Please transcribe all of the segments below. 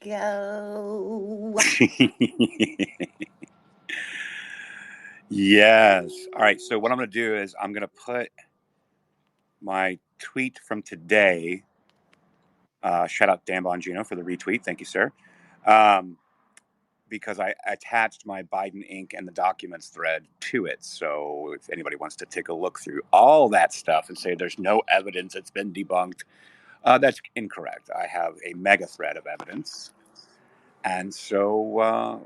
go. Yes. All right. So what I'm going to do is I'm going to put my tweet from today. Shout out Dan Bongino for the retweet. Thank you, sir. Because I attached my Biden Inc. and the documents thread to it. So if anybody wants to take a look through all that stuff and say there's no evidence, it's been debunked, that's incorrect. I have a mega thread of evidence. And so,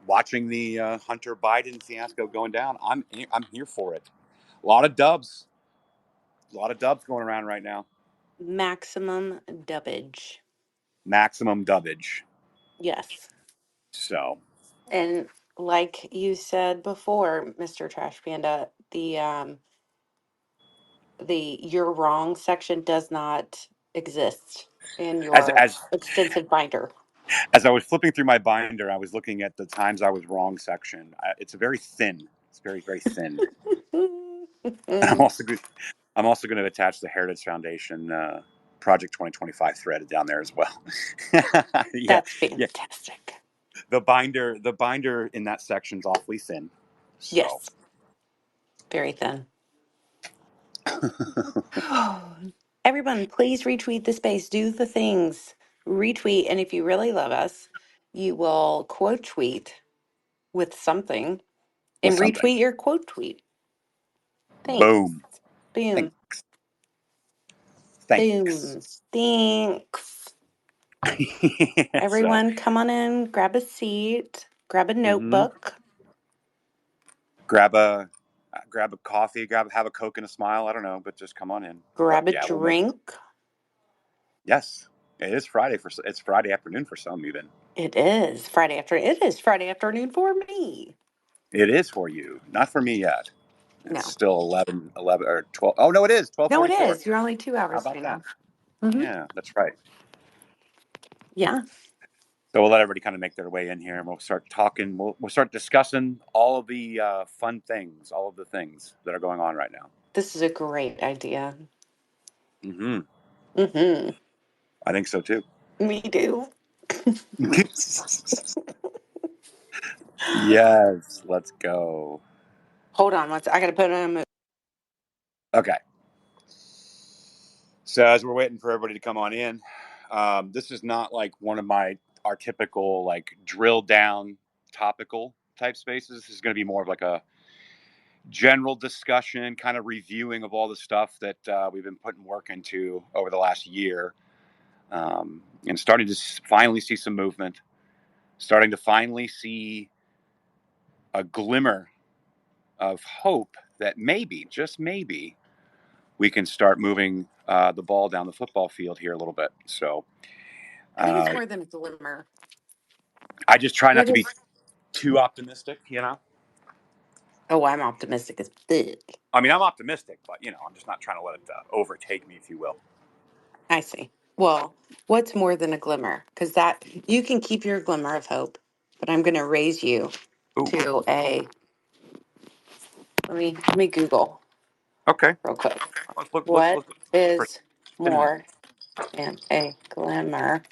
watching the Hunter Biden fiasco going down, I'm here for it. A lot of dubs going around right now. Maximum dubbage. Maximum dubbage. Yes. So. And like you said before, Mr. Trash Panda, the "you're wrong" section does not exist in As your as extensive binder. as I was flipping through my binder, I was looking at the times I was wrong section. It's very thin. It's very, very thin. I'm also going to attach the Heritage Foundation Project 2025 thread down there as well. Yeah, That's yeah. fantastic. The binder in that section's awfully thin. So. Yes. Very thin. Everyone, please retweet the space. Do the things. Retweet. And if you really love us, you will quote tweet with something With and something. retweet your quote tweet. Thanks. Boom. Boom. Thanks. Boom. Thanks. Everyone, come on in, grab a seat, grab a notebook. Grab a coffee, have a Coke and a smile. I don't know, but just come on in. Grab a drink. Yes, it's Friday afternoon for some even. It is Friday afternoon for me. It is for you, not for me yet. It's No. still 11 or 12. Oh no, it is 12:44. No, it is. You're only 2 hours. How about that? Mm-hmm. Yeah, that's right. Yeah. So we'll let everybody kind of make their way in here, and we'll start talking. We'll start discussing all of the fun things, all of the things that are going on right now. This is a great idea. Mm-hmm. Mm-hmm. I think so too. Me too. Yes, let's go. Hold on, I gotta put on. Okay. So as we're waiting for everybody to come on in, this is not like one of our typical like drill down topical type spaces. This is going to be more of like a general discussion, kind of reviewing of all the stuff that we've been putting work into over the last year, and starting to finally see some movement, starting to finally see a glimmer of hope that maybe, just maybe, we can start moving the ball down the football field here a little bit. So I think it's more than a glimmer. I just try not to be too optimistic, Oh, I'm optimistic as big. I mean, I'm optimistic, but, I'm just not trying to let it overtake me, if you will. I see. Well, what's more than a glimmer? Because that you can keep your glimmer of hope, but I'm going to raise you to a. Let me Google. Okay. Real quick. Look, What is more than a glimmer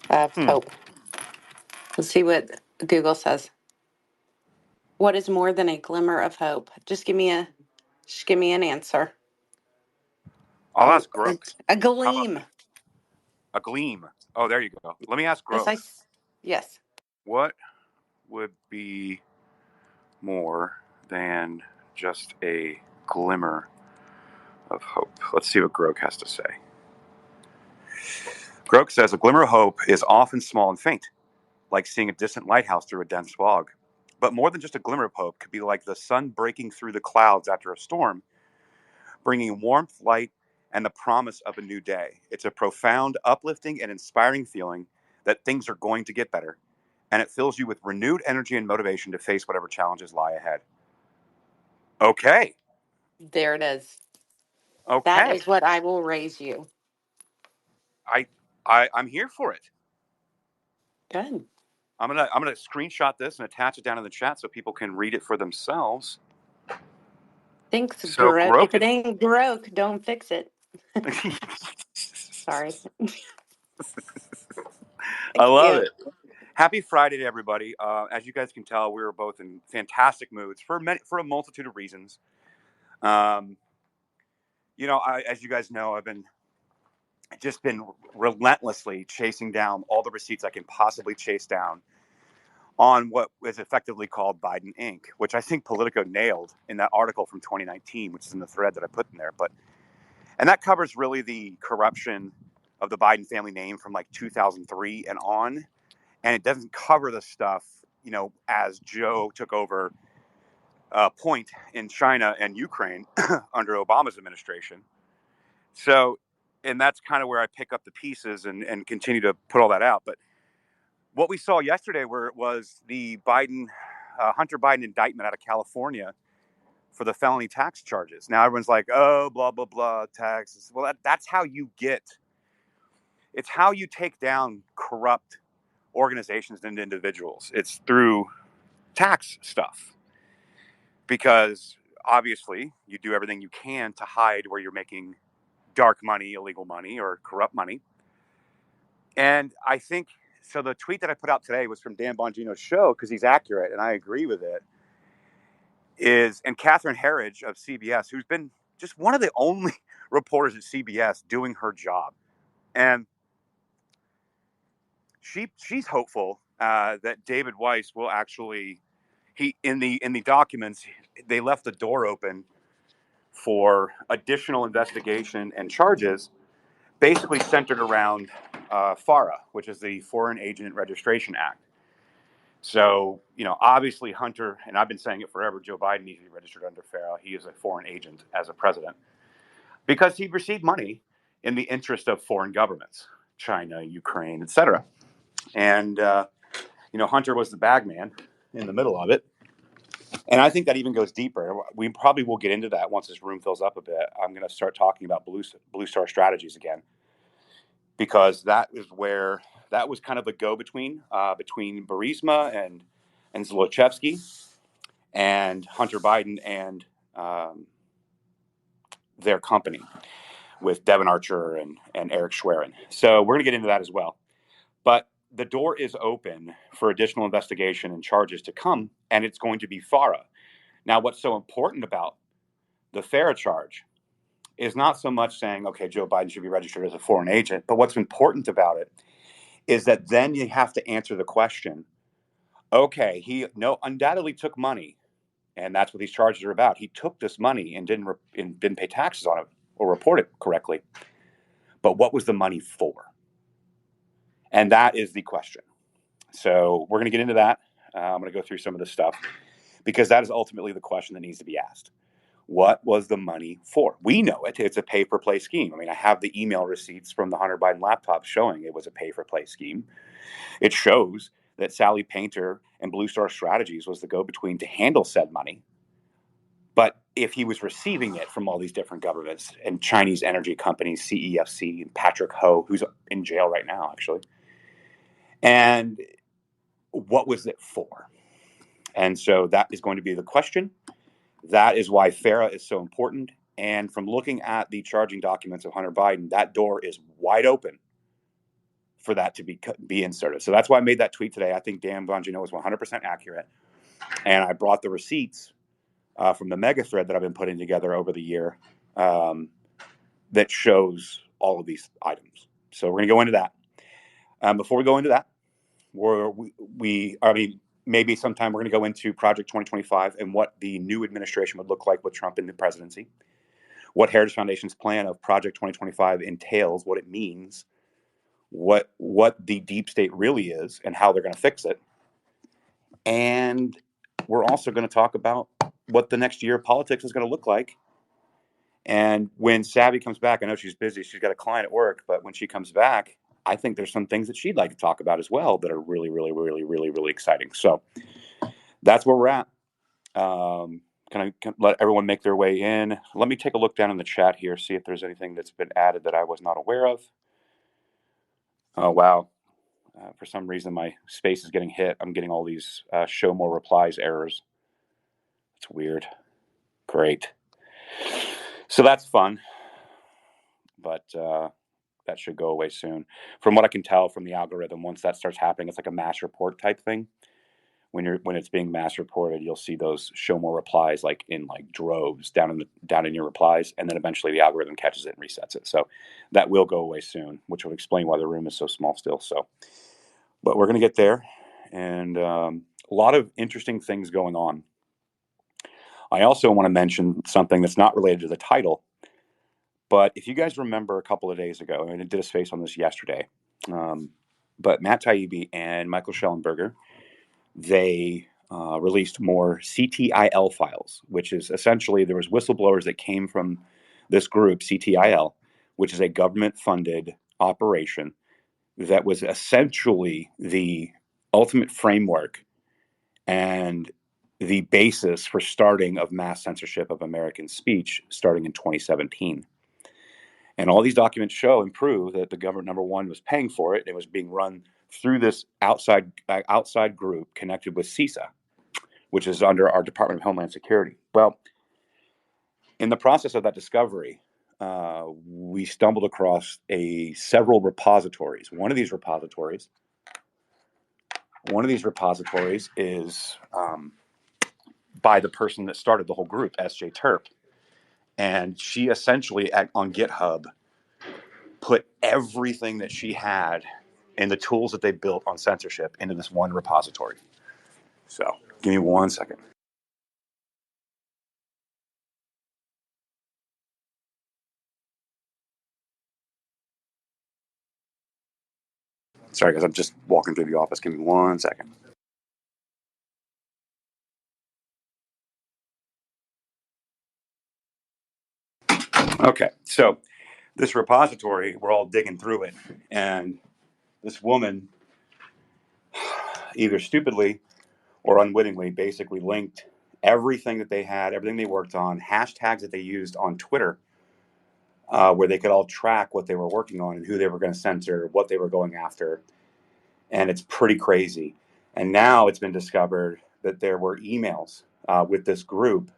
of hope? Let's see what Google says. What is more than a glimmer of hope? Just give me an answer. I'll ask Grook. A gleam. A gleam. Oh, there you go. Let me ask Grook. Yes. What would be more than just a glimmer of hope? Let's see what Grook has to say. Grook says a glimmer of hope is often small and faint, like seeing a distant lighthouse through a dense fog. But more than just a glimmer of hope could be like the sun breaking through the clouds after a storm, bringing warmth, light, and the promise of a new day. It's a profound, uplifting, and inspiring feeling that things are going to get better, and it fills you with renewed energy and motivation to face whatever challenges lie ahead. Okay. There it is. Okay. That is what I will raise you. I'm here for it. Good. I'm gonna screenshot this and attach it down in the chat so people can read it for themselves. Thanks, So Grook. If it ain't broke, don't fix it. Sorry. I Thank love you. it. Happy Friday to everybody. As you guys can tell, we were both in fantastic moods for a multitude of reasons. Um, as you guys know, I've been relentlessly chasing down all the receipts I can possibly chase down on what is effectively called Biden Inc., which I think Politico nailed in that article from 2019, which is in the thread that I put in there. And that covers really the corruption of the Biden family name from like 2003 and on. And it doesn't cover the stuff, as Joe took over point in China and Ukraine under Obama's administration. So, and that's kind of where I pick up the pieces and continue to put all that out. But what we saw yesterday was the Hunter Biden indictment out of California for the felony tax charges. Now everyone's like, oh, blah, blah, blah, taxes. Well, that's how it's how you take down corrupt organizations and individuals. It's through tax stuff, because obviously you do everything you can to hide where you're making dark money, illegal money, or corrupt money. And I think so. The tweet that I put out today was from Dan Bongino's show, because he's accurate and I agree with it. And Catherine Herridge of CBS, who's been just one of the only reporters at CBS doing her job, and she's hopeful that David Weiss will actually in the documents they left the door open for additional investigation and charges, basically centered around FARA, which is the Foreign Agent Registration Act. So, obviously Hunter, and I've been saying it forever, Joe Biden needs to be registered under FARA. He is a foreign agent as a president because he received money in the interest of foreign governments, China, Ukraine, etc. And, Hunter was the bag man in the middle of it. And I think that even goes deeper. We probably will get into that once this room fills up a bit. I'm going to start talking about Blue Star strategies again, because that was kind of a go-between between Burisma and Zlochevsky and Hunter Biden and their company with Devin Archer and Eric Schwerin. So we're going to get into that as well. But the door is open for additional investigation and charges to come, and it's going to be FARA. Now, what's so important about the FARA charge is not so much saying, okay, Joe Biden should be registered as a foreign agent, but what's important about it is that then you have to answer the question, okay, he undoubtedly took money, and that's what these charges are about. He took this money and didn't pay taxes on it or report it correctly. But what was the money for? And that is the question. So we're going to get into that. I'm going to go through some of this stuff because that is ultimately the question that needs to be asked. What was the money for? We know it. It's a pay-for-play scheme. I mean, I have the email receipts from the Hunter Biden laptop showing it was a pay-for-play scheme. It shows that Sally Painter and Blue Star Strategies was the go-between to handle said money. But if he was receiving it from all these different governments and Chinese energy companies, CEFC and Patrick Ho, who's in jail right now, actually, and what was it for? And so that is going to be the question. That is why FARA is so important. And from looking at the charging documents of Hunter Biden, that door is wide open for that to be inserted. So that's why I made that tweet today. I think Dan Bongino was 100% accurate. And I brought the receipts from the mega thread that I've been putting together over the year that shows all of these items. So we're going to go into that. Before we go into that, maybe sometime we're going to go into Project 2025 and what the new administration would look like with Trump in the presidency, what Heritage Foundation's plan of Project 2025 entails, what it means, what the deep state really is, and how they're going to fix it. And we're also going to talk about what the next year of politics is going to look like. And when Savvy comes back, I know she's busy. She's got a client at work, but when she comes back, I think there's some things that she'd like to talk about as well that are really, really, really, really, really exciting. So that's where we're at. Can I let everyone make their way in? Let me take a look down in the chat here, see if there's anything that's been added that I was not aware of. Oh, wow. For some reason, my space is getting hit. I'm getting all these show more replies errors. It's weird. Great. So that's fun. But that should go away soon. From what I can tell from the algorithm, once that starts happening, it's like a mass report type thing. When it's being mass reported, you'll see those show more replies like in like droves down in your replies, and then eventually the algorithm catches it and resets it. So that will go away soon, which would explain why the room is so small still. So, but we're gonna get there, and a lot of interesting things going on. I also want to mention something that's not related to the title, but if you guys remember a couple of days ago, and I did a space on this yesterday, but Matt Taibbi and Michael Schellenberger, they released more CTIL files, which is essentially there was whistleblowers that came from this group, CTIL, which is a government-funded operation that was essentially the ultimate framework and the basis for starting of mass censorship of American speech starting in 2017. And all these documents show and prove that the government, number one, was paying for it. It was being run through this outside group connected with CISA, which is under our Department of Homeland Security. Well, in the process of that discovery, we stumbled across several repositories. One of these repositories is by the person that started the whole group, S.J. Terp, and she essentially on GitHub put everything that she had and the tools that they built on censorship into this one repository. So give me 1 second. Sorry, guys, I'm just walking through the office. Give me 1 second. Okay, so this repository, we're all digging through it, and this woman, either stupidly or unwittingly, basically linked everything that they had, everything they worked on, hashtags that they used on Twitter, where they could all track what they were working on and who they were going to censor, what they were going after, and it's pretty crazy. And now it's been discovered that there were emails with this group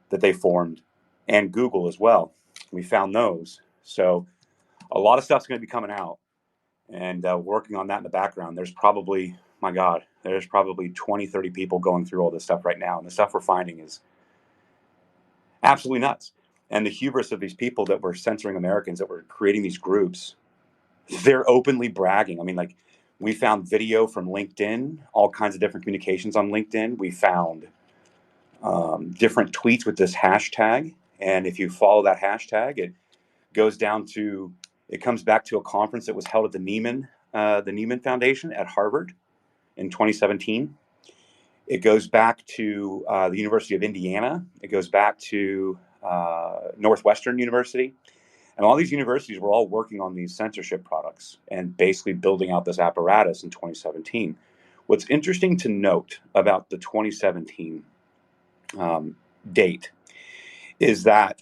that they formed, and Google as well. We found those. So a lot of stuff's going to be coming out, and working on that in the background. There's probably, my God, there's probably 20, 30 people going through all this stuff right now. And the stuff we're finding is absolutely nuts. And the hubris of these people that were censoring Americans, that were creating these groups, they're openly bragging. I mean, like, we found video from LinkedIn, all kinds of different communications on LinkedIn. We found different tweets with this hashtag. And if you follow that hashtag, it comes back to a conference that was held at the Nieman Foundation at Harvard in 2017. It goes back to the University of Indiana. It goes back to Northwestern University. And all these universities were all working on these censorship products and basically building out this apparatus in 2017. What's interesting to note about the 2017 date is that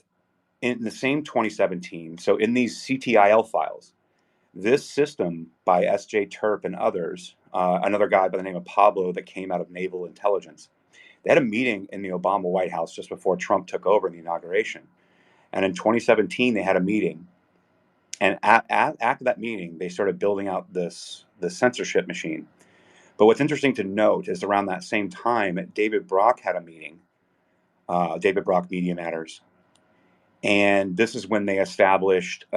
in the same 2017, so in these CTIL files, this system by S.J. Terp and others, another guy by the name of Pablo that came out of Naval Intelligence, they had a meeting in the Obama White House just before Trump took over in the inauguration. And in 2017, they had a meeting. And after that meeting, they started building out the censorship machine. But what's interesting to note is around that same time, David Brock had a meeting, David Brock Media Matters. And this is when they established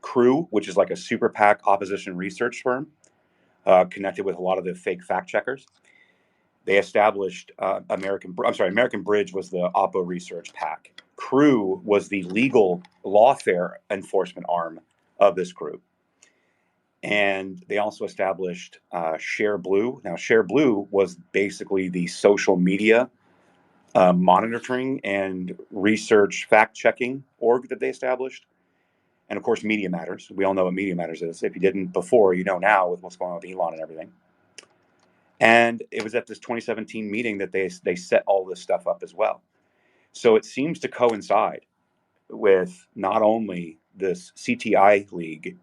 Crew, which is like a super PAC opposition research firm connected with a lot of the fake fact checkers. They established American Bridge was the Oppo Research PAC. Crew was the legal lawfare enforcement arm of this group. And they also established Share Blue. Now, Share Blue was basically the social media monitoring and research fact-checking org that they established. And of course, Media Matters. We all know what Media Matters is. If you didn't before, you know now with what's going on with Elon and everything. And it was at this 2017 meeting that they set all this stuff up as well. So it seems to coincide with not only this CTI League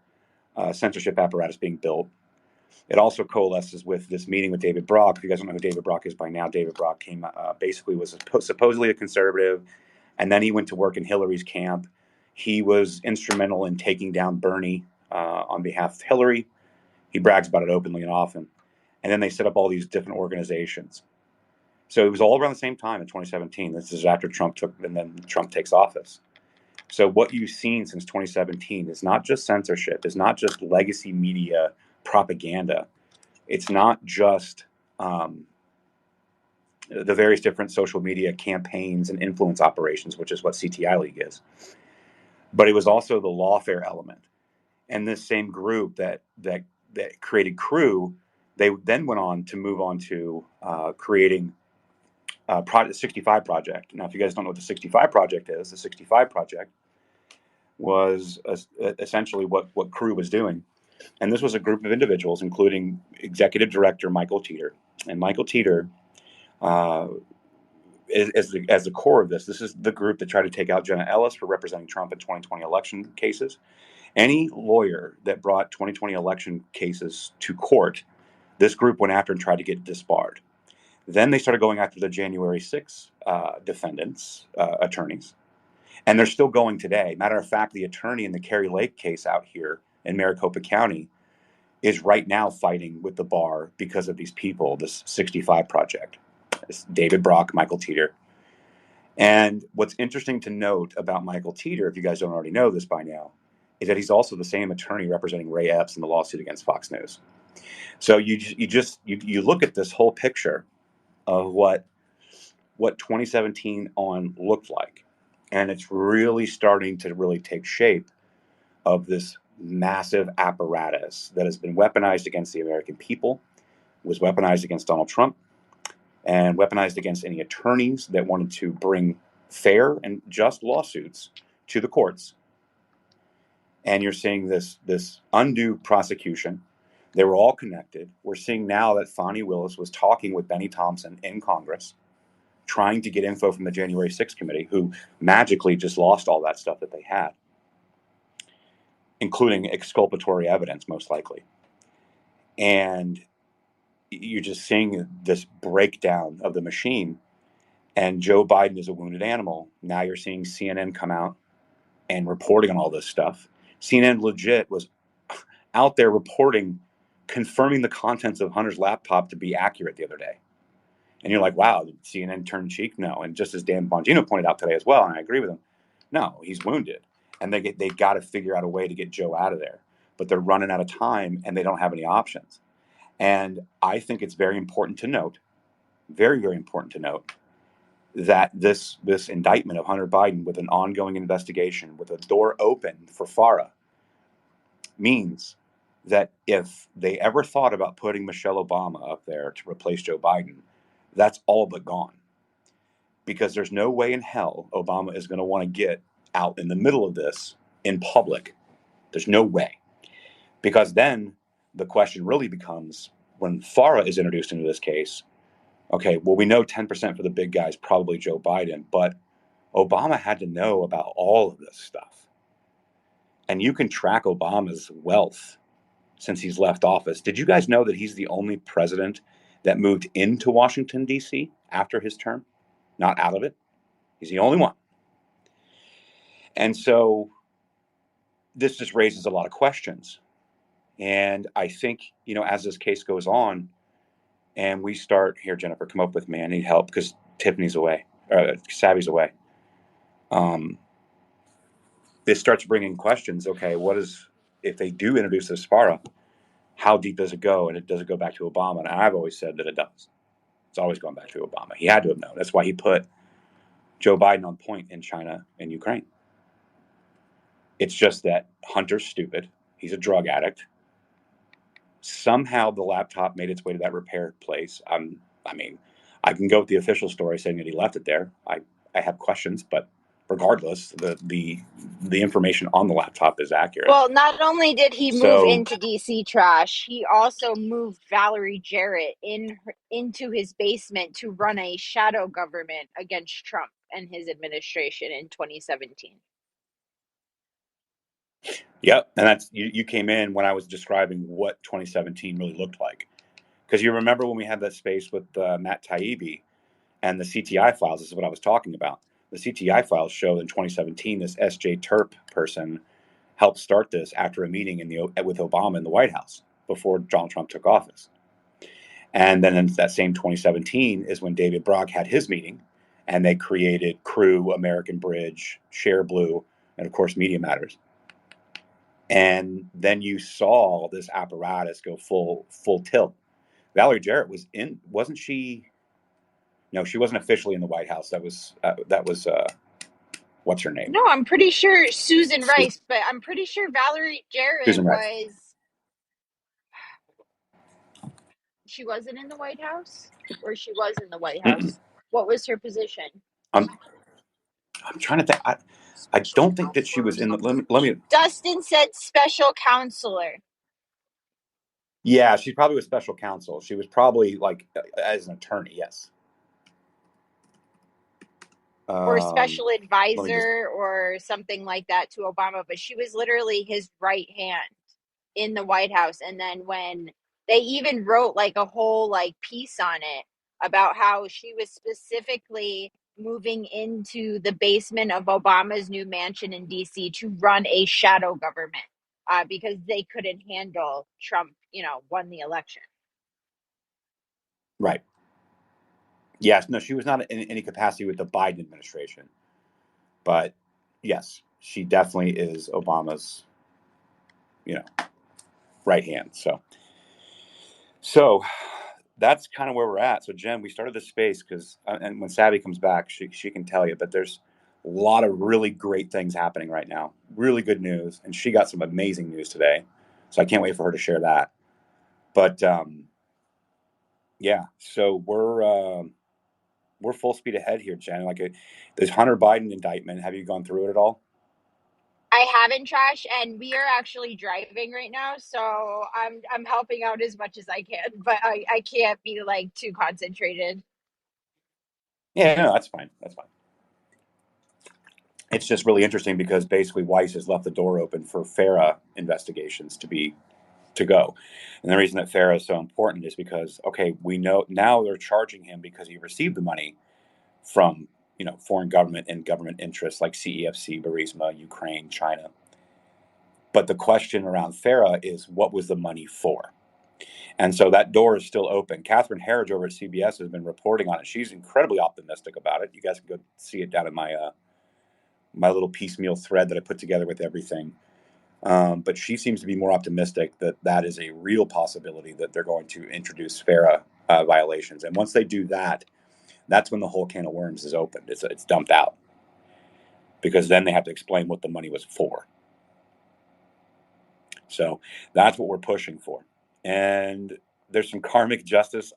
censorship apparatus being built, it also coalesces with this meeting with David Brock. If you guys don't know who David Brock is by now, David Brock basically was supposedly a conservative, and then he went to work in Hillary's camp. He was instrumental in taking down Bernie on behalf of Hillary. He brags about it openly and often. And then they set up all these different organizations. So it was all around the same time in 2017. This is after Trump takes office. So what you've seen since 2017 is not just censorship, it's not just legacy media propaganda. It's not just the various different social media campaigns and influence operations, which is what CTI League is. But it was also the lawfare element. And this same group that created Crew, they then went on to move on to creating Project 65 Project. Now, if you guys don't know what the 65 Project is, the 65 Project was essentially what Crew was doing. And this was a group of individuals, including Executive Director Michael Teeter. And Michael Teeter, as the core of this is the group that tried to take out Jenna Ellis for representing Trump in 2020 election cases. Any lawyer that brought 2020 election cases to court, this group went after and tried to get disbarred. Then they started going after the January 6 defendants, attorneys, and they're still going today. Matter of fact, the attorney in the Kerry Lake case out here in Maricopa County is right now fighting with the bar because of these people, this 65 Project. This David Brock, Michael Teeter. And what's interesting to note about Michael Teeter, if you guys don't already know this by now, is that he's also the same attorney representing Ray Epps in the lawsuit against Fox News. So you look at this whole picture of what 2017 on looked like, and it's really starting to really take shape of this massive apparatus that has been weaponized against the American people, was weaponized against Donald Trump, and weaponized against any attorneys that wanted to bring fair and just lawsuits to the courts. And you're seeing this undue prosecution. They were all connected. We're seeing now that Fani Willis was talking with Benny Thompson in Congress, trying to get info from the January 6th committee, who magically just lost all that stuff that they had, including exculpatory evidence, most likely. And you're just seeing this breakdown of the machine. And Joe Biden is a wounded animal. Now you're seeing CNN come out and reporting on all this stuff. CNN legit was out there reporting, confirming the contents of Hunter's laptop to be accurate the other day. And you're like, wow, did CNN turn cheek? No. And just as Dan Bongino pointed out today as well, and I agree with him, no, he's wounded. And they've got to figure out a way to get Joe out of there. But they're running out of time and they don't have any options. And I think it's very important to note, very, very important to note, that this indictment of Hunter Biden with an ongoing investigation with a door open for FARA means that if they ever thought about putting Michelle Obama up there to replace Joe Biden, that's all but gone. Because there's no way in hell Obama is going to want to get out in the middle of this in public. There's no way. Because then the question really becomes, when FARA is introduced into this case, okay, well, we know 10% for the big guys, probably Joe Biden, but Obama had to know about all of this stuff. And you can track Obama's wealth since he's left office. Did you guys know that he's the only president that moved into Washington, D.C. after his term, not out of it? He's the only one. And so this just raises a lot of questions. And I think, as this case goes on and we start here, Jennifer, come up with me. I need help because Tiffany's away, Savvy's away. This starts bringing questions. Okay, if they do introduce this FARA, how deep does it go? And does it go back to Obama? And I've always said that it does. It's always going back to Obama. He had to have known. That's why he put Joe Biden on point in China and Ukraine. It's just that Hunter's stupid. He's a drug addict. Somehow the laptop made its way to that repair place. I can go with the official story saying that he left it there. I have questions, but regardless, the information on the laptop is accurate. Well, not only did he move into DC trash, he also moved Valerie Jarrett into his basement to run a shadow government against Trump and his administration in 2017. Yep, and that's you came in when I was describing what 2017 really looked like, because you remember when we had that space with Matt Taibbi and the CTI files. This is what I was talking about. the CTI files show in 2017, this S.J. Terp person helped start this after a meeting with Obama in the White House before Donald Trump took office. And then in that same 2017 is when David Brock had his meeting, and they created Crew, American Bridge, Share Blue, and of course Media Matters. And then you saw this apparatus go full tilt. Valerie Jarrett wasn't she? No, she wasn't officially in the White House. That was what's her name? No, I'm pretty sure Susan Rice, but I'm pretty sure Valerie Jarrett Susan Rice. She wasn't in the White House, or she was in the White House. What was her position? I'm trying to think. I don't think that she was in the. Let me. Dustin said special counselor. Yeah, she probably was special counsel. She was probably like as an attorney. Yes. Or special advisor or something like that to Obama, but she was literally his right hand in the White House. And then when they even wrote like a whole like piece on it about how she was specifically moving into the basement of Obama's new mansion in DC to run a shadow government because they couldn't handle Trump, won the election. Right. Yes. No, she was not in any capacity with the Biden administration. But yes, she definitely is Obama's, right hand. So that's kind of where we're at. So Jen, we started this space because, and when Savvy comes back, she can tell you, but there's a lot of really great things happening right now. Really good news, and she got some amazing news today. So I can't wait for her to share that. But yeah, so we're full speed ahead here, Jen. Like this Hunter Biden indictment. Have you gone through it at all? I haven't, Trash, and we are actually driving right now, so I'm helping out as much as I can, but I can't be like too concentrated. Yeah, no, that's fine. That's fine. It's just really interesting because basically Weiss has left the door open for FARA investigations to go. And the reason that FARA is so important is because, okay, we know now they're charging him because he received the money from, foreign government and government interests like CEFC, Burisma, Ukraine, China. But the question around FARA is what was the money for? And so that door is still open. Catherine Herridge over at CBS has been reporting on it. She's incredibly optimistic about it. You guys can go see it down in my little piecemeal thread that I put together with everything. But she seems to be more optimistic that is a real possibility that they're going to introduce FARA violations. And once they do that, that's when the whole can of worms is opened. It's dumped out. Because then they have to explain what the money was for. So that's what we're pushing for. And there's some karmic justice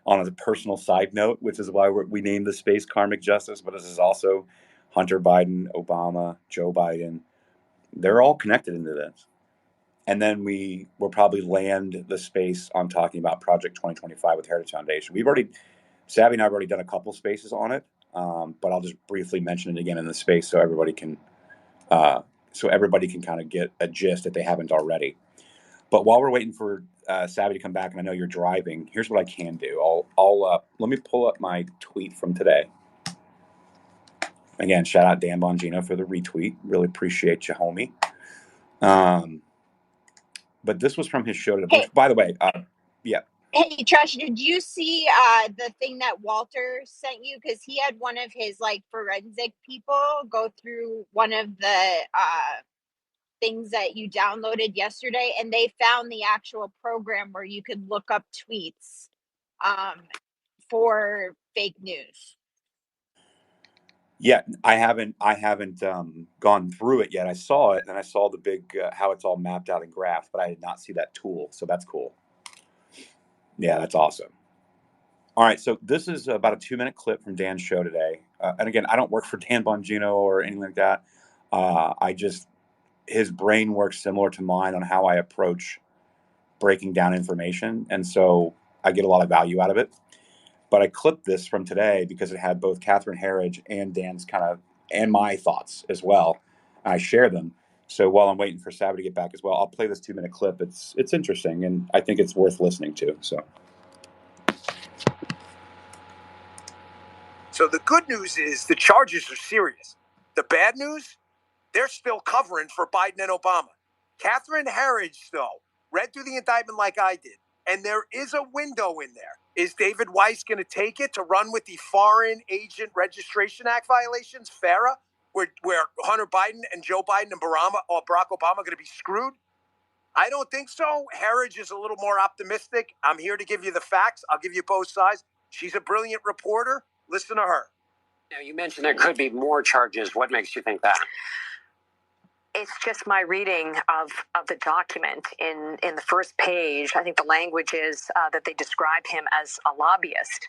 on a personal side note, which is why we named the space Karmic Justice. But this is also Hunter Biden, Obama, Joe Biden. They're all connected into this. And then we will probably land the space on talking about Project 2025 with Heritage Foundation. Savvy and I have already done a couple spaces on it, but I'll just briefly mention it again in the space so everybody can kind of get a gist if they haven't already. But while we're waiting for Savvy to come back, and I know you're driving, here's what I can do. Let me pull up my tweet from today. Again, shout out Dan Bongino for the retweet. Really appreciate you, homie. But this was from his show today. Which, by the way, yeah. Hey, Trash, did you see the thing that Walter sent you? Because he had one of his like forensic people go through one of the things that you downloaded yesterday, and they found the actual program where you could look up tweets for fake news. Yeah, I haven't gone through it yet. I saw it, and I saw the big how it's all mapped out and graphed, but I did not see that tool. So that's cool. Yeah, that's awesome. All right, so this is about a 2-minute clip from Dan's show today. And again, I don't work for Dan Bongino or anything like that. His brain works similar to mine on how I approach breaking down information, and so I get a lot of value out of it. But I clipped this from today because it had both Catherine Herridge and Dan's and my thoughts as well. I share them. So while I'm waiting for Savvy to get back as well, I'll play this 2-minute clip. It's interesting, and I think it's worth listening to. So So the good news is the charges are serious. The bad news, they're still covering for Biden and Obama. Catherine Herridge, though, read through the indictment like I did, and there is a window in there. Is David Weiss going to take it to run with the Foreign Agent Registration Act violations, FARA, where Hunter Biden and Joe Biden and Barack Obama are going to be screwed? I don't think so. Herridge is a little more optimistic. I'm here to give you the facts. I'll give you both sides. She's a brilliant reporter. Listen to her. Now, you mentioned there could be more charges. What makes you think that? It's just my reading of the document. In the first page, I think the language is that they describe him as a lobbyist.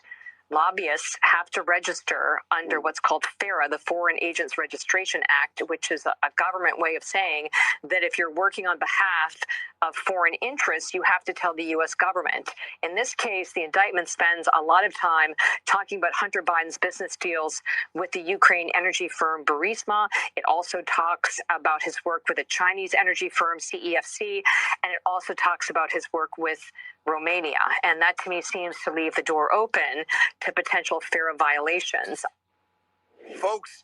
Lobbyists have to register under what's called FARA, the Foreign Agents Registration Act, which is a government way of saying that if you're working on behalf of foreign interests, you have to tell the U.S. government. In this case, the indictment spends a lot of time talking about Hunter Biden's business deals with the Ukraine energy firm Burisma. It also talks about his work with a Chinese energy firm, CEFC, and it also talks about his work with Romania. And that, to me, seems to leave the door open to potential FARA violations. Folks,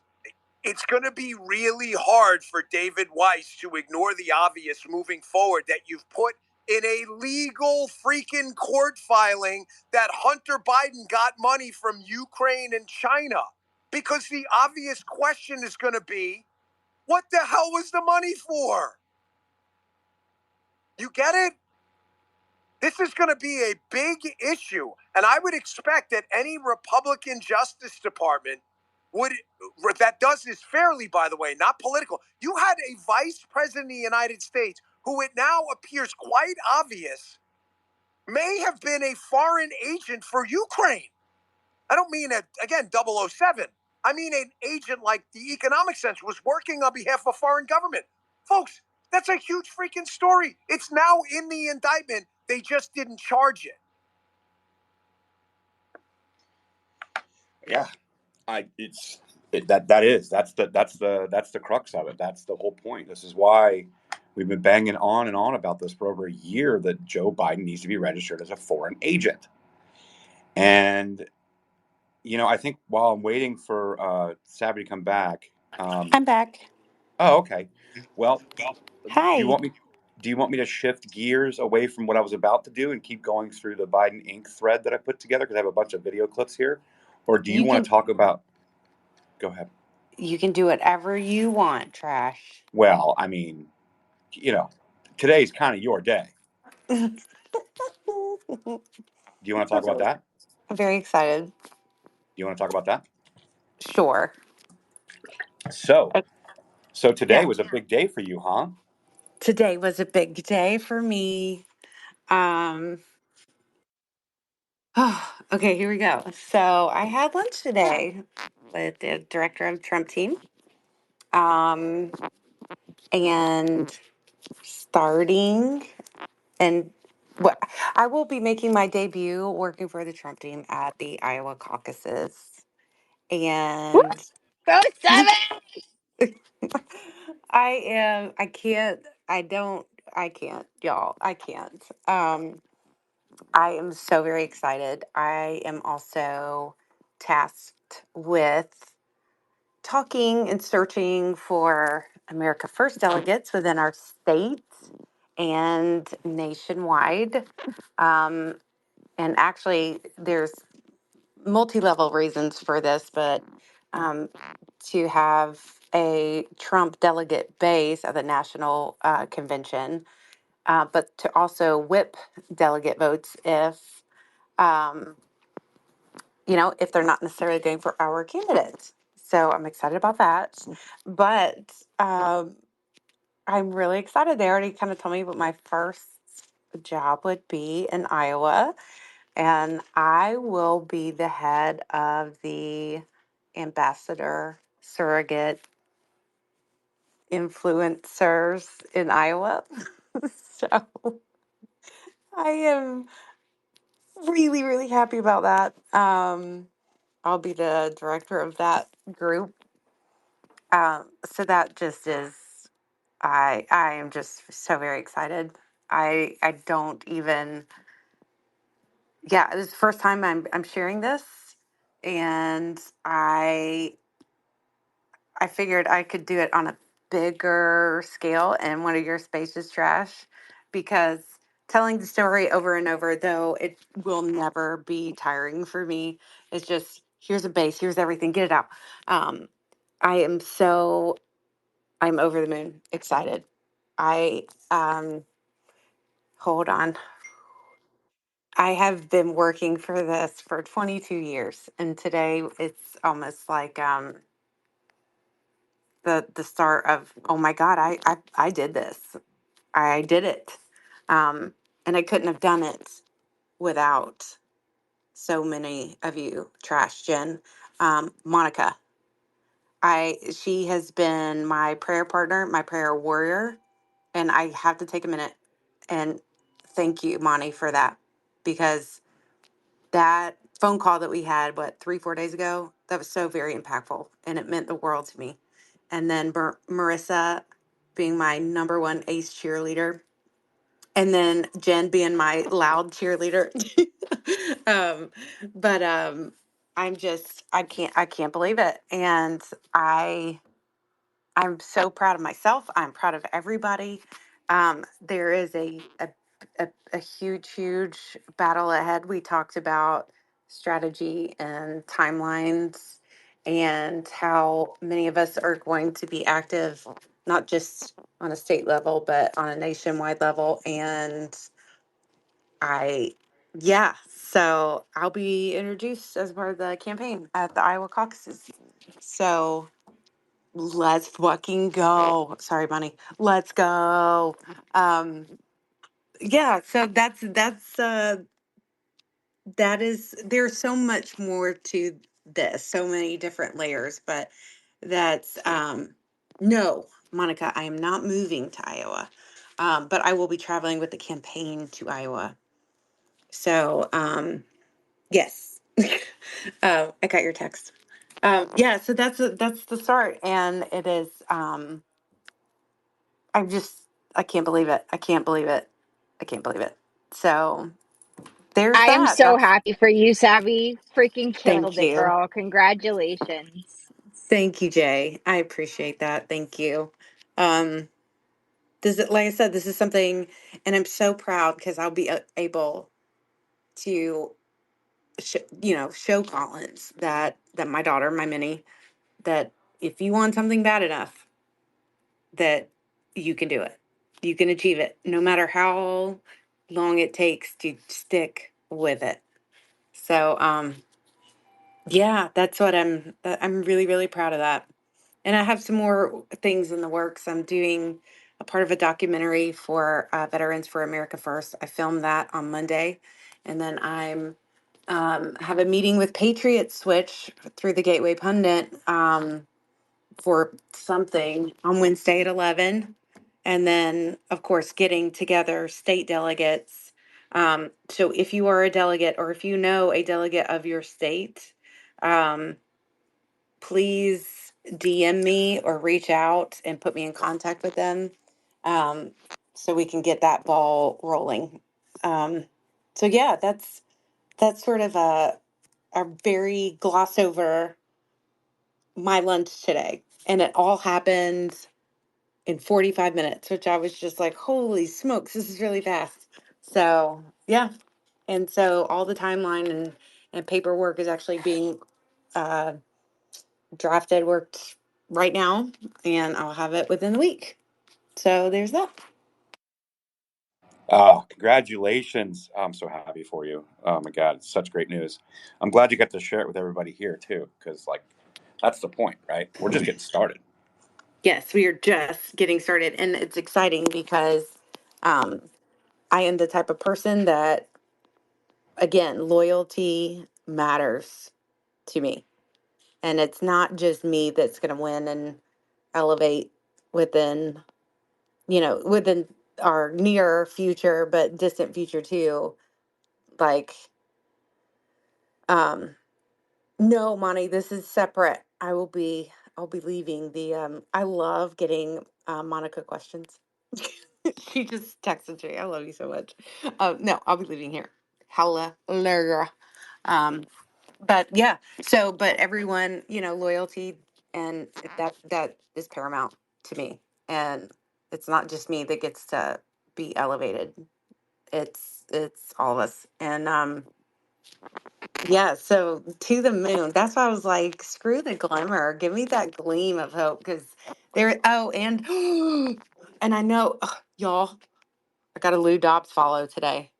it's going to be really hard for David Weiss to ignore the obvious moving forward that you've put in a legal freaking court filing that Hunter Biden got money from Ukraine and China. Because the obvious question is going to be, what the hell was the money for? You get it? This is going to be a big issue. And I would expect that any Republican Justice Department that does this fairly, by the way, not political. You had a vice president of the United States who it now appears quite obvious may have been a foreign agent for Ukraine. I don't mean, again, 007. I mean an agent like the economic sense was working on behalf of a foreign government. Folks, that's a huge freaking story. It's now in the indictment. They just didn't charge it. Yeah, that's the crux of it. That's the whole point. This is why we've been banging on and on about this for over a year, that Joe Biden needs to be registered as a foreign agent. And I think while I'm waiting for Savvy to come back. I'm back. Oh, okay. Well, do you Hi. want me? Do you want me to shift gears away from what I was about to do and keep going through the Biden Inc. thread that I put together, because I have a bunch of video clips here, or do you You want can to talk about? Go ahead. you can do whatever you want, Trash. Well, I mean, today's kind of your day. I'm Do you want to talk about that? very excited. Do you want to talk about that? Sure. So, Uh, so today Yeah. was a big day for you, huh? Today was a big day for me. Um, okay, here we go. So I had lunch today with the director of the Trump team. Um, and starting and what I will be making my debut working for the Trump team at the Iowa caucuses. Woo! And Go seven! I can't, I can't, y'all. I can't. I am so very excited. I am also tasked with talking and searching for America First delegates within our state and nationwide. Um, and actually, there's multi-level reasons for this, but um, to have a Trump delegate base at the national convention, but to also whip delegate votes if um, if they're not necessarily going for our candidates. So I'm excited about that. But I'm really excited. They already kind of told me what my first job would be in Iowa. And I will be the head of the ambassador surrogate influencers in Iowa. So I am really, really happy about that. I'll be the director of that group. So that just is, I am just so very excited. I don't even, yeah, this is the first time I'm sharing this. and I figured I could do it on a bigger scale, and one of your spaces trash, because telling the story over and over, though it will never be tiring for me, it's just here's a base, here's everything, get it out. um I am so I'm over the moon excited. I hold on. I have been working for this for 22 years, and today it's almost like the start of, oh my God, I did this. I did it. And I couldn't have done it without so many of you. Trash Jen. Monica. She has been my prayer partner, my prayer warrior, and I have to take a minute and thank you, Monty, for that, because that phone call that we had, what, 3, 4 days ago, that was so very impactful, and it meant the world to me. And then Marissa being my number one ace cheerleader, and then Jen being my loud cheerleader. um, but I can't believe it. And I'm so proud of myself. I'm proud of everybody. There is a huge, huge battle ahead. We talked about strategy and timelines and how many of us are going to be active, not just on a state level, but on a nationwide level. And I, yeah, so I'll be introduced as part of the campaign at the Iowa caucuses. So let's fucking go. Sorry, Bunny. Let's go. Um, yeah, so that is, there's so much more to this, so many different layers, but that's no, Monica, I am not moving to Iowa. But I will be traveling with the campaign to Iowa. So yes. I got your text. Yeah, so that's the start, and it is I'm just, I can't believe it. I can't believe it. I can't believe it. So there's I am that. so That's, happy for you, Savvy. Freaking thank killed it, you. girl. Congratulations. Thank you, Jay. I appreciate that. Thank you. Um, like I said, this is something, and I'm so proud because I'll be able to, show Collins that my daughter, my mini, that if you want something bad enough, that you can do it. You can achieve it, no matter how long it takes to stick with it. So, yeah, that's what I'm really, really proud of that. And I have some more things in the works. I'm doing a part of a documentary for Veterans for America First. I filmed that on Monday, and then I'm have a meeting with Patriot Switch through the Gateway Pundit. For something on Wednesday at 11. And then, of course, getting together state delegates. So if you are a delegate or if you know a delegate of your state, um, please DM me or reach out and put me in contact with them, um, so we can get that ball rolling. Um, so yeah, that's sort of a very gloss over my lunch today. And it all happened in 45 minutes, which I was just like, holy smokes, this is really fast. So, yeah. And so all the timeline and paperwork is actually being uh, drafted, worked right now, and I'll have it within the week. So there's that. Oh, congratulations. I'm so happy for you. Oh my God, it's such great news. I'm glad you got to share it with everybody here too, because like that's the point, right? We're just getting started. Yes, we are just getting started. And it's exciting because um, I am the type of person that, again, loyalty matters to me. And it's not just me that's going to win and elevate within, within our near future, but distant future too. Like, um, no, Monty, this is separate. I'll be leaving I love getting Monica questions. She just texted me. I love you so much. No, I'll be leaving here. Hallelujah. Um, But yeah, so but everyone, loyalty and that is paramount to me. And it's not just me that gets to be elevated. It's all of us. And yeah, so to the moon. That's why I was like, screw the glimmer. Give me that gleam of hope because there and and I know y'all, I got a Lou Dobbs follow today.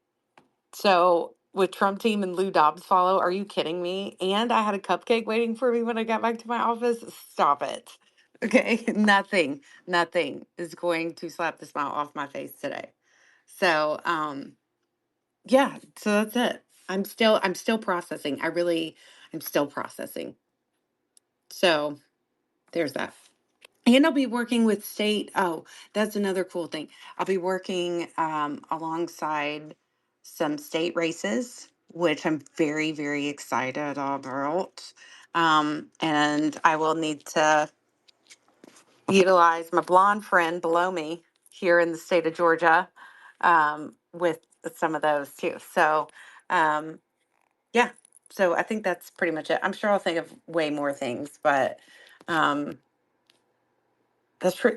So with Trump team and Lou Dobbs follow, are you kidding me? And I had a cupcake waiting for me when I got back to my office. Stop it. Okay. Nothing is going to slap the smile off my face today. So yeah, so that's it. I'm still processing. I'm still processing. So there's that. And I'll be working with state. Oh, that's another cool thing. I'll be working alongside some state races, which I'm very, very excited about. And I will need to utilize my blonde friend below me here in the state of Georgia with some of those too. So, um, yeah. So I think that's pretty much it. I'm sure I'll think of way more things, but um,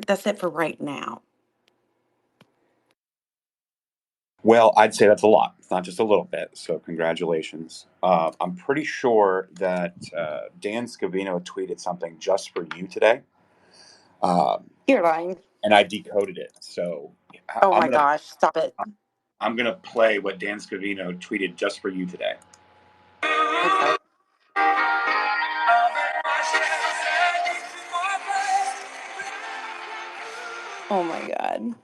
that's it for right now. Well, I'd say that's a lot. It's not just a little bit. So congratulations. I'm pretty sure that Dan Scavino tweeted something just for you today, um, You're lying. and I decoded it. So Oh I'm my gonna gosh, stop it. I'm gonna play what Dan Scavino tweeted just for you today. Okay. Oh my God.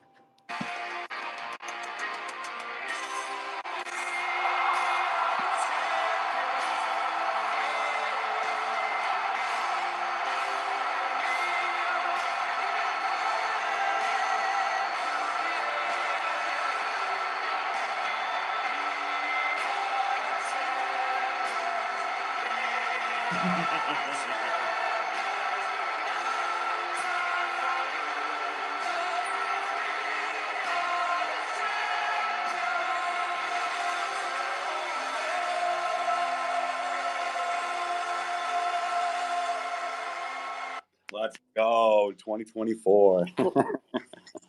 Let's go, 2024.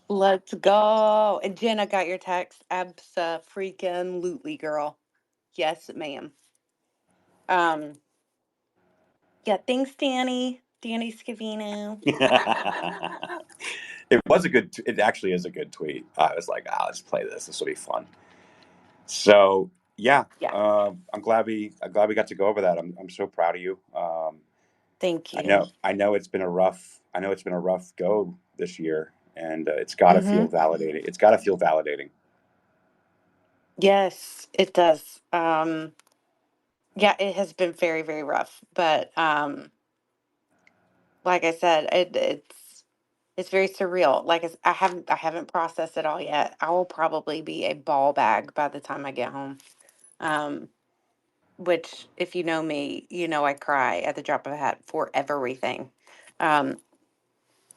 Let's go. And Jen, I got your text. Abso-freaking-lutely, girl. Yes, ma'am. Um, yeah, thanks, Danny. Danny Scavino. It was a good. It actually is a good tweet. I was like, let's play this. This will be fun. So yeah, Yeah, I'm glad we got to go over that. I'm so proud of you. thank I you. know I know it's been a rough go this year, and it's got to Mm-hmm. feel validating. It's got to feel validating. Yes, it does. Yeah, it has been very, very rough. But like I said, it's very surreal. Like I haven't processed it all yet. I will probably be a ball bag by the time I get home. Um, which if you know me, I cry at the drop of a hat for everything. Um,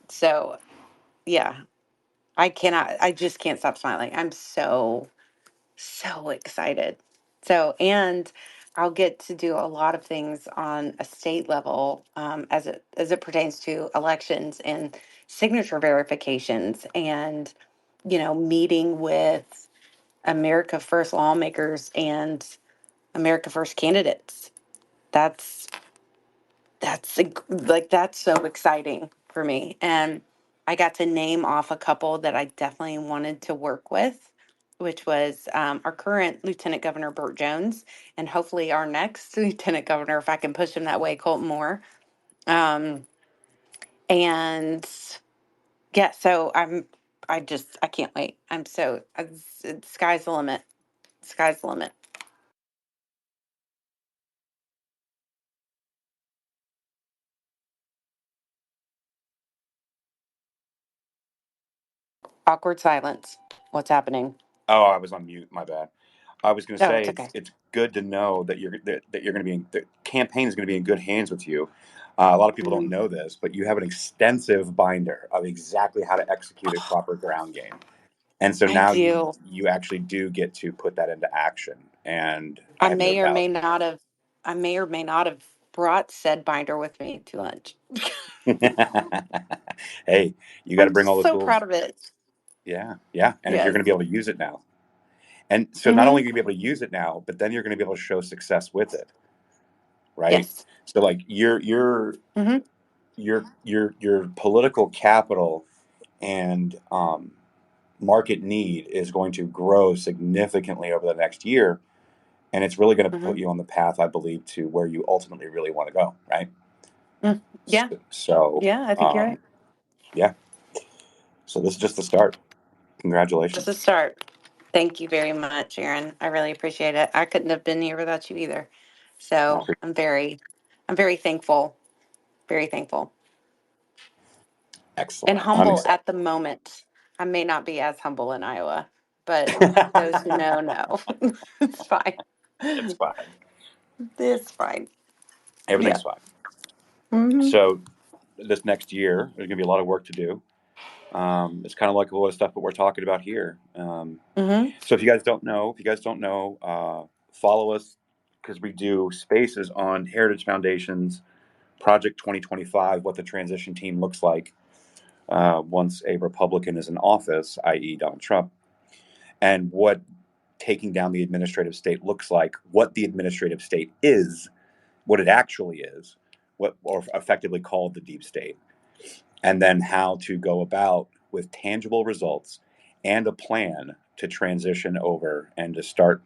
so yeah, I just can't stop smiling. I'm so excited. So, and I'll get to do a lot of things on a state level as it pertains to elections and signature verifications, and meeting with America First lawmakers and America First candidates. That's that's so exciting for me. And I got to name off a couple that I definitely wanted to work with, which was our current Lieutenant Governor Burt Jones, and hopefully our next Lieutenant Governor, if I can push him that way, Colton Moore. Um, and yeah, so I can't wait. Sky's the limit. Sky's the limit. Awkward silence. What's happening? Oh, I was on mute. My bad. I was going to Oh, say it's it's okay. it's good to know that you're going to be the campaign is going to be in good hands with you. A lot of people don't Mhm. know this, but you have an extensive binder of exactly how to execute a proper ground game. And so I now you do. you actually do get to put that into action. And I I have no may or doubt. may not have. I may or may not have brought said binder with me to lunch. Hey, you got to I'm bring all the so proud tools. of it. Yeah, yeah. And you're Yes. going to be able to use it now. And so not only Mm-hmm. are you going to be able to use it now, but then you're going to be able to show success with it, right? Yes. So like Mm-hmm. your political capital and market need is going to grow significantly over the next year, and it's really going to Mm-hmm. put you on the path, I believe, to where you ultimately really want to go, right? Mm. Yeah. So, Yeah, I think you're right. yeah. So this is just the start. Just a Congratulations. start. Thank you very much, Aaron. I really appreciate it. I couldn't have been here without you either. So I'm very thankful. Very thankful. And Excellent. I'm humble excited. at the moment. I may not be as humble in Iowa, but those who know know. It's fine. It's fine. It's fine. Yeah. Everything's fine. Mm-hmm. So this next year, there's going to be a lot of work to do. It's kind of like a lot of stuff that we're talking about here. Mm-hmm. So if you guys don't know, follow us because we do spaces on Heritage Foundation's Project 2025, what the transition team looks like once a Republican is in office, i.e., Donald Trump, and what taking down the administrative state looks like, what the administrative state is, what it actually is, what or effectively called the deep state, and then how to go about with tangible results and a plan to transition over and to start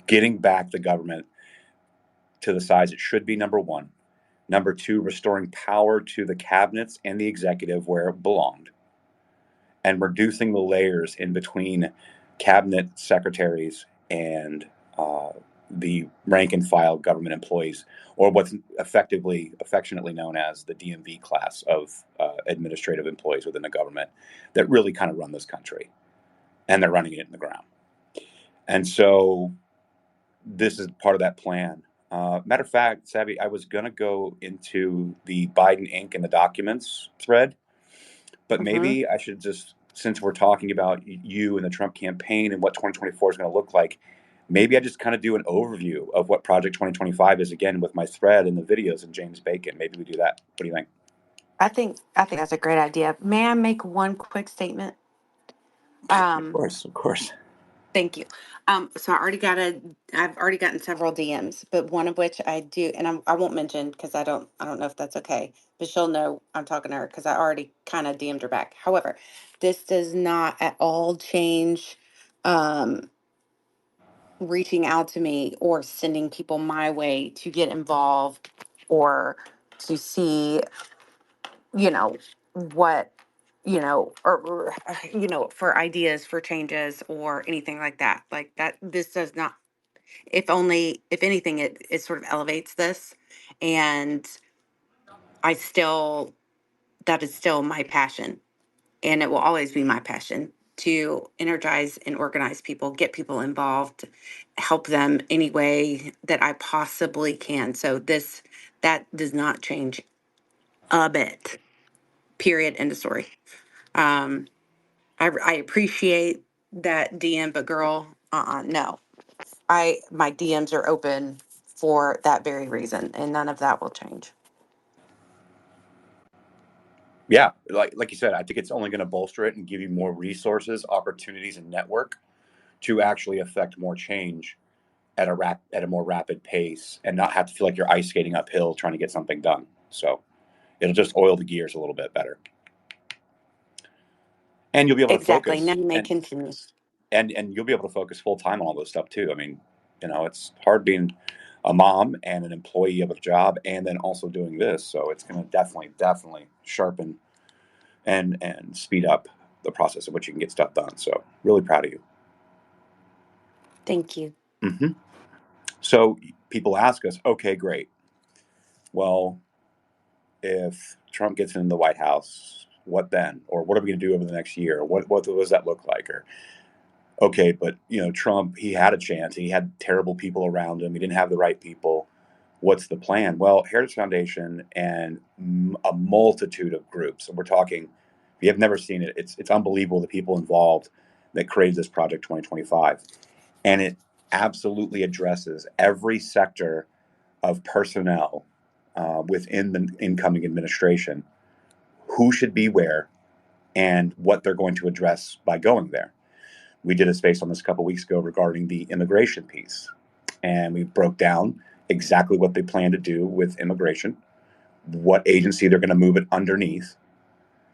getting back the government to the size it should be, number one. Number two, restoring power to the cabinets and the executive where it belonged, and reducing the layers in between cabinet secretaries and uh, the rank and file government employees, or what's effectively, affectionately known as the DMV class of administrative employees within the government that really kind of run this country, and they're running it in the ground. And so this is part of that plan. Matter of fact, Savvy, I was going to go into the Biden Inc. and the documents thread, but Mm-hmm. maybe I should just, since we're talking about you and the Trump campaign and what 2024 is going to look like, maybe I just kind of do an overview of what Project 2025 is again with my thread and the videos and James Bacon. Maybe we do that. What do you think? I think that's a great idea. May I make one quick statement? Of Um, course, of course. Thank you. So I've already gotten several DMs, but one of which I do, and I won't mention because I don't know if that's okay, but she'll know I'm talking to her because I already kind of DM'd her back. However, this does not at all change, um, reaching out to me or sending people my way to get involved or to see, you know, what, for ideas for changes or anything like that. Like that, this does not, if only, if anything, it sort of elevates this. And I still, that is still my passion. And it will always be my passion to energize and organize people, get people involved, help them any way that I possibly can. So that does not change a bit. Period. End of story. Um, I appreciate that DM, but girl, no. My DMs are open for that very reason, and none of that will change. Yeah, like you said, I think it's only going to bolster it and give you more resources, opportunities, and network to actually affect more change at a more rapid pace and not have to feel like you're ice skating uphill trying to get something done. So it'll just oil the gears a little bit better, and you'll be able to Exactly. Now focus you may continue. and you'll be able to focus full time on all this stuff too. I mean, it's hard being a mom and an employee of a job and then also doing this. So it's going to definitely sharpen and speed up the process of which you can get stuff done. So really proud of you. Thank you. hmm So people ask us, okay, great. Well, if Trump gets in the White House, what then? Or what are we going to do over the next year? What does that look like? Or okay, but Trump, he had a chance. He had terrible people around him. He didn't have the right people. What's the plan? Well, Heritage Foundation and a multitude of groups. And we're talking, if you have never seen it, it's unbelievable the people involved that created this Project 2025. And it absolutely addresses every sector of personnel within the incoming administration, who should be where, and what they're going to address by going there. We did a space on this a couple weeks ago regarding the immigration piece, and we broke down exactly what they plan to do with immigration, what agency they're going to move it underneath,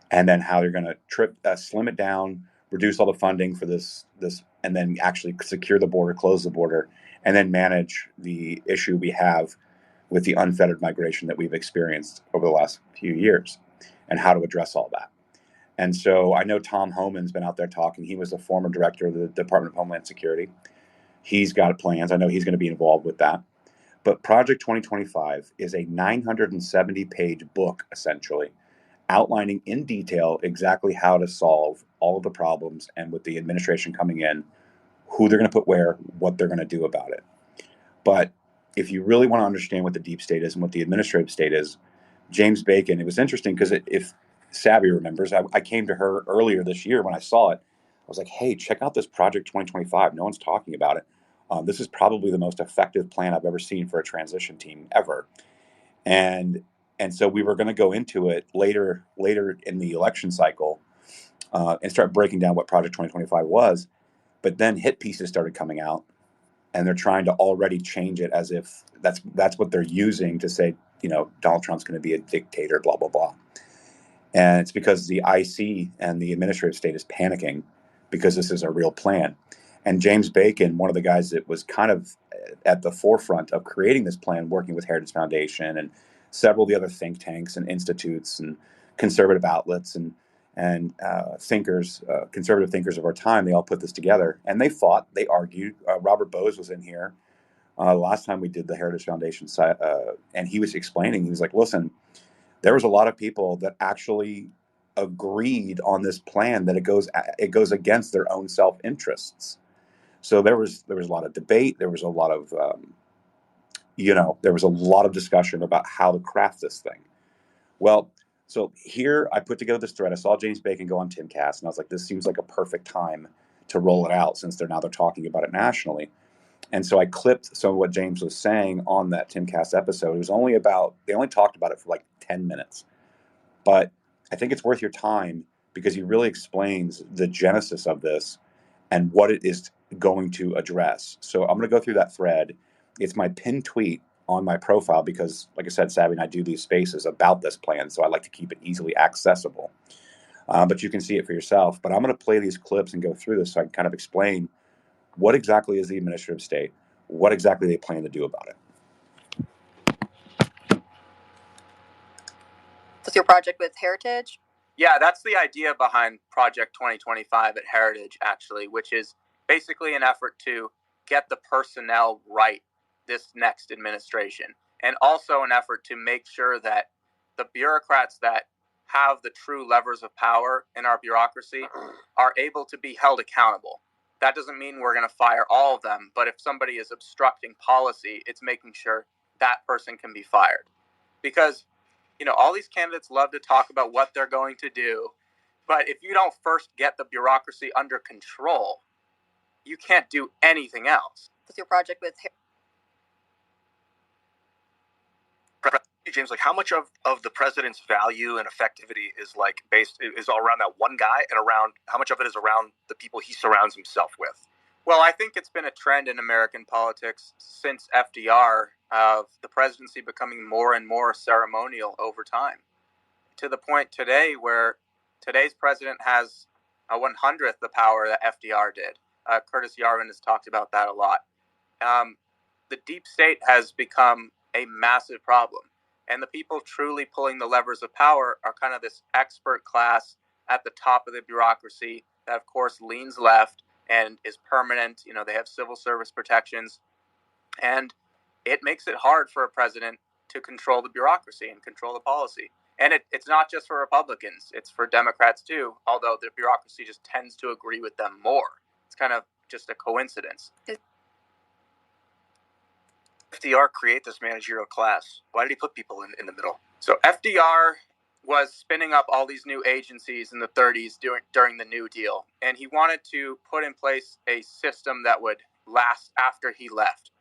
and then how they're going to slim it down, reduce all the funding for this, and then actually secure the border, close the border, and then manage the issue we have with the unfettered migration that we've experienced over the last few years, and how to address all that. And so I know Tom Homan's been out there talking. He was the former director of the Department of Homeland Security. He's got plans. I know he's going to be involved with that. But Project 2025 is a 970-page book, essentially, outlining in detail exactly how to solve all of the problems, and with the administration coming in, who they're going to put where, what they're going to do about it. But if you really want to understand what the deep state is and what the administrative state is, James Bacon, it was interesting because if Savvy remembers, I came to her earlier this year when I saw it. I was like, hey, check out this Project 2025. No one's talking about it. This is probably the most effective plan I've ever seen for a transition team ever. And so we were going to go into it later in the election cycle and start breaking down what Project 2025 was. But then hit pieces started coming out, and they're trying to already change it as if that's what they're using to say, Donald Trump's going to be a dictator, blah, blah, blah. And it's because the IC and the administrative state is panicking because this is a real plan. And James Bacon, one of the guys that was kind of at the forefront of creating this plan, working with Heritage Foundation and several of the other think tanks and institutes and conservative outlets and thinkers, conservative thinkers of our time, they all put this together. And they fought, they argued. Robert Bose was in here last time we did the Heritage Foundation site, and he was explaining, he was like, listen, there was a lot of people that actually agreed on this plan that it goes against their own self-interests. So there was a lot of debate. There was a lot of there was a lot of discussion about how to craft this thing. Well, so here I put together this thread. I saw James Bacon go on Timcast, and I was like, this seems like a perfect time to roll it out since they're talking about it nationally. And so I clipped some of what James was saying on that Timcast episode. It was they only talked about it for like 10 minutes. But I think it's worth your time because he really explains the genesis of this and what it is going to address. So I'm going to go through that thread. It's my pinned tweet on my profile because, like I said, Savvy and I do these spaces about this plan, so I like to keep it easily accessible. But you can see it for yourself. But I'm going to play these clips and go through this so I can kind of explain what exactly is the administrative state, what exactly they plan to do about it. What's your project with Heritage? Yeah, that's the idea behind Project 2025 at Heritage, actually, which is basically an effort to get the personnel right this next administration, and also an effort to make sure that the bureaucrats that have the true levers of power in our bureaucracy are able to be held accountable. That doesn't mean we're going to fire all of them, but if somebody is obstructing policy, it's making sure that person can be fired. Because all these candidates love to talk about what they're going to do, but if you don't first get the bureaucracy under control, you can't do anything else. What's your project with James, like how much of the president's value and effectivity is all around that one guy, and around how much of it is around the people he surrounds himself with? Well, I think it's been a trend in American politics since FDR of the presidency becoming more and more ceremonial over time, to the point today where today's president has a 100th the power that FDR did. Curtis Yarvin has talked about that a lot. The deep state has become a massive problem, and the people truly pulling the levers of power are kind of this expert class at the top of the bureaucracy that, of course, leans left and is permanent. They have civil service protections, and it makes it hard for a president to control the bureaucracy and control the policy. And it's not just for Republicans, it's for Democrats too, although the bureaucracy just tends to agree with them more. It's kind of just a coincidence. FDR create this managerial class? Why did he put people in the middle? So FDR was spinning up all these new agencies in the 30s during the New Deal, and he wanted to put in place a system that would last after he left.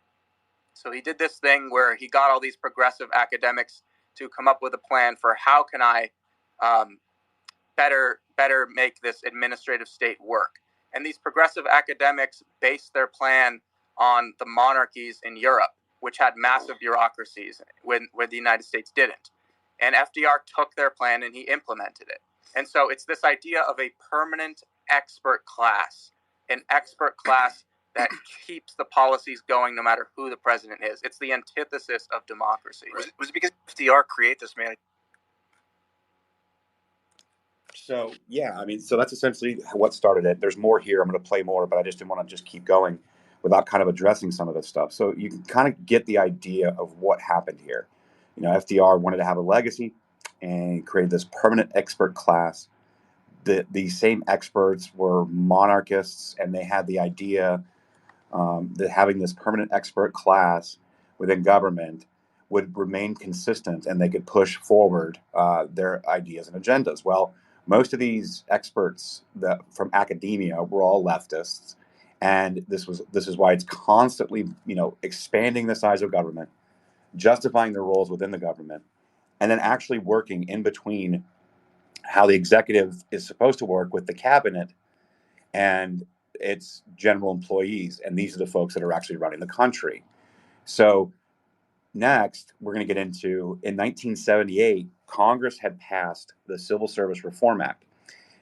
So he did this thing where he got all these progressive academics to come up with a plan for how can I better make this administrative state work. And these progressive academics based their plan on the monarchies in Europe, which had massive bureaucracies where the United States didn't. And FDR took their plan and he implemented it. And so it's this idea of a permanent expert class, an expert class that keeps the policies going no matter who the president is. It's the antithesis of democracy. Was it because FDR created this man? So, yeah, I mean, so that's essentially what started it. There's more here. I'm going to play more, but I just didn't want to just keep going without kind of addressing some of this stuff. So you can kind of get the idea of what happened here. You know, FDR wanted to have a legacy and created this permanent expert class. These same experts were monarchists, and they had the idea that having this permanent expert class within government would remain consistent and they could push forward their ideas and agendas. Well, most of these experts from academia were all leftists, and this is why it's constantly, expanding the size of government, justifying their roles within the government, and then actually working in between how the executive is supposed to work with the cabinet and its general employees. And these are the folks that are actually running the country. So next, we're going to get into, in 1978, Congress had passed the Civil Service Reform Act.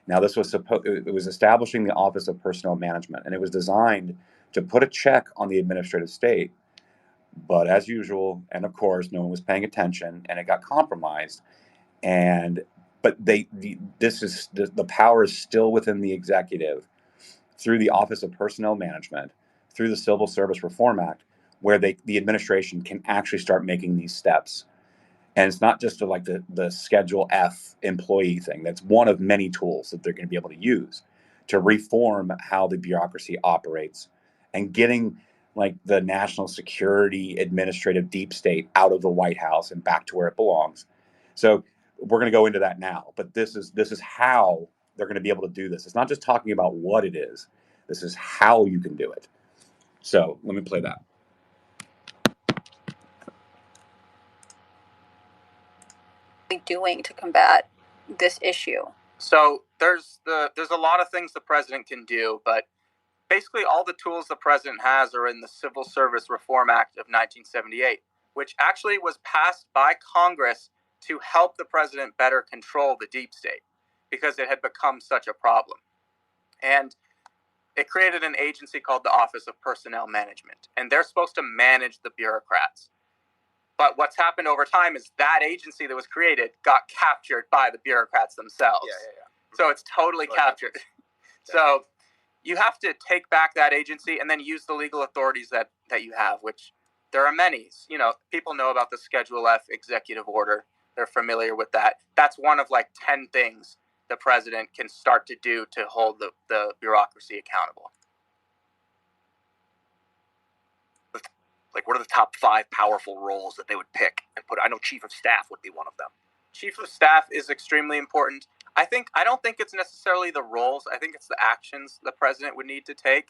Now, this was it was establishing the Office of Personnel Management, and it was designed to put a check on the administrative state. But as usual, and of course, no one was paying attention, and it got compromised. But the power is still within the executive through the Office of Personnel Management, through the Civil Service Reform Act, where the administration can actually start making these steps. And it's not just like the Schedule F employee thing. That's one of many tools that they're going to be able to use to reform how the bureaucracy operates and getting like the national security administrative deep state out of the White House and back to where it belongs. So we're going to go into that now, but this is how they're going to be able to do this. It's not just talking about what it is. This is how you can do it. So let me play that. Doing to combat this issue? So there's a lot of things the president can do, but basically all the tools the president has are in the Civil Service Reform Act of 1978, which actually was passed by Congress to help the president better control the deep state because it had become such a problem. And it created an agency called the Office of Personnel Management, and they're supposed to manage the bureaucrats. But what's happened over time is that agency that was created got captured by the bureaucrats themselves. Yeah. So it's totally captured. So you have to take back that agency and then use the legal authorities that you have, which there are many. People know about the Schedule F executive order. They're familiar with that. That's one of like 10 things the president can start to do to hold the bureaucracy accountable. Like, what are the top 5 powerful roles that they would pick and put? I know Chief of Staff would be one of them. Chief of Staff is extremely important. I don't think it's necessarily the roles. I think it's the actions the president would need to take.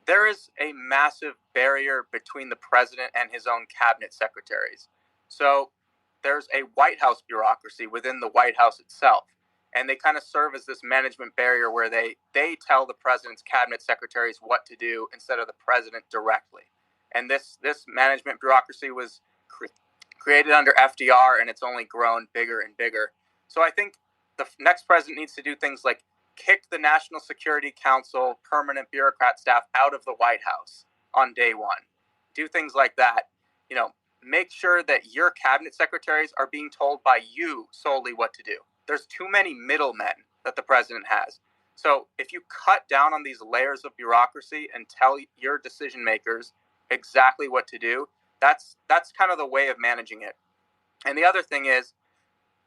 There is a massive barrier between the president and his own cabinet secretaries. So there's a White House bureaucracy within the White House itself. And they kind of serve as this management barrier where they tell the president's cabinet secretaries what to do instead of the president directly. And this management bureaucracy was created under FDR, and it's only grown bigger and bigger. So I think the next president needs to do things like kick the National Security Council permanent bureaucrat staff out of the White House on day one. Do things like that. Make sure that your cabinet secretaries are being told by you solely what to do. There's too many middlemen that the president has. So if you cut down on these layers of bureaucracy and tell your decision makers exactly what to do, that's kind of the way of managing it. And the other thing is,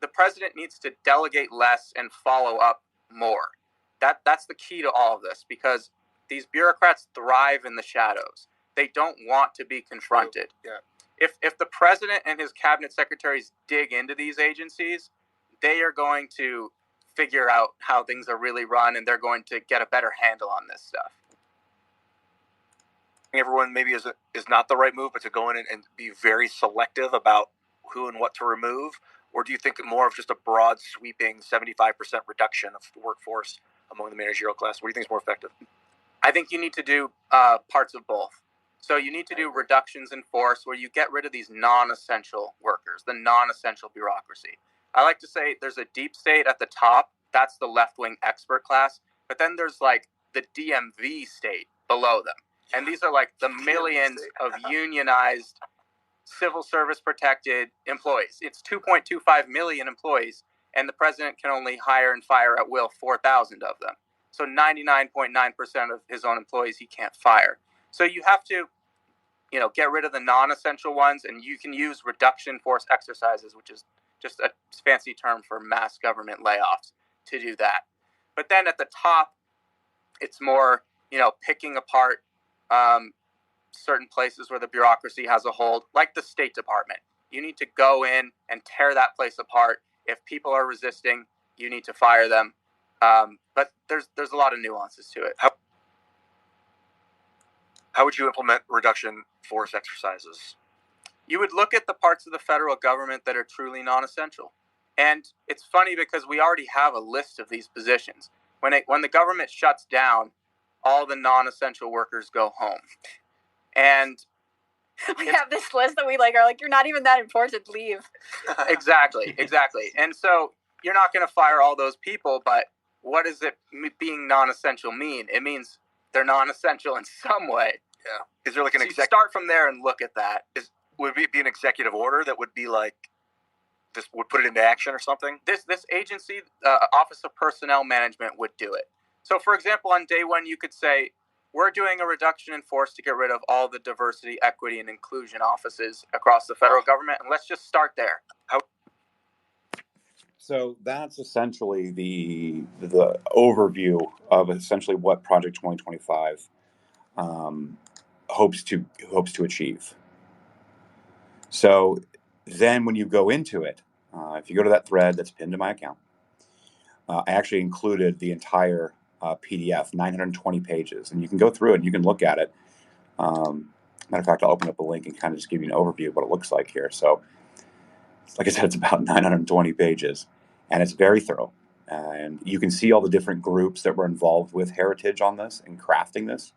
the president needs to delegate less and follow up more. That's the key to all of this, because these bureaucrats thrive in the shadows. They don't want to be confronted. Yeah. If the president and his cabinet secretaries dig into these agencies, they are going to figure out how things are really run, and they're going to get a better handle on this stuff. everyone maybe is not the right move, but to go in and be very selective about who and what to remove? Or do you think more of just a broad sweeping 75% reduction of the workforce among the managerial class? What do you think is more effective? I think you need to do parts of both. So you need to do reductions in force where you get rid of these non-essential workers, the non-essential bureaucracy. I like to say there's a deep state at the top. That's the left-wing expert class. But then there's like the DMV state below them. And these are like the millions of unionized, civil service protected employees. It's 2.25 million employees, and the president can only hire and fire at will 4,000 of them. So 99.9% of his own employees he can't fire. So you have to, get rid of the non-essential ones, and you can use reduction force exercises, which is just a fancy term for mass government layoffs, to do that. But then at the top, it's more, picking apart certain places where the bureaucracy has a hold, like the State Department. You need to go in and tear that place apart. If people are resisting, you need to fire them. But there's a lot of nuances to it. How would you implement reduction force exercises? You would look at the parts of the federal government that are truly non-essential. And it's funny because we already have a list of these positions. When the government shuts down, all the non-essential workers go home. And we have this list that we are like, you're not even that important, leave. Exactly. And so you're not going to fire all those people, but what does it being non-essential mean? It means they're non-essential in some way. Yeah. Is there like an start from there and look at that? Would it be an executive order that would be like, this would put it into action or something? This agency, Office of Personnel Management, would do it. So, for example, on day one, you could say, we're doing a reduction in force to get rid of all the diversity, equity, and inclusion offices across the federal government, and let's just start there. So that's essentially the overview of essentially what Project 2025 hopes to achieve. So then when you go into it, if you go to that thread that's pinned to my account, I actually included the entire PDF, 920 pages, and you can go through it and you can look at it. Matter of fact, I'll open up a link and kind of just give you an overview of what it looks like here. So, like I said, it's about 920 pages, and it's very thorough. And you can see all the different groups that were involved with Heritage on this and crafting this.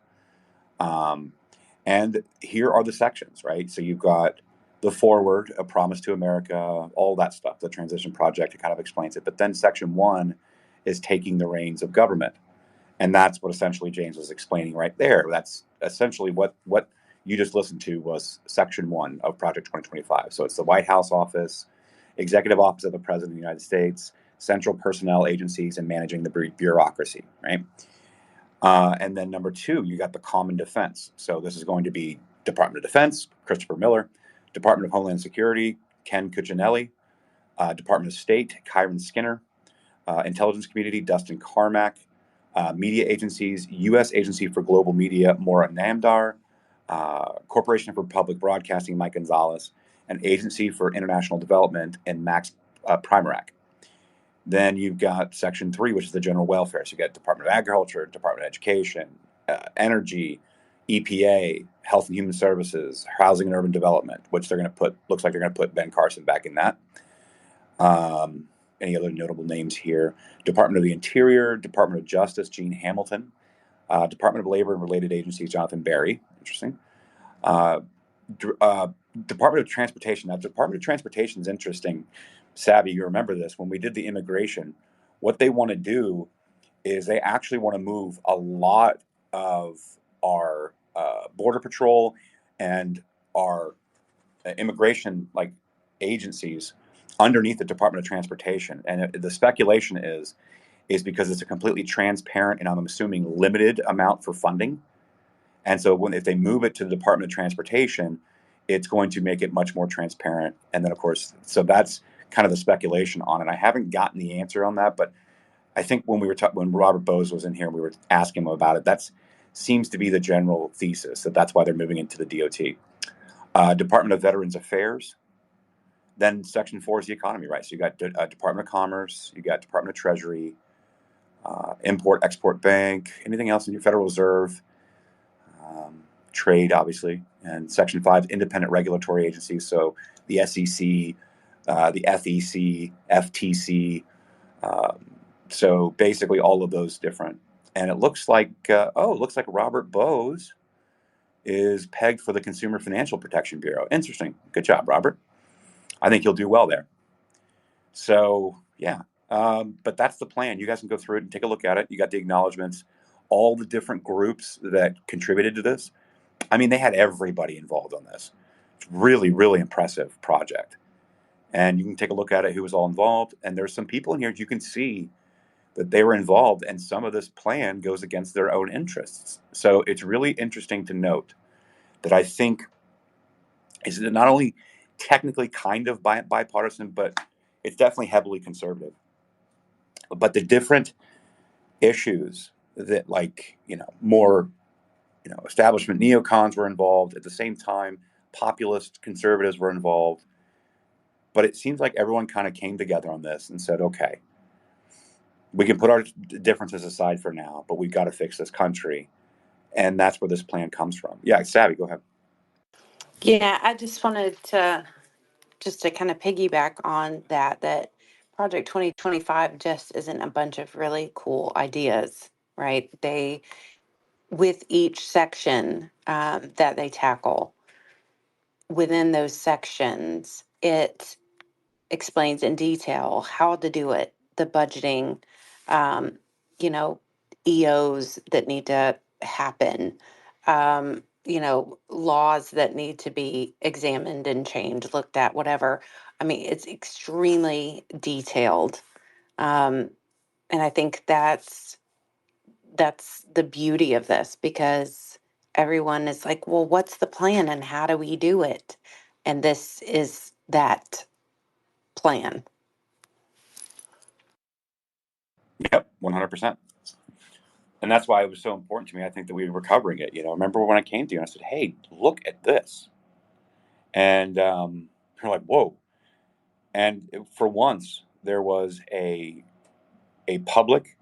And here are the sections, right? So you've got the foreword, A Promise to America, all that stuff, the transition project, it kind of explains it. But then section 1 is taking the reins of government. And that's what essentially James was explaining right there. That's essentially what you just listened to was section 1 of Project 2025. So it's the White House office, Executive Office of the President of the United States, central personnel agencies, and managing the bureaucracy, right? And then number 2, you got the common defense. So this is going to be Department of Defense, Christopher Miller, Department of Homeland Security, Ken Cuccinelli, Department of State, Kyron Skinner, Intelligence Community, Dustin Carmack, media agencies, U.S. Agency for Global Media, Maura Namdar, Corporation for Public Broadcasting, Mike Gonzalez, and Agency for International Development, and Max Primarak. Then you've got Section 3, which is the general welfare. So you've got Department of Agriculture, Department of Education, Energy, EPA, Health and Human Services, Housing and Urban Development, which looks like they're going to put Ben Carson back in that. Any other notable names here? Department of the Interior, Department of Justice, Gene Hamilton, Department of Labor and Related Agencies, Jonathan Berry. Interesting. Department of Transportation. Now, Department of Transportation is interesting. Savvy, you remember this. When we did the immigration, what they want to do is they actually want to move a lot of our Border Patrol and our immigration agencies underneath the Department of Transportation. And the speculation is because it's a completely transparent and, I'm assuming, limited amount for funding. And so if they move it to the Department of Transportation, it's going to make it much more transparent. And then, of course, so that's kind of the speculation on it. I haven't gotten the answer on that, but I think when Robert Bose was in here, we were asking him about it. That seems to be the general thesis, that's why they're moving into the DOT. Department of Veterans Affairs. Then Section 4 is the economy, right? So you got Department of Commerce, you got Department of Treasury, Import-Export Bank, anything else in your Federal Reserve, trade, obviously, and Section 5, independent regulatory agencies. So the SEC, the FEC, FTC. So basically all of those different. And it looks like, Robert Bose is pegged for the Consumer Financial Protection Bureau. Interesting. Good job, Robert. I think you'll do well there. So, yeah. But that's the plan. You guys can go through it and take a look at it. You got the acknowledgments, all the different groups that contributed to this. I mean, they had everybody involved on this. It's really, really impressive project. And you can take a look at it, who was all involved. And there's some people in here you can see that they were involved, and some of this plan goes against their own interests. So it's really interesting to note that I think is not only technically kind of bipartisan, but it's definitely heavily conservative. But the different issues that, like, more, establishment neocons were involved at the same time, populist conservatives were involved. But it seems like everyone kind of came together on this and said, okay, we can put our differences aside for now, but we've got to fix this country. And that's where this plan comes from. Yeah, Savvy, go ahead. Yeah, I just wanted to kind of piggyback on that Project 2025 just isn't a bunch of really cool ideas, right? They, with each section that they tackle, within those sections, it explains in detail how to do it, the budgeting, um, EOs that need to happen, laws that need to be examined and changed, looked at, whatever. I mean, it's extremely detailed. Um, and I think that's the beauty of this, because everyone is like, well, what's the plan and how do we do it? And this is that plan. Yep, 100%. And that's why it was so important to me. I think that we were covering it. Remember when I came to you and I said, hey, look at this. And you're like, whoa. And for once, there was a public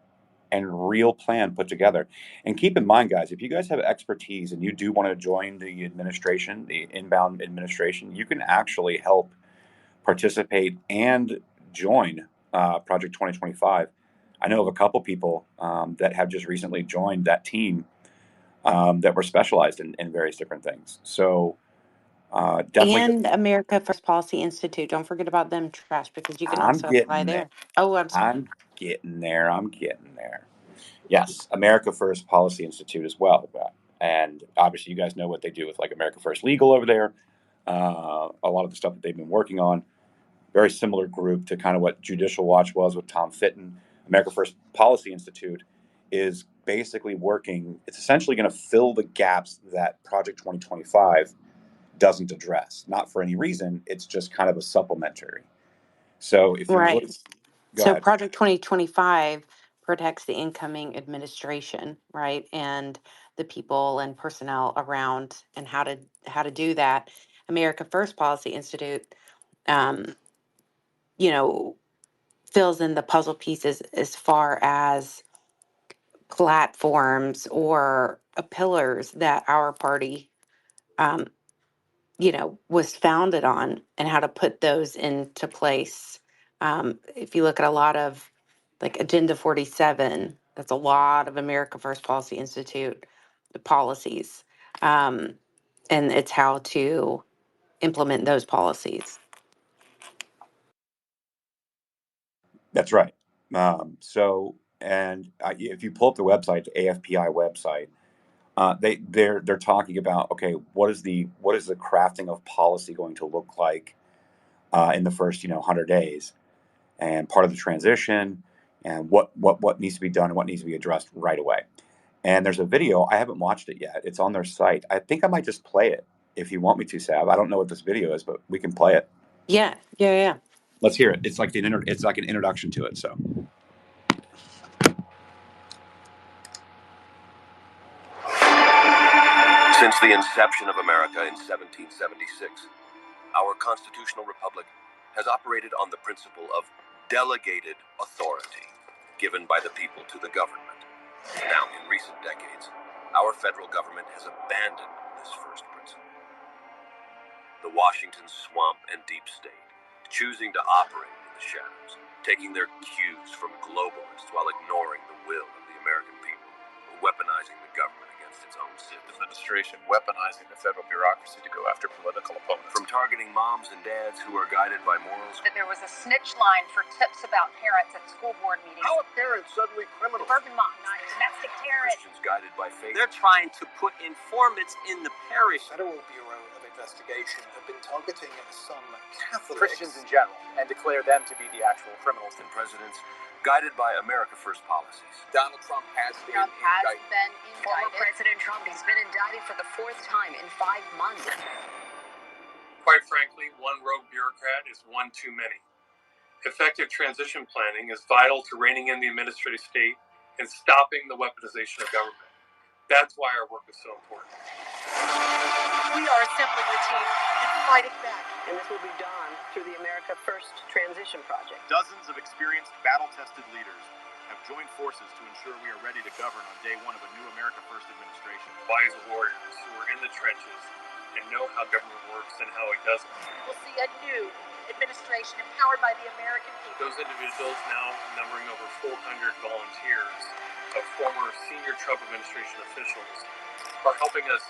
and real plan put together. And keep in mind, guys, if you guys have expertise and you do want to join the administration, the inbound administration, you can actually help participate and join Project 2025. I know of a couple people that have just recently joined that team that were specialized in various different things. So definitely, And America First Policy Institute. Don't forget about them, trash, because you can I'm also apply getting there. there. Oh, I'm sorry. I'm getting there. I'm getting there. Yes, America First Policy Institute as well. And obviously, you guys know what they do with like America First Legal over there. A lot of the stuff that they've been working on, very similar group to kind of what Judicial Watch was with Tom Fitton. America First Policy Institute is basically working. It's essentially going to fill the gaps that Project 2025 doesn't address. Not for any reason. It's just kind of a supplementary. So if you look, Right. go So ahead. Project 2025 protects the incoming administration, right? And the people and personnel around, and how to do that. America First Policy Institute, um, you know, fills in the puzzle pieces as far as platforms or pillars that our party, um, was founded on, and how to put those into place. If you look at a lot of like Agenda 47, that's a lot of America First Policy Institute policies. Um, and it's how to implement those policies. That's right. And if you pull up the website, the AFPI website, they're talking about, okay, what is the crafting of policy going to look like in the first 100 days, and part of the transition, and what needs to be done and what needs to be addressed right away. And there's a video. I haven't watched it yet. It's on their site. I think I might just play it if you want me to, Sav. I don't know what this video is, but we can play it. Yeah. Let's hear it. It's like it's like an introduction to it. So. Since the inception of America in 1776, our constitutional republic has operated on the principle of delegated authority given by the people to the government. Now, in recent decades, our federal government has abandoned this first principle. The Washington swamp and deep state, choosing to operate in the shadows, taking their cues from globalists while ignoring the will of the American people, weaponizing the government against its own citizens. Administration weaponizing the federal bureaucracy to go after political opponents. From targeting moms and dads who are guided by morals. That there was a snitch line for tips about parents at school board meetings. How are parents suddenly criminals? Suburban moms, not domestic terrorists. Christians guided by faith. They're trying to put informants in the parish. Federal Bureau of Investigation have been targeting some Catholics. Christians in general, and declare them to be the actual criminals. And presidents guided by America First policies. Donald Trump has been indicted. Former President Trump, he's been indicted for the fourth time in 5 months. Quite frankly, one rogue bureaucrat is one too many. Effective transition planning is vital to reining in the administrative state and stopping the weaponization of government. That's why our work is so important. We are assembling the team and fighting back. And this will be done through the America First Transition Project. Dozens of experienced, battle-tested leaders have joined forces to ensure we are ready to govern on day one of a new America First administration. Wise warriors who are in the trenches and know how government works and how it doesn't. We'll see a new administration empowered by the American people. Those individuals, now numbering over 400 volunteers of former senior Trump administration officials, are helping us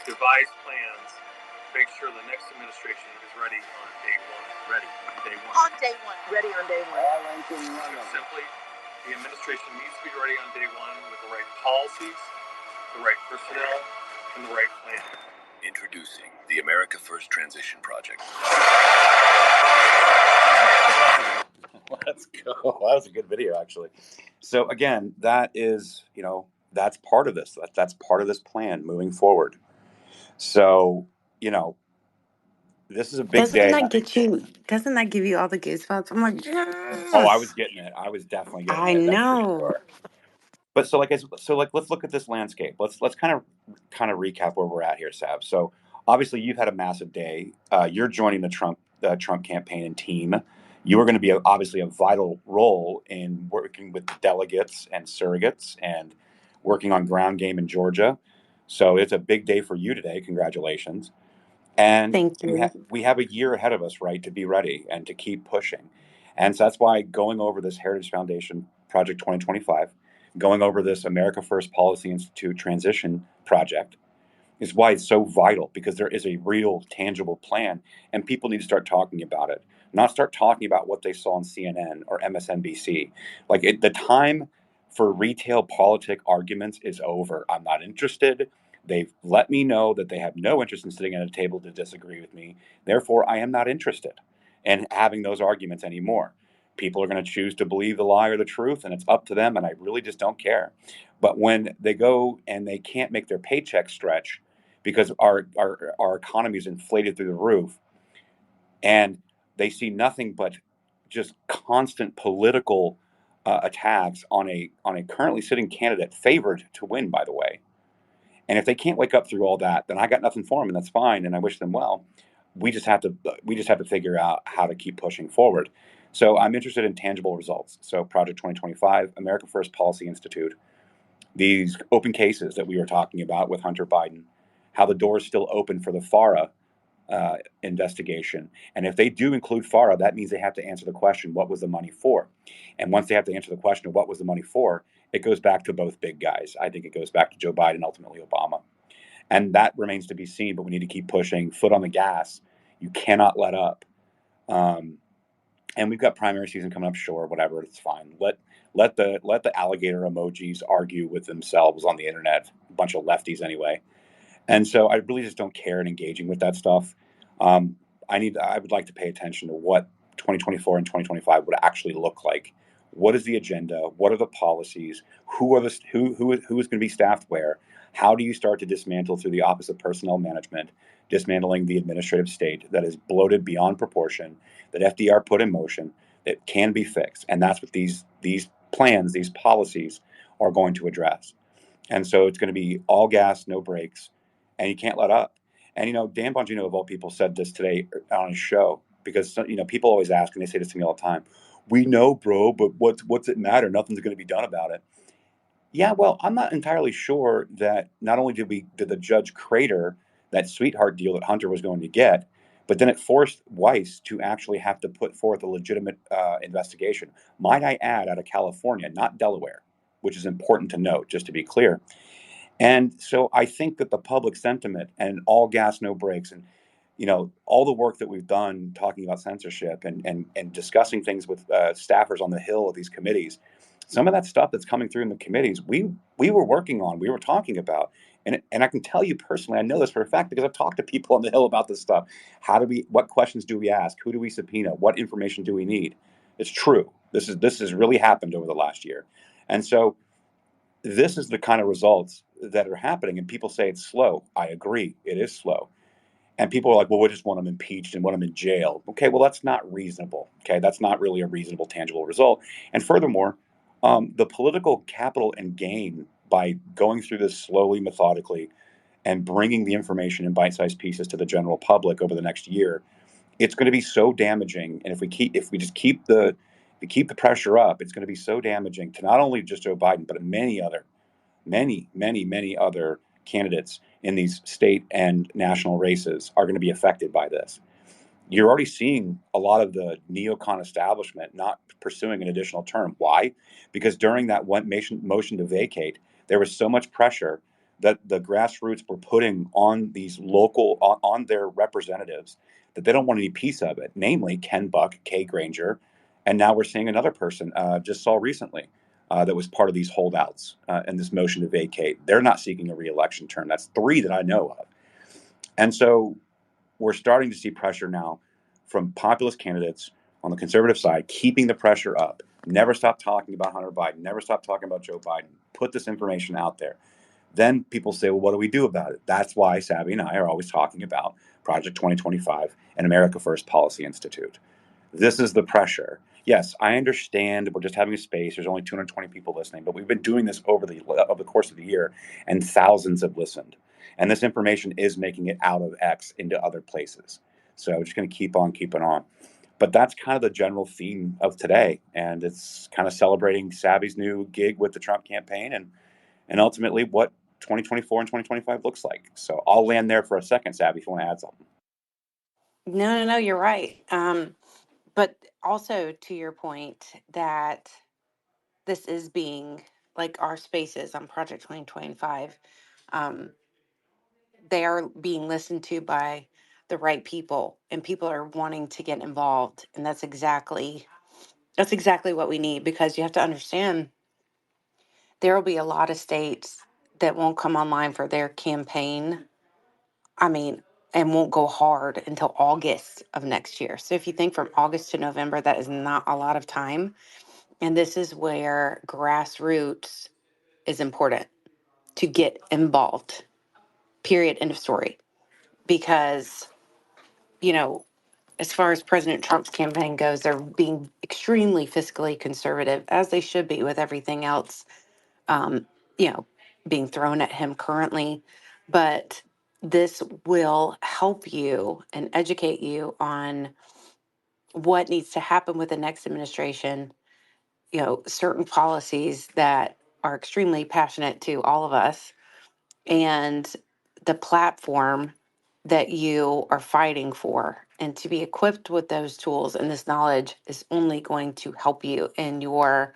devise plans to make sure the next administration is ready on day one. Ready on day one. On day one. Ready on day one. Simply, the administration needs to be ready on day one with the right policies, the right personnel, and the right plan. Introducing the America First Transition Project. Let's go. That was a good video, actually. So again, that is, that's part of this. That's part of this plan moving forward. So, this is a big day. Doesn't that give you all the goosebumps? I'm like, yes. Oh, I was getting it. I was definitely getting it. I know. That's for sure. But so let's look at this landscape. Let's kind of recap where we're at here, Sav. So obviously you've had a massive day. You're joining the Trump campaign and team. You are going to be obviously a vital role in working with delegates and surrogates and working on ground game in Georgia. So it's a big day for you today. Congratulations. And thank you. We have a year ahead of us, right, to be ready and to keep pushing. And so that's why going over this Heritage Foundation Project 2025, going over this America First Policy Institute transition project is why it's so vital, because there is a real tangible plan and people need to start talking about it, not start talking about what they saw on CNN or MSNBC. The time for retail politic arguments is over. I'm not interested. They've let me know that they have no interest in sitting at a table to disagree with me. Therefore, I am not interested in having those arguments anymore. People are going to choose to believe the lie or the truth, and it's up to them, and I really just don't care. But when they go and they can't make their paycheck stretch because our economy is inflated through the roof, and they see nothing but just constant political attacks on a currently sitting candidate, favored to win, by the way. And if they can't wake up through all that, then I got nothing for them, and that's fine, and I wish them well. We just have to figure out how to keep pushing forward. So I'm interested in tangible results. So Project 2025, America First Policy Institute, these open cases that we were talking about with Hunter Biden, how the door is still open for the FARA investigation. And if they do include FARA, that means they have to answer the question, what was the money for? And once they have to answer the question of what was the money for, it goes back to both big guys. I think it goes back to Joe Biden, ultimately Obama. And that remains to be seen, but we need to keep pushing, foot on the gas. You cannot let up. And we've got primary season coming up, sure, whatever, it's fine. Let the alligator emojis argue with themselves on the internet, a bunch of lefties anyway. And so I really just don't care in engaging with that stuff. I would like to pay attention to what 2024 and 2025 would actually look like. What is the agenda? What are the policies? Who is going to be staffed where? How do you start to dismantle through the Office of Personnel Management, dismantling the administrative state that is bloated beyond proportion, that FDR put in motion, that can be fixed? And that's what these plans, these policies are going to address. And so it's going to be all gas, no brakes, and you can't let up. And, Dan Bongino, of all people, said this today on his show, because, people always ask, and they say this to me all the time, we know, bro, but what's it matter? Nothing's going to be done about it. Yeah, well, I'm not entirely sure that not only did the judge crater that sweetheart deal that Hunter was going to get. But then it forced Weiss to actually have to put forth a legitimate investigation. Might I add, out of California, not Delaware, which is important to note, just to be clear. And so I think that the public sentiment and all gas, no brakes, and all the work that we've done talking about censorship and discussing things with staffers on the Hill of these committees, some of that stuff that's coming through in the committees, we were working on, we were talking about, and I can tell you personally, I know this for a fact because I've talked to people on the Hill about this stuff. What questions do we ask? Who do we subpoena? What information do we need? It's true. This has really happened over the last year, and so this is the kind of results that are happening. And people say it's slow. I agree, it is slow. And people are like, well, we just want them impeached and want them in jail. Okay, well, that's not reasonable. Okay, that's not really a reasonable, tangible result. And furthermore, the political capital and gain by going through this slowly, methodically, and bringing the information in bite-sized pieces to the general public over the next year, it's going to be so damaging. And if we just keep the pressure up, it's going to be so damaging to not only just Joe Biden, but many other candidates in these state and national races are going to be affected by this. You're already seeing a lot of the neocon establishment not pursuing an additional term. Why? Because during that one motion to vacate, there was so much pressure that the grassroots were putting on these on their representatives that they don't want any piece of it, namely Ken Buck, Kay Granger, and now we're seeing another person, just saw recently, that was part of these holdouts and this motion to vacate. They're not seeking a re-election term. That's three that I know of. And so we're starting to see pressure now from populist candidates on the conservative side, keeping the pressure up. Never stop talking about Hunter Biden. Never stop talking about Joe Biden. Put this information out there. Then people say, well, what do we do about it? That's why Savvy and I are always talking about Project 2025 and America First Policy Institute. This is the pressure. Yes, I understand we're just having a space. There's only 220 people listening, but we've been doing this over the course of the year, and thousands have listened. And this information is making it out of X into other places. So we're just going to keep on keeping on. But that's kind of the general theme of today, and it's kind of celebrating Savvy's new gig with the Trump campaign, and ultimately what 2024 and 2025 looks like. So I'll land there for a second, Savvy, if you want to add something. No, you're right. But also to your point that this is being like our spaces on Project 2025, um, they are being listened to by the right people, and people are wanting to get involved, and that's exactly what we need, because you have to understand there will be a lot of states that won't come online for their campaign. I mean, and won't go hard until August of next year. So if you think from August to November, that is not a lot of time. And this is where grassroots is important to get involved. Period. End of story. Because, as far as President Trump's campaign goes, they're being extremely fiscally conservative, as they should be with everything else, um, being thrown at him currently. But this will help you and educate you on what needs to happen with the next administration, certain policies that are extremely passionate to all of us, and the platform that you are fighting for. And to be equipped with those tools and this knowledge is only going to help you in your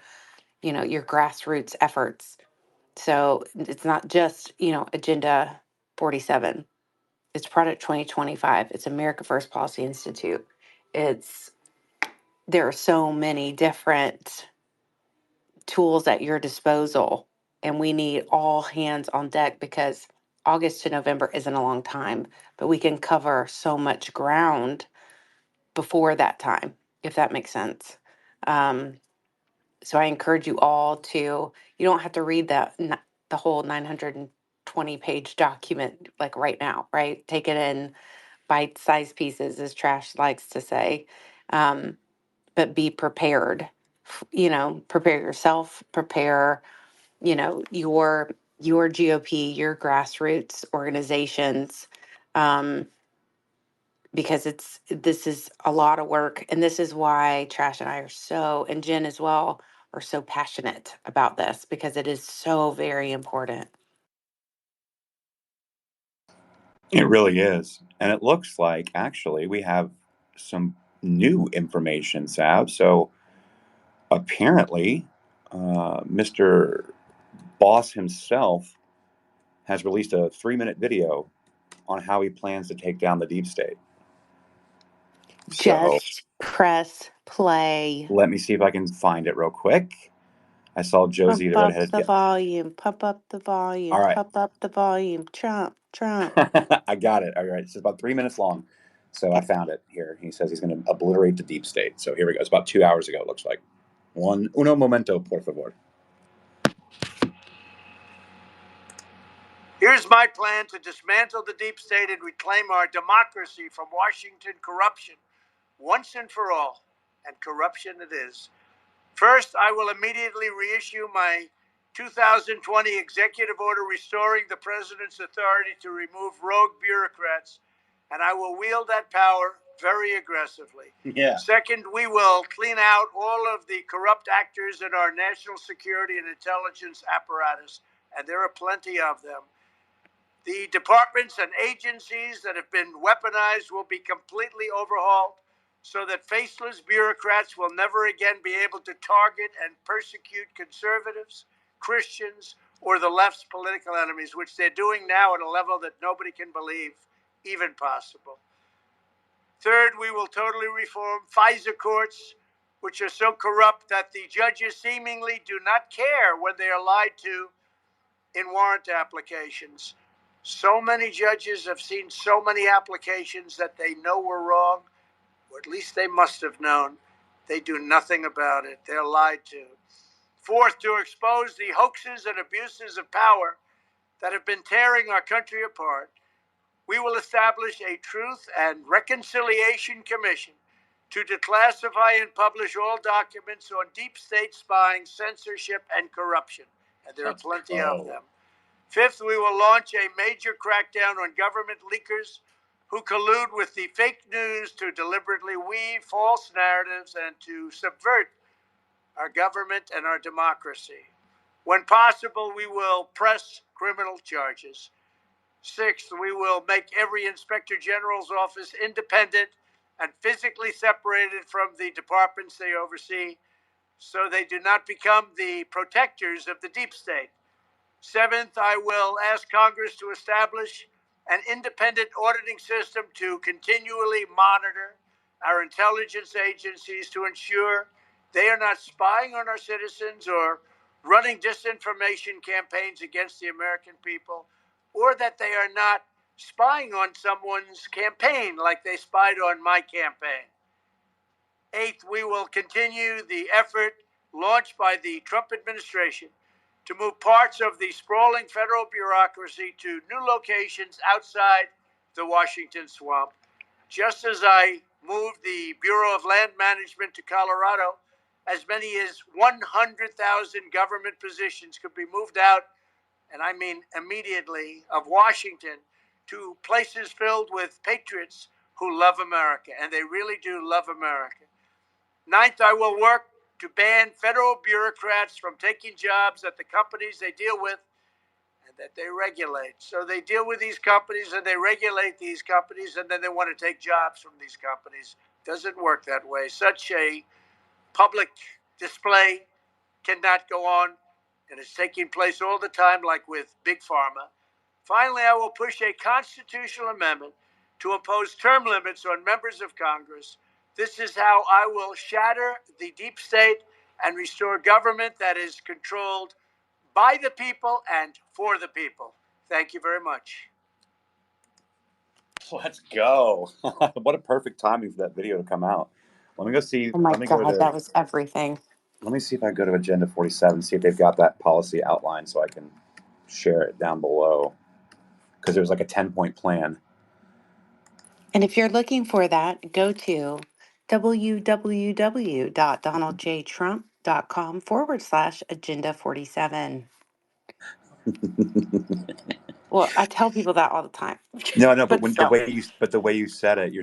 grassroots efforts. So it's not just, Agenda 47. It's Project 2025. It's America First Policy Institute. There are so many different tools at your disposal, and we need all hands on deck, because August to November isn't a long time, but we can cover so much ground before that time, if that makes sense. So I encourage you all you don't have to read the whole 920-page document like right now, right? Take it in bite-sized pieces, as Trash likes to say, but be prepared. Prepare yourself, prepare your GOP, your grassroots organizations, um, because this is a lot of work, and this is why Trash and I and Jen as well, are so passionate about this, because it is so very important. It really is. And it looks like actually we have some new information, Sav. So apparently, Mr. Boss himself has released a 3-minute video on how he plans to take down the deep state. So Just press play. let me see if I can find it real quick. I saw Josie Pump the up redheaded. the volume. Pump up the volume. All right. Pump up the volume. Trump. I got it. All right. It's about 3 minutes long. So I found it here. He says he's going to obliterate the deep state. So here we go. It's about 2 hours ago, it looks like. Uno momento, por favor. Here's my plan to dismantle the deep state and reclaim our democracy from Washington corruption once and for all. And corruption it is. First, I will immediately reissue my 2020 executive order restoring the president's authority to remove rogue bureaucrats, and I will wield that power very aggressively. Yeah. Second, we will clean out all of the corrupt actors in our national security and intelligence apparatus, and there are plenty of them. The departments and agencies that have been weaponized will be completely overhauled so that faceless bureaucrats will never again be able to target and persecute conservatives, Christians, or the left's political enemies, which they're doing now at a level that nobody can believe even possible. Third, we will totally reform FISA courts, which are so corrupt that the judges seemingly do not care when they are lied to in warrant applications. So many judges have seen so many applications that they know were wrong, or at least they must have known. They do nothing about it. They're lied to. Fourth, to expose the hoaxes and abuses of power that have been tearing our country apart, we will establish a Truth and Reconciliation Commission to declassify and publish all documents on deep state spying, censorship, and corruption. And there are plenty of them. Fifth, we will launch a major crackdown on government leakers who collude with the fake news to deliberately weave false narratives and to subvert our government and our democracy. When possible, we will press criminal charges. Sixth, we will make every inspector general's office independent and physically separated from the departments they oversee so they do not become the protectors of the deep state. Seventh, I will ask Congress to establish an independent auditing system to continually monitor our intelligence agencies to ensure they are not spying on our citizens or running disinformation campaigns against the American people, or that they are not spying on someone's campaign like they spied on my campaign. Eighth, we will continue the effort launched by the Trump administration to move parts of the sprawling federal bureaucracy to new locations outside the Washington swamp. Just as I moved the Bureau of Land Management to Colorado, as many as 100,000 government positions could be moved out, and I mean immediately, of Washington to places filled with patriots who love America, and they really do love America. Ninth, I will work to ban federal bureaucrats from taking jobs at the companies they deal with and that they regulate. So they deal with these companies and they regulate these companies, and then they want to take jobs from these companies. Doesn't work that way. Such a public display cannot go on, and it's taking place all the time, like with Big Pharma. Finally, I will push a constitutional amendment to impose term limits on members of Congress. This is how I will shatter the deep state and restore government that is controlled by the people and for the people. Thank you very much. Let's go. What a perfect timing for that video to come out. Let me go see. Oh my Let me go God, to. that was everything. Let me see if I go to Agenda 47, see if they've got that policy outlined so I can share it down below. Because there's like a 10-point plan. And if you're looking for that, go to www.donaldjtrump.com/agenda 47. Well, I tell people that all the time. No, but But when still. the way you said it,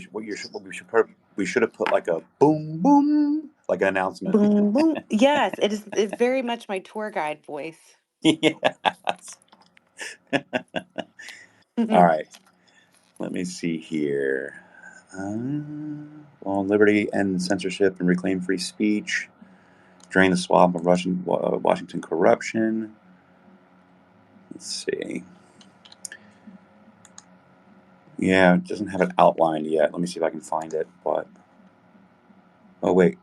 we should have put like a boom boom, like an announcement. Boom, boom. Yes, it's very much my tour guide voice. Yes. All right. Let me see here. On liberty and censorship and reclaim free speech. Drain the swamp of Washington corruption. Let's see. Yeah, it doesn't have it outlined yet. Let me see if I can find it. But oh wait,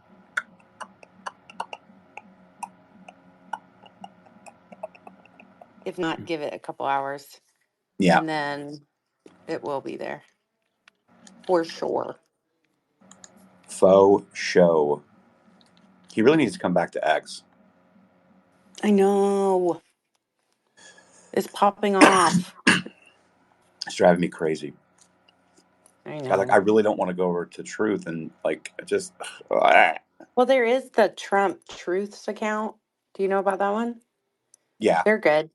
If not, give it a couple hours yeah, and then it will be there for sure. faux show. He really needs to come back to X. I know. It's popping off. It's driving me crazy. I I know. really don't want to go over to Truth and like just. Well, there is the Trump Truths account. Do you know about that one? Yeah, They're good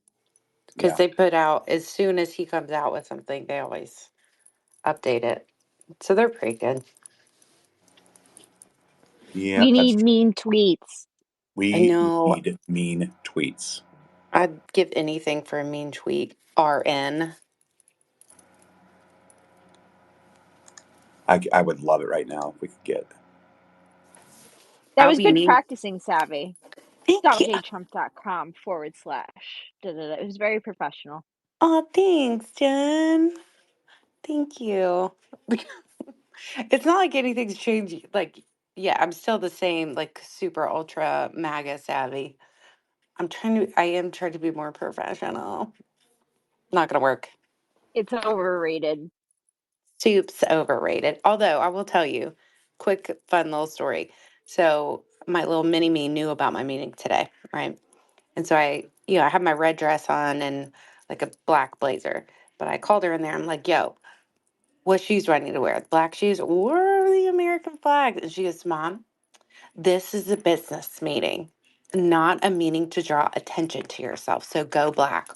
because yeah, they put out as soon as he comes out with something, they always update it. So they're pretty good. yeah. We That's need true. mean tweets. I We know. need mean tweets. I'd give anything for a mean tweet. RN. I would love it right now if we could get. That I'll was be good mean. practicing, Savvy. Thank you. DonaldJTrump.com/. It was very professional. Oh, thanks, Jen. Thank you. It's not like anything's changed. Like, yeah, I'm still the same, like, super ultra MAGA savvy. I am trying to be more professional. Not gonna work. It's overrated. Soup's overrated. Although I will tell you, quick, fun little story. So my little mini me knew about my meeting today, right? And so I have my red dress on and like a black blazer. But I called her in there. I'm like, yo, what shoes do I need to wear? Black shoes or the American flag? And she goes, Mom, this is a business meeting, not a meeting to draw attention to yourself. So go black.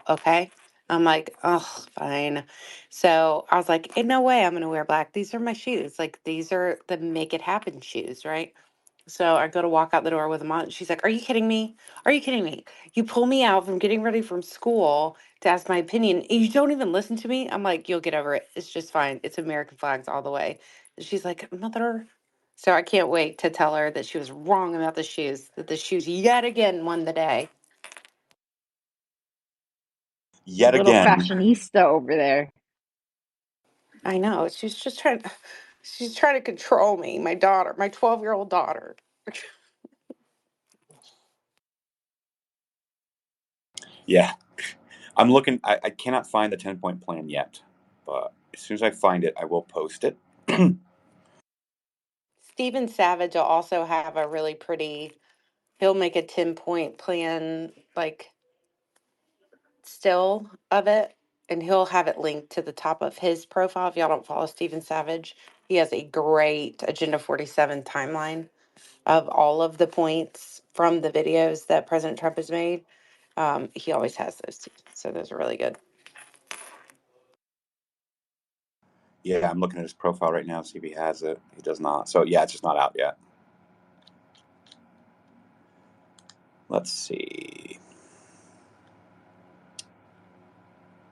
Okay. I'm like, oh, fine. So I was like, in no way I'm going to wear black. These are my shoes. Like, these are the make it happen shoes, right? So I go to walk out the door with them on. She's like, are you kidding me? Are you kidding me? You pull me out from getting ready from school to ask my opinion, and you don't even listen to me? I'm like, you'll get over it. It's just fine. It's American flags all the way. And she's like, Mother. So I can't wait to tell her that she was wrong about the shoes, that the shoes yet again won the day. Yet Little again. fashionista over there. I know. She's trying to control me, my daughter, my 12-year-old daughter. Yeah, I'm looking. I cannot find the 10-point plan yet, but as soon as I find it, I will post it. Steven Savage will also have a really pretty, he'll make a 10-point plan, like, still of it, and he'll have it linked to the top of his profile. If y'all don't follow Steven Savage, he has a great Agenda 47 timeline of all of the points from the videos that President Trump has made. He always has those too. So those are really good. Yeah, I'm looking at his profile right now, see if he has it. He does not. So yeah, it's just not out yet. Let's see.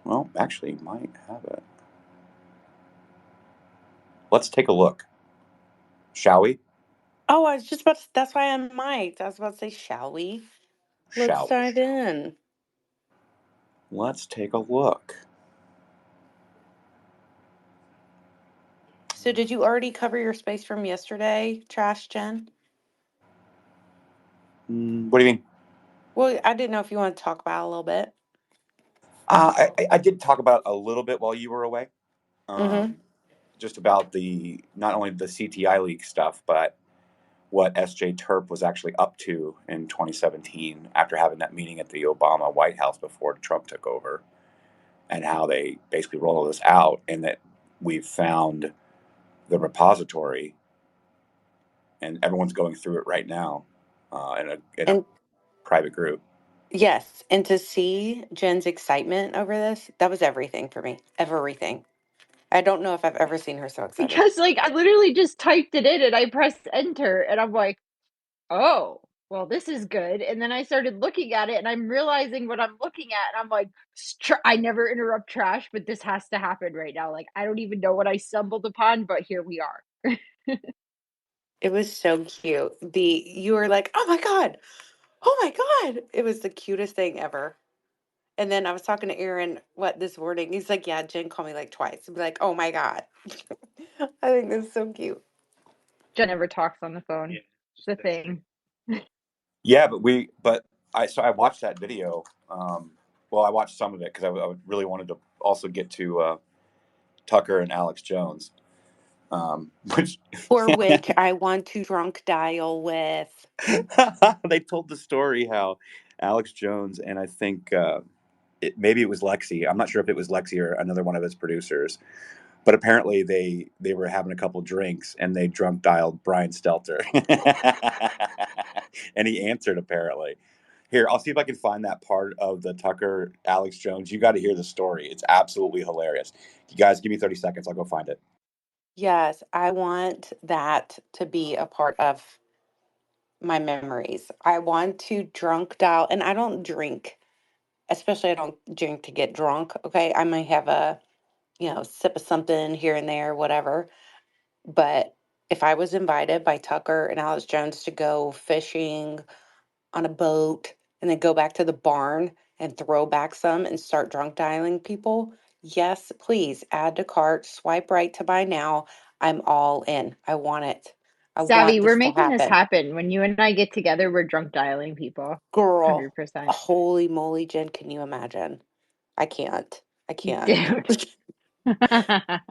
Well, actually, he might have it. Let's take a look. Shall we? Oh, I was just about to, that's why I'm mic'd. I was about to say, shall we? Let's Shall we? dive in. Let's take a look. So did you already cover your space from yesterday, Trash Jen? What do you mean? Well, I didn't know if you want to talk about it a little bit. I did talk about a little bit while you were away. Mm-hmm. Just about not only the CTI leak stuff, but what SJ Terp was actually up to in 2017 after having that meeting at the Obama White House before Trump took over, and how they basically roll this out, and that we've found the repository, and everyone's going through it right now in a And private group. yes, and to see Jen's excitement over this, that was everything for me. Everything. I don't know if I've ever seen her so excited. Because like I literally just typed it in and I pressed enter and I'm like, oh. well, this is good. And then I started looking at it and I'm realizing what I'm looking at. And I'm like, I never interrupt trash, but this has to happen right now. Like, I don't even know what I stumbled upon, but here we are. It was so cute. You were like, "Oh my God. Oh my God." It was the cutest thing ever. And then I was talking to Aaron this morning. He's like, "Yeah, Jen called me like twice." I'm like, "Oh my God." I think that's so cute. Jen never talks on the phone. Yeah, It's a thing. yeah, but I watched that video. Well, I watched some of it because I really wanted to also get to Tucker and Alex Jones, which For which I want to drunk dial with. they told the story how Alex Jones and I think maybe it was Lexi. I'm not sure if it was Lexi or another one of his producers, but apparently they were having a couple drinks and they drunk dialed Brian Stelter, and he answered apparently. Here, I'll see if I can find that part of the Tucker Alex Jones. You got to hear the story. It's absolutely hilarious. You guys, give me 30 seconds. I'll go find it. Yes, I want that to be a part of my memories. I want to drunk dial, and I don't drink, especially I don't drink to get drunk. Okay. I might have a, sip of something here and there, whatever. But if I was invited by Tucker and Alex Jones to go fishing on a boat and then go back to the barn and throw back some and start drunk dialing people, yes, please add to cart, swipe right to buy now. I'm all in. I want it. I want Savvy, we're this to making this happen. happen. When you and I get together, we're drunk dialing people. Girl, 100%. holy moly, Jen, can you imagine? I can't. I can't. Dude.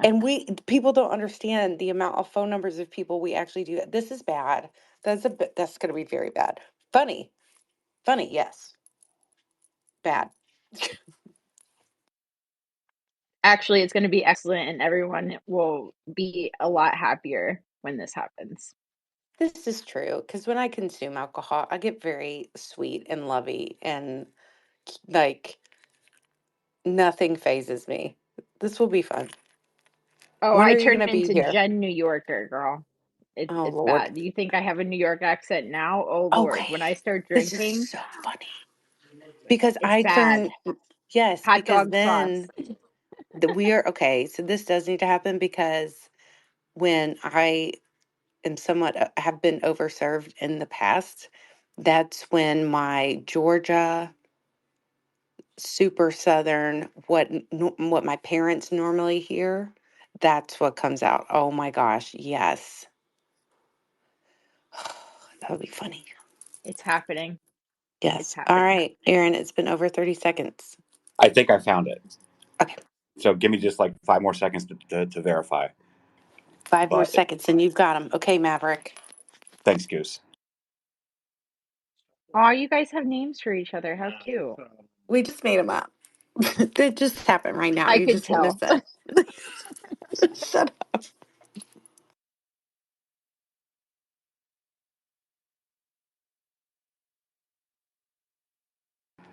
And people don't understand the amount of phone numbers of people we actually do that. This is bad. That's going to be very bad. Funny, yes. Bad. Actually, it's going to be excellent and everyone will be a lot happier when this happens. This is true because when I consume alcohol, I get very sweet and lovey, and like nothing phases me. This will be fun. Oh, When I are you turned going to be into here? Jen New Yorker, girl. Oh It's Lord. bad. Do you think I have a New York accent now? Oh Lord, Okay. when I start This is drinking, so funny because it's bad. yes, Hot because dog sauce. then we are okay. So this does need to happen because when I am somewhat have been overserved in the past, that's when my Georgia super southern what my parents normally hear, that's what comes out. Oh my gosh, yes. That would be funny. It's happening. It's Yes. All happening. right, Aaron, it's been over 30 seconds. I think I found it. Okay. So give me just like 5 more seconds to verify. 5 more But seconds and you've got them. Okay, Maverick. thanks, Goose. Oh, you guys have names for each other. How cute. We just made them up. They just happened right now. I You could just tell. witnessed it. Shut up.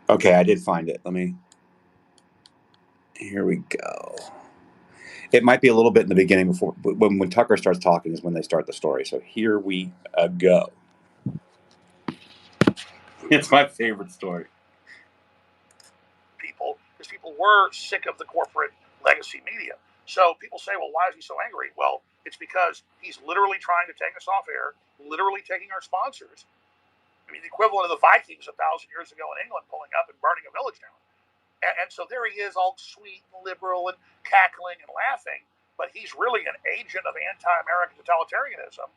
Okay, I did find it. Here we go. It might be a little bit in the beginning before when Tucker starts talking is when they start the story. So here we go. It's my favorite story. Because people were sick of the corporate legacy media. So people say, well, why is he so angry? Well, it's because he's literally trying to take us off air, literally taking our sponsors. I mean, the equivalent of the Vikings 1,000 years ago in England pulling up and burning a village down. And so there he is, all sweet and liberal and cackling and laughing, but he's really an agent of anti-American totalitarianism.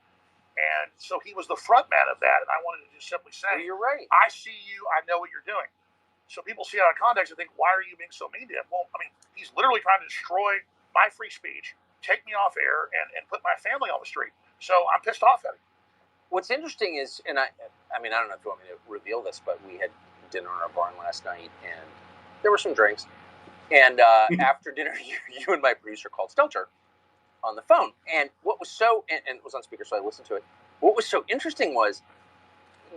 And so he was the front man of that. And I wanted to just simply say, well, you're right. I see you. I know what you're doing. So people see it out of context and think, why are you being so mean to him? Well, I mean, he's literally trying to destroy my free speech, take me off air, and put my family on the street. So I'm pissed off at him. What's interesting is, and I mean, I don't know if you want me to reveal this, but we had dinner in our barn last night, and there were some drinks. And after dinner, you and my producer called Stelter on the phone. And what was and it was on speaker, so I listened to it. What was so interesting was,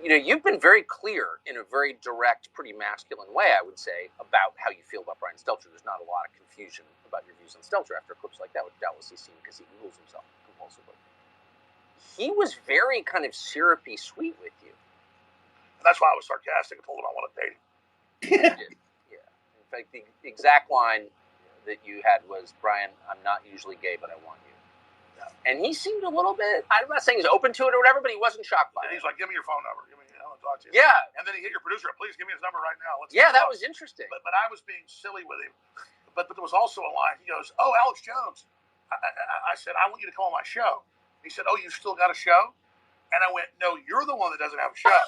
you've been very clear in a very direct, pretty masculine way, I would say, about how you feel about Brian Stelter. There's not a lot of confusion about your views on Stelter after clips like that, which doubtlessly seen because he rules himself compulsively. He was very kind of syrupy sweet with you. And that's why I was sarcastic and told him I wanted to date him. Yeah. In fact, the exact line that you had was, Brian, I'm not usually gay, but I want you. Yeah. And he seemed a little bit, I'm not saying he's open to it or whatever, but he wasn't shocked by it. And he's like, give me your phone number. I want to talk to you. Yeah. And then he hit your producer up, please give me his number right now. That was interesting. But I was being silly with him. But there was also a line. He goes, oh, Alex Jones. I said, I want you to come on my show. He said, oh, you still got a show? And I went, no, you're the one that doesn't have a show.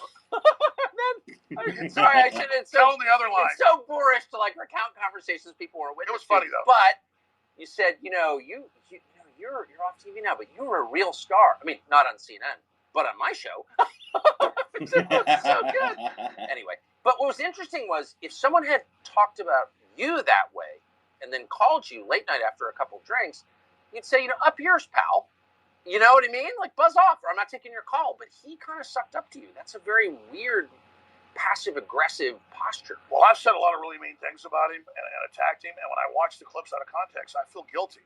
Sorry, I shouldn't. Tell him the other line. It's so boorish to recount conversations people were witnessing. It was funny though. But you said, you're off TV now, but you were a real star. I mean, not on CNN, but on my show. It was so good. Anyway, but what was interesting was if someone had talked about you that way and then called you late night after a couple drinks, you'd say, up yours, pal. You know what I mean? Buzz off, or I'm not taking your call. But he kind of sucked up to you. That's a very weird, passive-aggressive posture. Well, I've said a lot of really mean things about him and attacked him. And when I watch the clips out of context, I feel guilty.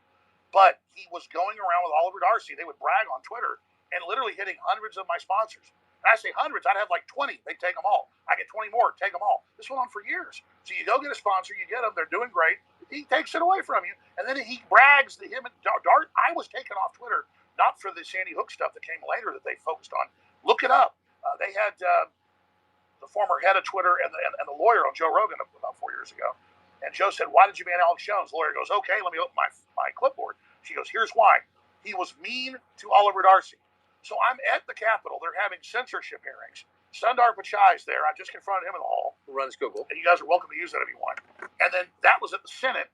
But he was going around with Oliver Darcy. They would brag on Twitter and literally hitting hundreds of my sponsors. And I say hundreds, I'd have 20. They'd take them all. I get 20 more, take them all. This went on for years. So you go get a sponsor, you get them, they're doing great. He takes it away from you. And then he brags to him and Dart. I was taken off Twitter, not for the Sandy Hook stuff that came later that they focused on. Look it up. They had the former head of Twitter and the lawyer on Joe Rogan about 4 years ago. And Joe said, why did you ban Alex Jones? The lawyer goes, okay, let me open my clipboard. She goes, here's why. He was mean to Oliver Darcy. So I'm at the Capitol. They're having censorship hearings. Sundar Pichai's there. I just confronted him in the hall. Who runs Google. And you guys are welcome to use that if you want. And then that was at the Senate.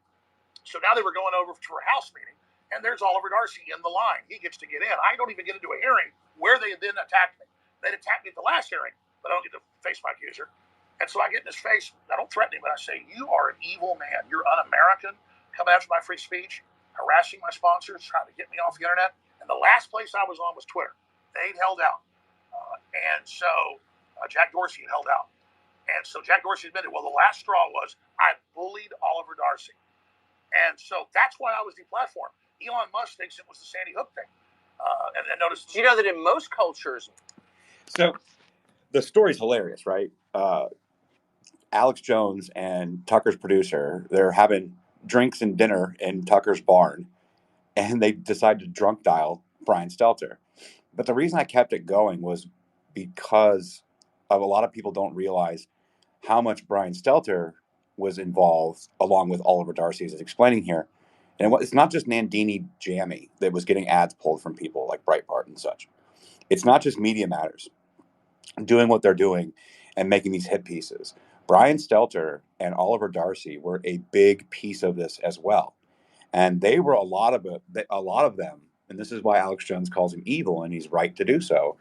So now they were going over to a House meeting. And there's Oliver Darcy in the line. He gets to get in. I don't even get into a hearing where they then attacked me. They'd attacked me at the last hearing, but I don't get to face my accuser. And so I get in his face. I don't threaten him, but I say, you are an evil man. You're un-American, coming after my free speech, harassing my sponsors, trying to get me off the internet. And the last place I was on was Twitter. They'd held out. And so Jack Dorsey had held out. And so Jack Dorsey admitted, well, the last straw was I bullied Oliver Darcy. And so that's why I was deplatformed. Elon Musk thinks it was the Sandy Hook thing. And notice. Do you know that in most cultures? So the story's hilarious, right? Alex Jones and Tucker's producer, they're having drinks and dinner in Tucker's barn, and they decide to drunk dial Brian Stelter. But the reason I kept it going was because of a lot of people don't realize how much Brian Stelter was involved, along with Oliver Darcy, as it's explaining here. And it's not just Nandini Jammy that was getting ads pulled from people like Breitbart and such. It's not just Media Matters doing what they're doing and making these hit pieces. Brian Stelter and Oliver Darcy were a big piece of this as well. And they were a lot of them, and this is why Alex Jones calls him evil, and he's right to do so.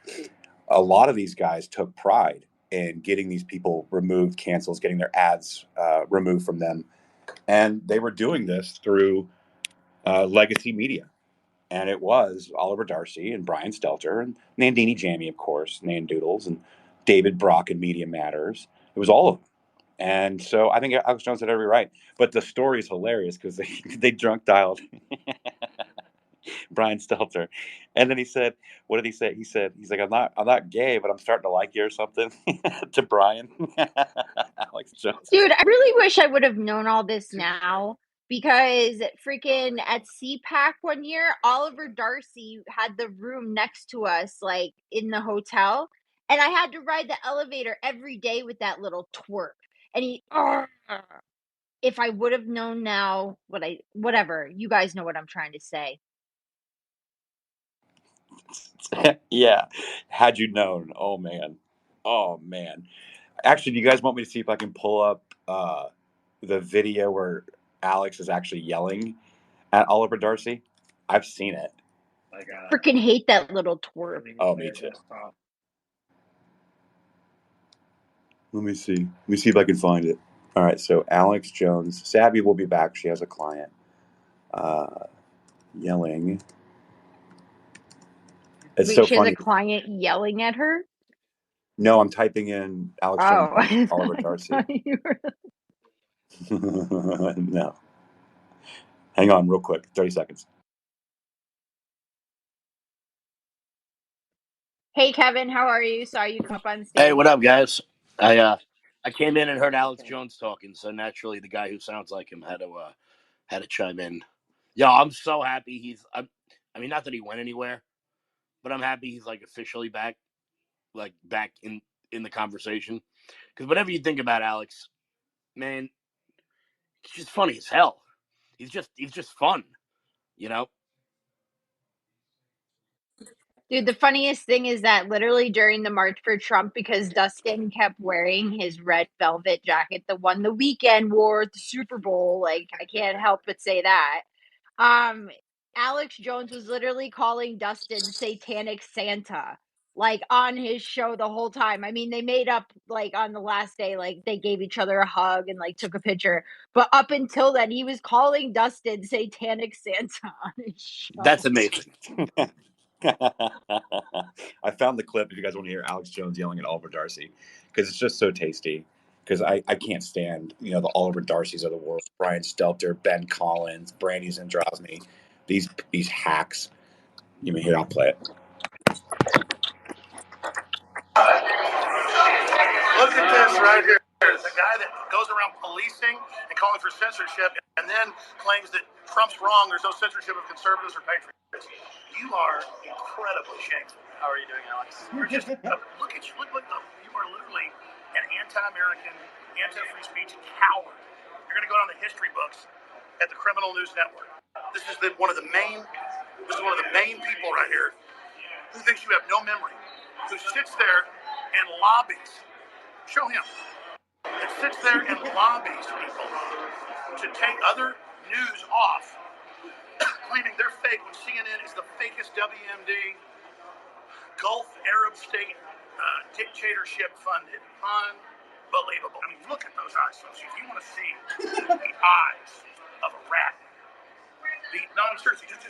A lot of these guys took pride in getting these people removed, cancels, getting their ads removed from them. And they were doing this through legacy media. And it was Oliver Darcy and Brian Stelter and Nandini Jammy, of course, Nandoodles, and David Brock and Media Matters. It was all of them. And so I think Alex Jones had every right. But the story is hilarious because they drunk dialed Brian Stelter. And then he said, what did he say? He's like, I'm not gay, but I'm starting to like you or something to Brian. Alex Jones. Dude, I really wish I would have known all this now, because freaking at CPAC one year, Oliver Darcy had the room next to us, in the hotel. And I had to ride the elevator every day with that little twerp. And if I would have known now, whatever, you guys know what I'm trying to say. Yeah. Had you known. Oh man. Actually, do you guys want me to see if I can pull up the video where Alex is actually yelling at Oliver Darcy? I've seen it. Freaking hate that little twerp. Oh, me too. Let me see if I can find it. All right, so Alex Jones. Sabby will be back. She has a client. Yelling. It's Wait, so she funny. has a client yelling at her? No, I'm typing in Alex Jones, Oliver Darcy. No. Hang on real quick. 30 seconds. Hey, Kevin, how are you? Saw you come up on stage. Hey, what up, guys? I came in and heard Alex Jones talking, so naturally the guy who sounds like him had to chime in. Yo, I'm so happy I mean, not that he went anywhere, but I'm happy he's like officially back, like back in the conversation. Because whatever you think about Alex, man, he's just funny as hell. He's just fun, you know. Dude, the funniest thing is that literally during the March for Trump, because Dustin kept wearing his red velvet jacket, the one the weekend wore at the Super Bowl, like I can't help but say that. Alex Jones was literally calling Dustin Satanic Santa, like on his show the whole time. I mean, they made up like on the last day, like they gave each other a hug and like took a picture. But up until then, he was calling Dustin Satanic Santa on his show. That's amazing. I found the clip if you guys want to hear Alex Jones yelling at Oliver Darcy, because it's just so tasty. Because I can't stand, the Oliver Darcys of the world, Brian Stelter, Ben Collins, Brandy Zandrosny, these hacks. You may hear, I'll play it. Look at this right here. The guy that goes around policing and calling for censorship and then claims that Trump's wrong, there's no censorship of conservatives or patriots. You are incredibly shameful. How are you doing, Alex? You're just, look at you. Look, you are literally an anti-American, anti-free speech coward. You're going to go down the history books at the Criminal News Network. This is one of the main people right here who thinks you have no memory, who sits there and lobbies. Show him. It sits there and lobbies people to take other news off, claiming they're fake when CNN is the fakest WMD Gulf Arab state dictatorship funded. Unbelievable. I mean, look at those eyes, folks. If you want to see the eyes of a rat, no, I'm seriously, just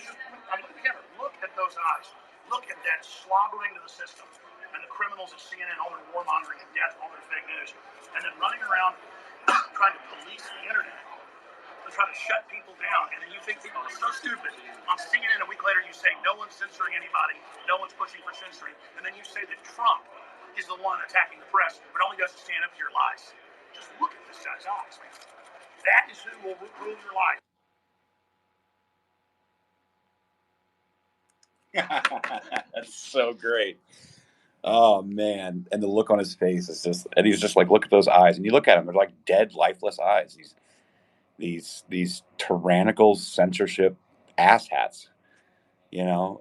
I'm looking at the camera. Look at those eyes. Look at that slobbering to the system. And the criminals at CNN, all their warmongering and death, all their fake news, and then running around trying to police the internet and trying to shut people down. And then you think people are so stupid. On CNN a week later, you say no one's censoring anybody, no one's pushing for censoring, and then you say that Trump is the one attacking the press, but only does to stand up to your lies. Just look at this guy's eyes, man. That is who will rule your life. That's so great. Oh man, and the look on his face is just, and he's just like, look at those eyes, and you look at him, they're like dead, lifeless eyes. These tyrannical censorship asshats.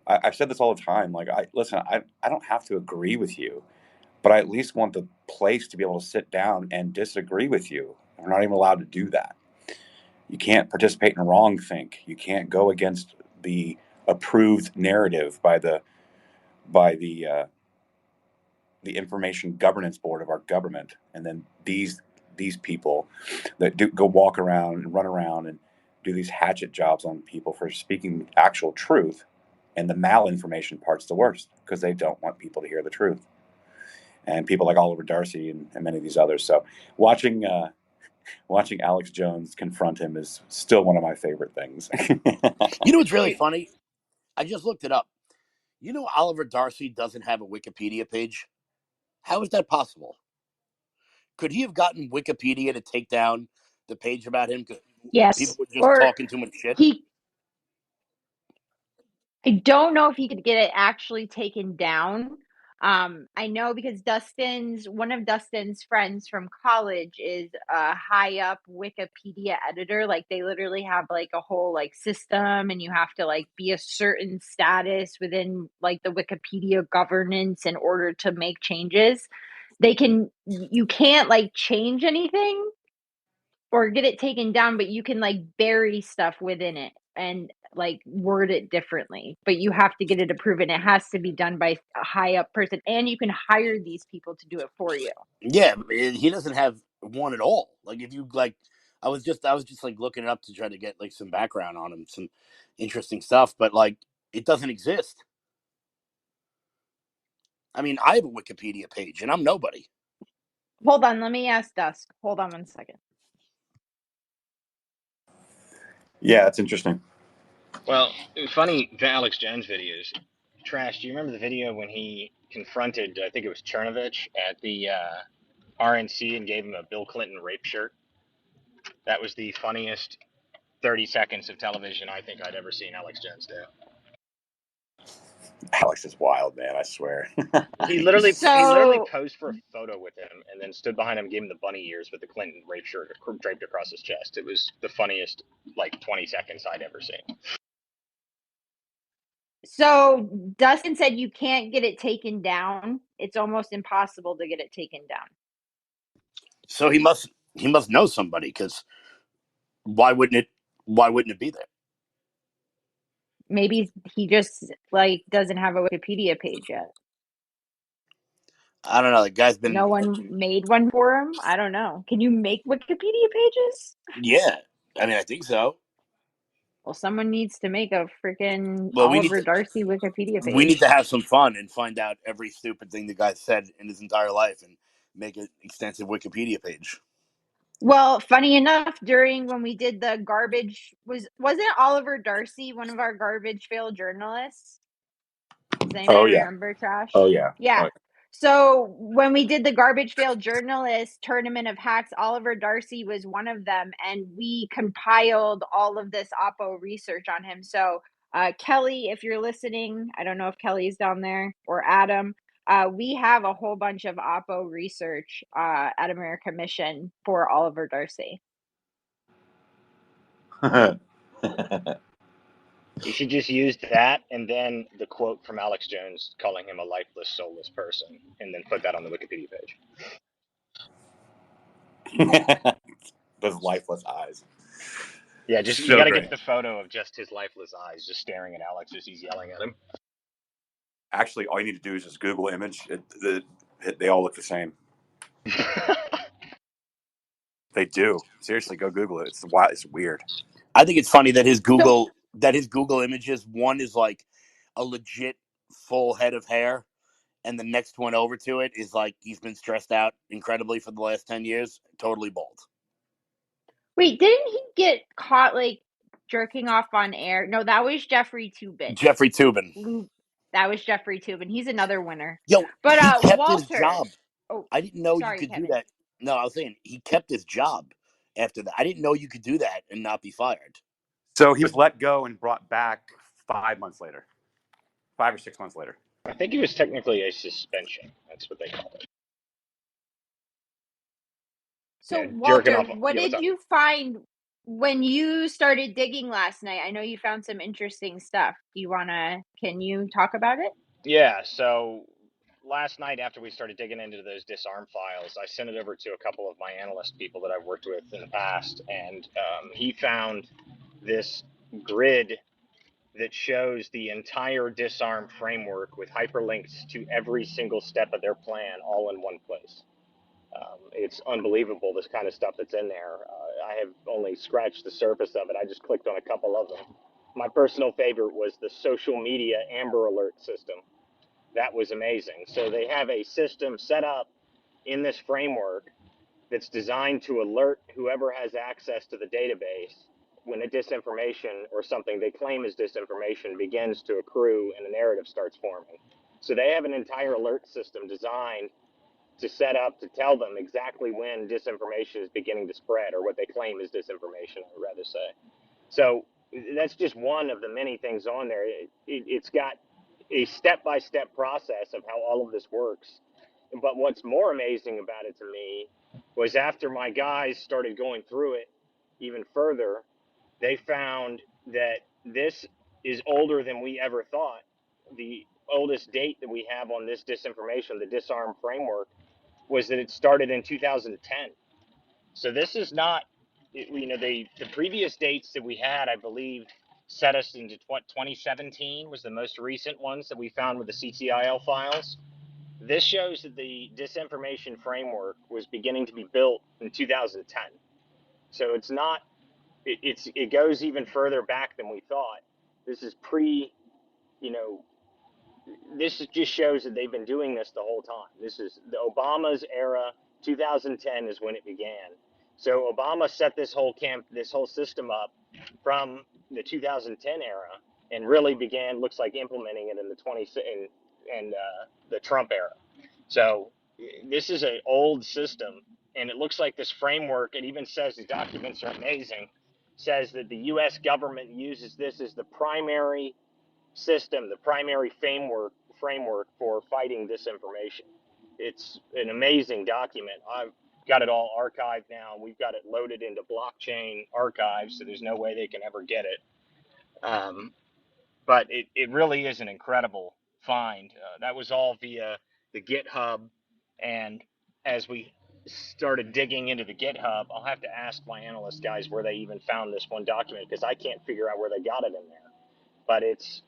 I've said this all the time. Like, I don't have to agree with you, but I at least want the place to be able to sit down and disagree with you. We're not even allowed to do that. You can't participate in wrongthink. You can't go against the approved narrative by the information governance board of our government, and then these people that go walk around and run around and do these hatchet jobs on people for speaking actual truth, and the malinformation part's the worst because they don't want people to hear the truth, and people like Oliver Darcy and many of these others. So watching Alex Jones confront him is still one of my favorite things. You know what's really funny? I just looked it up. You know, Oliver Darcy doesn't have a Wikipedia page. How is that possible? Could he have gotten Wikipedia to take down the page about him because people Yes, were just or talking too much shit? I don't know if he could get it actually taken down. I know because one of Dustin's friends from college is a high up Wikipedia editor. Like they literally have like a whole like system, and you have to like be a certain status within like the Wikipedia governance in order to make changes. You can't like change anything or get it taken down, but you can like bury stuff within it and like word it differently, but you have to get it approved, and it has to be done by a high up person, and you can hire these people to do it for you. Yeah, he doesn't have one at all. Like if you like, I was just like looking it up to try to get like some background on him, some interesting stuff, but like it doesn't exist. I mean, I have a Wikipedia page, and I'm nobody. Hold on, let me ask Dusk. Hold on 1 second. Yeah, that's interesting. Well, funny Alex Jones videos. Trash, do you remember the video when he confronted, I think it was Chernovich, at the RNC and gave him a Bill Clinton rape shirt? That was the funniest 30 seconds of television I think I'd ever seen Alex Jones do. Alex is wild, man. I swear. He literally So posed for a photo with him and then stood behind him, gave him the bunny ears with the Clinton rape shirt draped across his chest. It was the funniest, 20 seconds I'd ever seen. So Dustin said you can't get it taken down. It's almost impossible to get it taken down. So he must know somebody, because why wouldn't it be there? Maybe he just doesn't have a Wikipedia page yet. I don't know. The guy's been. No one made one for him. I don't know. Can you make Wikipedia pages? Yeah, I mean, I think so. Well, someone needs to make a freaking Well, Oliver Darcy Wikipedia we need page. to have some fun and find out every stupid thing the guy said in his entire life and make an extensive Wikipedia page. Well, funny enough, during when we did the garbage, wasn't Oliver Darcy one of our garbage fail journalists? Does anybody remember, Trash? Oh yeah. Yeah. So when we did the garbage fail journalist tournament of hacks, Oliver Darcy was one of them, and we compiled all of this Oppo research on him. So Kelly, if you're listening, I don't know if Kelly's down there, or Adam. We have a whole bunch of Oppo research at America Mission for Oliver Darcy. You should just use that and then the quote from Alex Jones calling him a lifeless, soulless person, and then put that on the Wikipedia page. Those lifeless eyes. Yeah, you got to get the photo of just his lifeless eyes just staring at Alex as he's yelling at him. Actually, all you need to do is just Google image. They all look the same. They do. Seriously, go Google it. It's wild. It's weird. I think it's funny that his Google images, one is like a legit full head of hair, and the next one over to it is like he's been stressed out incredibly for the last 10 years, totally bald. Wait, didn't he get caught jerking off on air? No, that was Jeffrey Toobin. That was Jeffrey Toobin. He's another winner. Yo, but he kept Walter, his job. Oh, I didn't know sorry, you could Kevin. do that. No, I was saying he kept his job after that. I didn't know you could do that and not be fired. So he was let go and brought back 5 months later. 5 or 6 months later. I think it was technically a suspension. That's what they call it. So, yeah, Walter, what did you find when you started digging last night? I know you found some interesting stuff. Can you talk about it? Yeah, so last night after we started digging into those disarm files, I sent it over to a couple of my analyst people that I've worked with in the past, and he found this grid that shows the entire disarm framework with hyperlinks to every single step of their plan all in one place. It's unbelievable, this kind of stuff that's in there. I have only scratched the surface of it. I just clicked on a couple of them. My personal favorite was the social media Amber Alert system. That was amazing. So they have a system set up in this framework that's designed to alert whoever has access to the database when a disinformation or something they claim is disinformation begins to accrue and a narrative starts forming. So they have an entire alert system designed to set up to tell them exactly when disinformation is beginning to spread, or what they claim is disinformation, I would rather say. So that's just one of the many things on there. It's got a step-by-step process of how all of this works. But what's more amazing about it to me was after my guys started going through it even further, they found that this is older than we ever thought. The oldest date that we have on this disinformation, the disarm framework, was that it started in 2010. So this is not, the previous dates that we had, I believe, set us into 2017 was the most recent ones that we found with the CTIL files. This shows that the disinformation framework was beginning to be built in 2010. So it's not, it goes even further back than we thought. This is this just shows that they've been doing this the whole time. This is the Obama's era. 2010 is when it began. So Obama set this whole system up from the 2010 era, and really began, looks like, implementing it in the Trump era. So this is an old system, and it looks like this framework, it even says, the documents are amazing, says that the U.S. government uses this as the primary system, the primary framework for fighting disinformation. It's an amazing document. I've got it all archived now. We've got it loaded into blockchain archives, so there's no way they can ever get it. But it really is an incredible find. That was all via the GitHub. And as we started digging into the GitHub, I'll have to ask my analyst guys where they even found this one document, because I can't figure out where they got it in there. But it's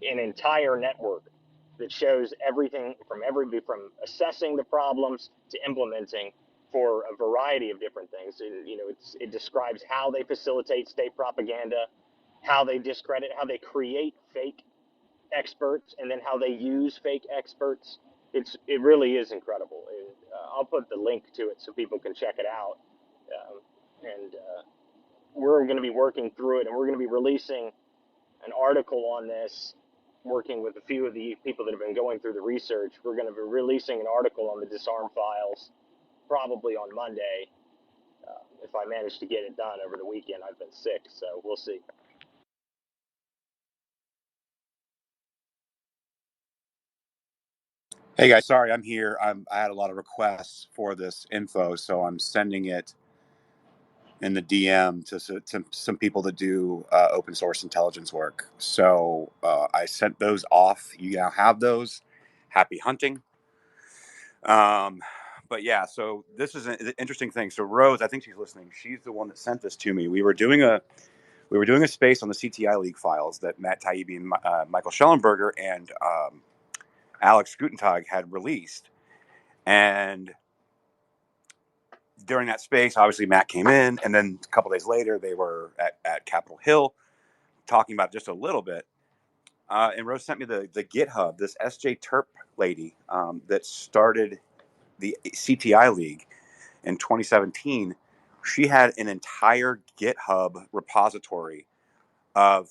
an entire network that shows everything from assessing the problems to implementing for a variety of different things. It describes how they facilitate state propaganda, how they discredit, how they create fake experts, and then how they use fake experts. It really is incredible. I'll put the link to it so people can check it out. And we're going to be working through it, and we're going to be releasing an article on this, working with a few of the people that have been going through the research. We're going to be releasing an article on the disarm files probably on Monday, if I manage to get it done over the weekend. I've been sick, so we'll see. Hey guys, sorry I'm here. I had a lot of requests for this info, so I'm sending it in the DM to some people that do open source intelligence work. So I sent those off. You now have those. Happy hunting. But yeah, so this is an interesting thing. So Rose, I think she's listening. She's the one that sent this to me. We were doing a space on the CTI leak files that Matt Taibbi and Michael Schellenberger and Alex Gutentag had released. And during that space, obviously Matt came in, and then a couple days later, they were at Capitol Hill talking about just a little bit. And Rose sent me the GitHub, this SJ Terp lady that started the CTI League in 2017. She had an entire GitHub repository of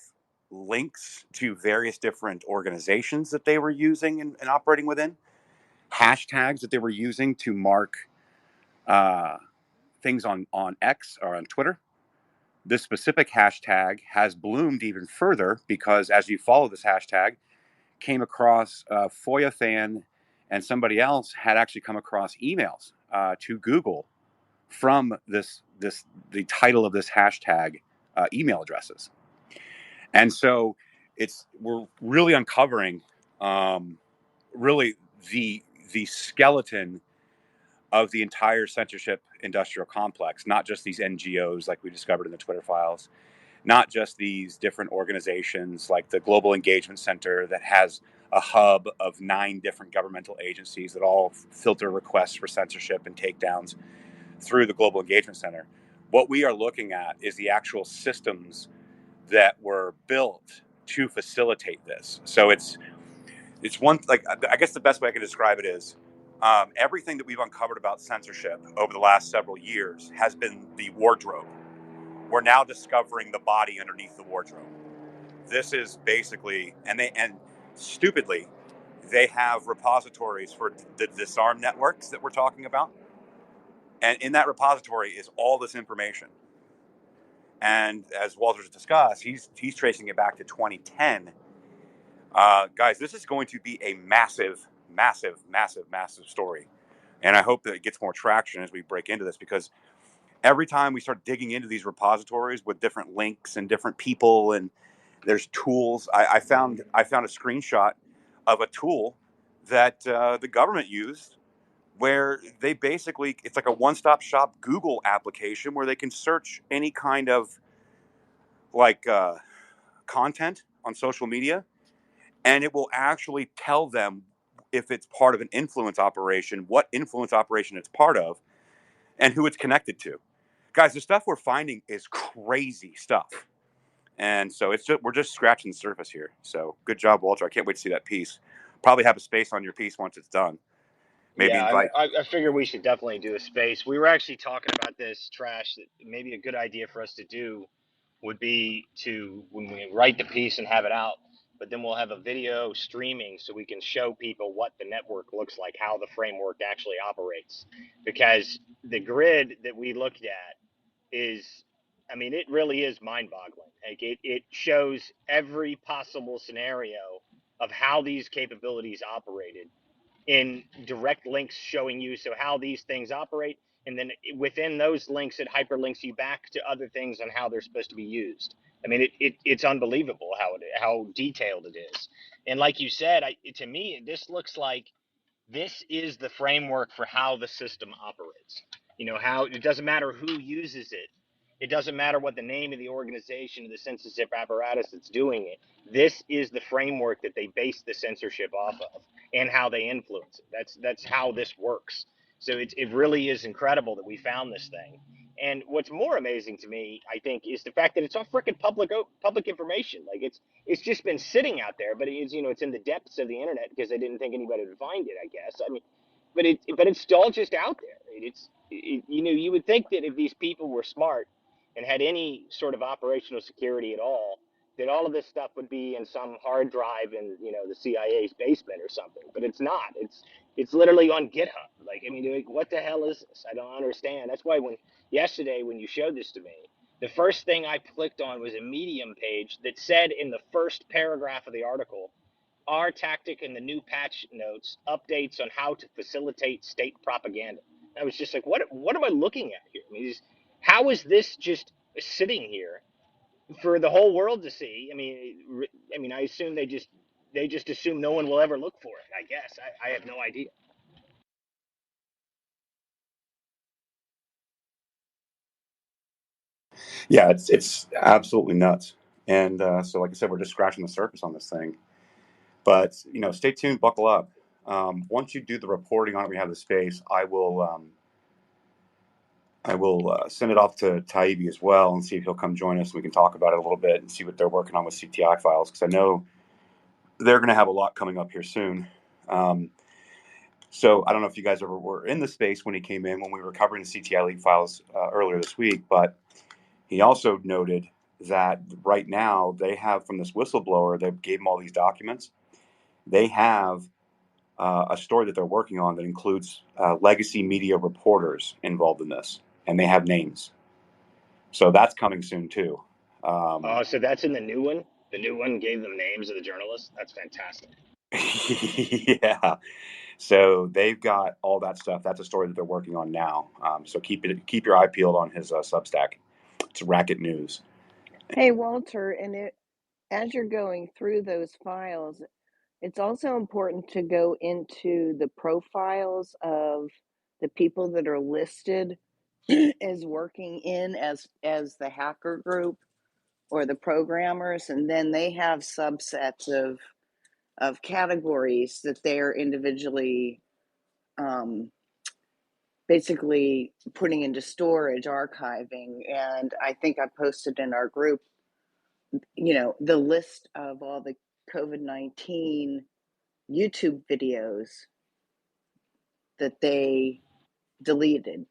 links to various different organizations that they were using and operating within, hashtags that they were using to mark things on X or on Twitter. This specific hashtag has bloomed even further because as you follow this hashtag, came across FOIA fan and somebody else had actually come across emails to Google from the title of this hashtag email addresses. And so we're really uncovering really the skeleton of the entire censorship industrial complex, not just these NGOs like we discovered in the Twitter files, not just these different organizations like the Global Engagement Center that has a hub of 9 different governmental agencies that all filter requests for censorship and takedowns through the Global Engagement Center. What we are looking at is the actual systems that were built to facilitate this. So it's one, like, I guess the best way I can describe it is everything that we've uncovered about censorship over the last several years has been the wardrobe. We're now discovering the body underneath the wardrobe. This is basically, and stupidly, they have repositories for the disarm networks that we're talking about. And in that repository is all this information. And as Walter's discussed, he's tracing it back to 2010. Guys, this is going to be a massive, massive, massive, massive story. And I hope that it gets more traction as we break into this, because every time we start digging into these repositories with different links and different people, and there's tools. I found a screenshot of a tool that the government used where they basically, it's like a one-stop shop Google application where they can search any kind of like content on social media, and it will actually tell them if it's part of an influence operation, what influence operation it's part of, and who it's connected to. Guys, the stuff we're finding is crazy stuff. And so we're just scratching the surface here. So good job, Walter. I can't wait to see that piece. Probably have a space on your piece once it's done. Maybe Yeah, invite. I figure we should definitely do a space. We were actually talking about this, Trash, that maybe a good idea for us to do would be to, when we write the piece and have it out, but then we'll have a video streaming so we can show people what the network looks like, how the framework actually operates. Because the grid that we looked at is, I mean, it really is mind boggling. Like it shows every possible scenario of how these capabilities operated in direct links showing you so how these things operate, and then within those links it hyperlinks you back to other things on how they're supposed to be used. I mean, it's unbelievable how detailed it is. And like you said, to me this looks like this is the framework for how the system operates. You know, how it doesn't matter who uses it. It doesn't matter what the name of the organization or the censorship apparatus that's doing it. This is the framework that they base the censorship off of and how they influence it. That's how this works. So it really is incredible that we found this thing. And what's more amazing to me, I think, is the fact that it's all freaking public information. Like it's just been sitting out there, but it's, you know, it's in the depths of the internet because they didn't think anybody would find it, I guess. I mean, but it's all just out there. You know, you would think that if these people were smart and had any sort of operational security at all, that all of this stuff would be in some hard drive in, you know, the CIA's basement or something. But it's not. It's literally on GitHub. Like, I mean, like, what the hell is this? I don't understand. That's why when yesterday when you showed this to me, the first thing I clicked on was a Medium page that said in the first paragraph of the article, our tactic in the new patch notes updates on how to facilitate state propaganda. I was just like, what am I looking at here? I mean, how is this just sitting here for the whole world to see? I mean, I assume they just assume no one will ever look for it. I guess I have no idea. Yeah, it's absolutely nuts. And so, like I said, we're just scratching the surface on this thing. But you know, stay tuned, buckle up. Once you do the reporting on it, we have the space. I will send it off to Taibbi as well and see if he'll come join us. And we can talk about it a little bit and see what they're working on with CTI files, because I know they're going to have a lot coming up here soon. So I don't know if you guys ever were in the space when he came in when we were covering the CTI leak files earlier this week, but he also noted that right now they have, from this whistleblower that gave him all these documents, they have a story that they're working on that includes legacy media reporters involved in this, and they have names. So that's coming soon too. Oh, so that's in the new one. The new one gave them names of the journalists. That's fantastic. Yeah. So they've got all that stuff. That's a story that they're working on now. So keep your eye peeled on his Substack. It's Racket News. Hey, Walter, as you're going through those files, it's also important to go into the profiles of the people that are listed as working as the hacker group or the programmers, and then they have subsets of categories that they're individually basically putting into storage, archiving. And I think I posted in our group, you know, the list of all the COVID-19 YouTube videos that they deleted,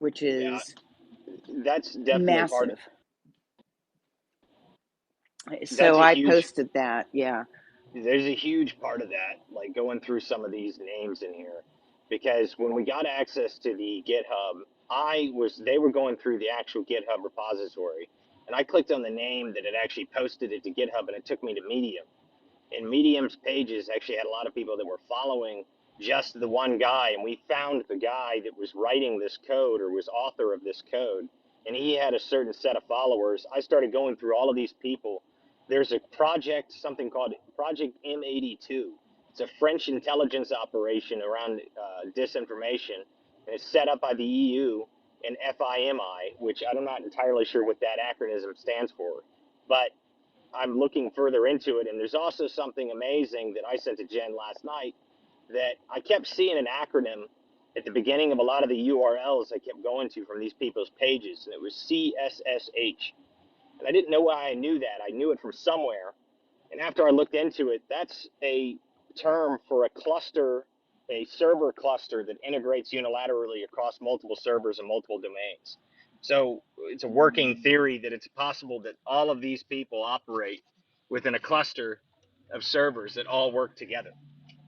which Yeah, is that's definitely part of. massive. So That's a I huge. posted that. Yeah. There's a huge part of that, like going through some of these names in here, because when we got access to the GitHub, they were going through the actual GitHub repository, and I clicked on the name that had actually posted it to GitHub, and it took me to Medium. And Medium's pages actually had a lot of people that were following just the one guy, and we found the guy that was writing this code or was author of this code, and he had a certain set of followers. I started going through all of these people. There's a project, something called Project M82. It's a French intelligence operation around disinformation, and it's set up by the EU and FIMI, which I'm not entirely sure what that acronym stands for, but I'm looking further into it, and there's also something amazing that I sent to Jen last night that I kept seeing an acronym at the beginning of a lot of the URLs I kept going to from these people's pages, and it was CSSH. And I didn't know why I knew that. I knew it from somewhere. And after I looked into it, that's a term for a cluster, a server cluster that integrates unilaterally across multiple servers and multiple domains. So it's a working theory that it's possible that all of these people operate within a cluster of servers that all work together.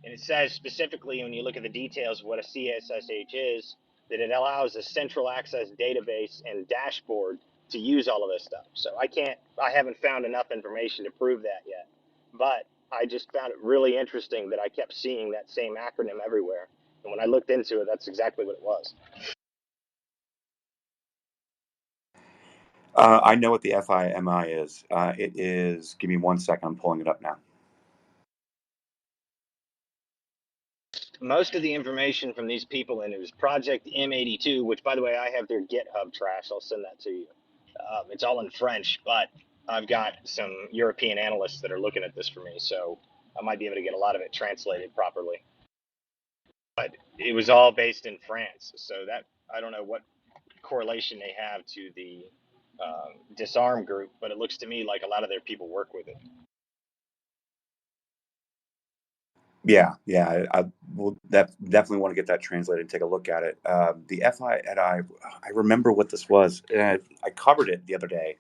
And it says specifically, when you look at the details of what a CSSH is, that it allows a central access database and dashboard to use all of this stuff. So I haven't found enough information to prove that yet. But I just found it really interesting that I kept seeing that same acronym everywhere. And when I looked into it, that's exactly what it was. I know what the FIMI is. It is, give me 1 second, I'm pulling it up now. Most of the information from these people, and it was Project M82, which, by the way, I have their GitHub trash. I'll send that to you. It's all in French, but I've got some European analysts that are looking at this for me, so I might be able to get a lot of it translated properly. But it was all based in France, so that I don't know what correlation they have to the disarm group, but it looks to me like a lot of their people work with it. Yeah, I will definitely want to get that translated and take a look at it. The FIMI, I remember what this was. I covered it the other day.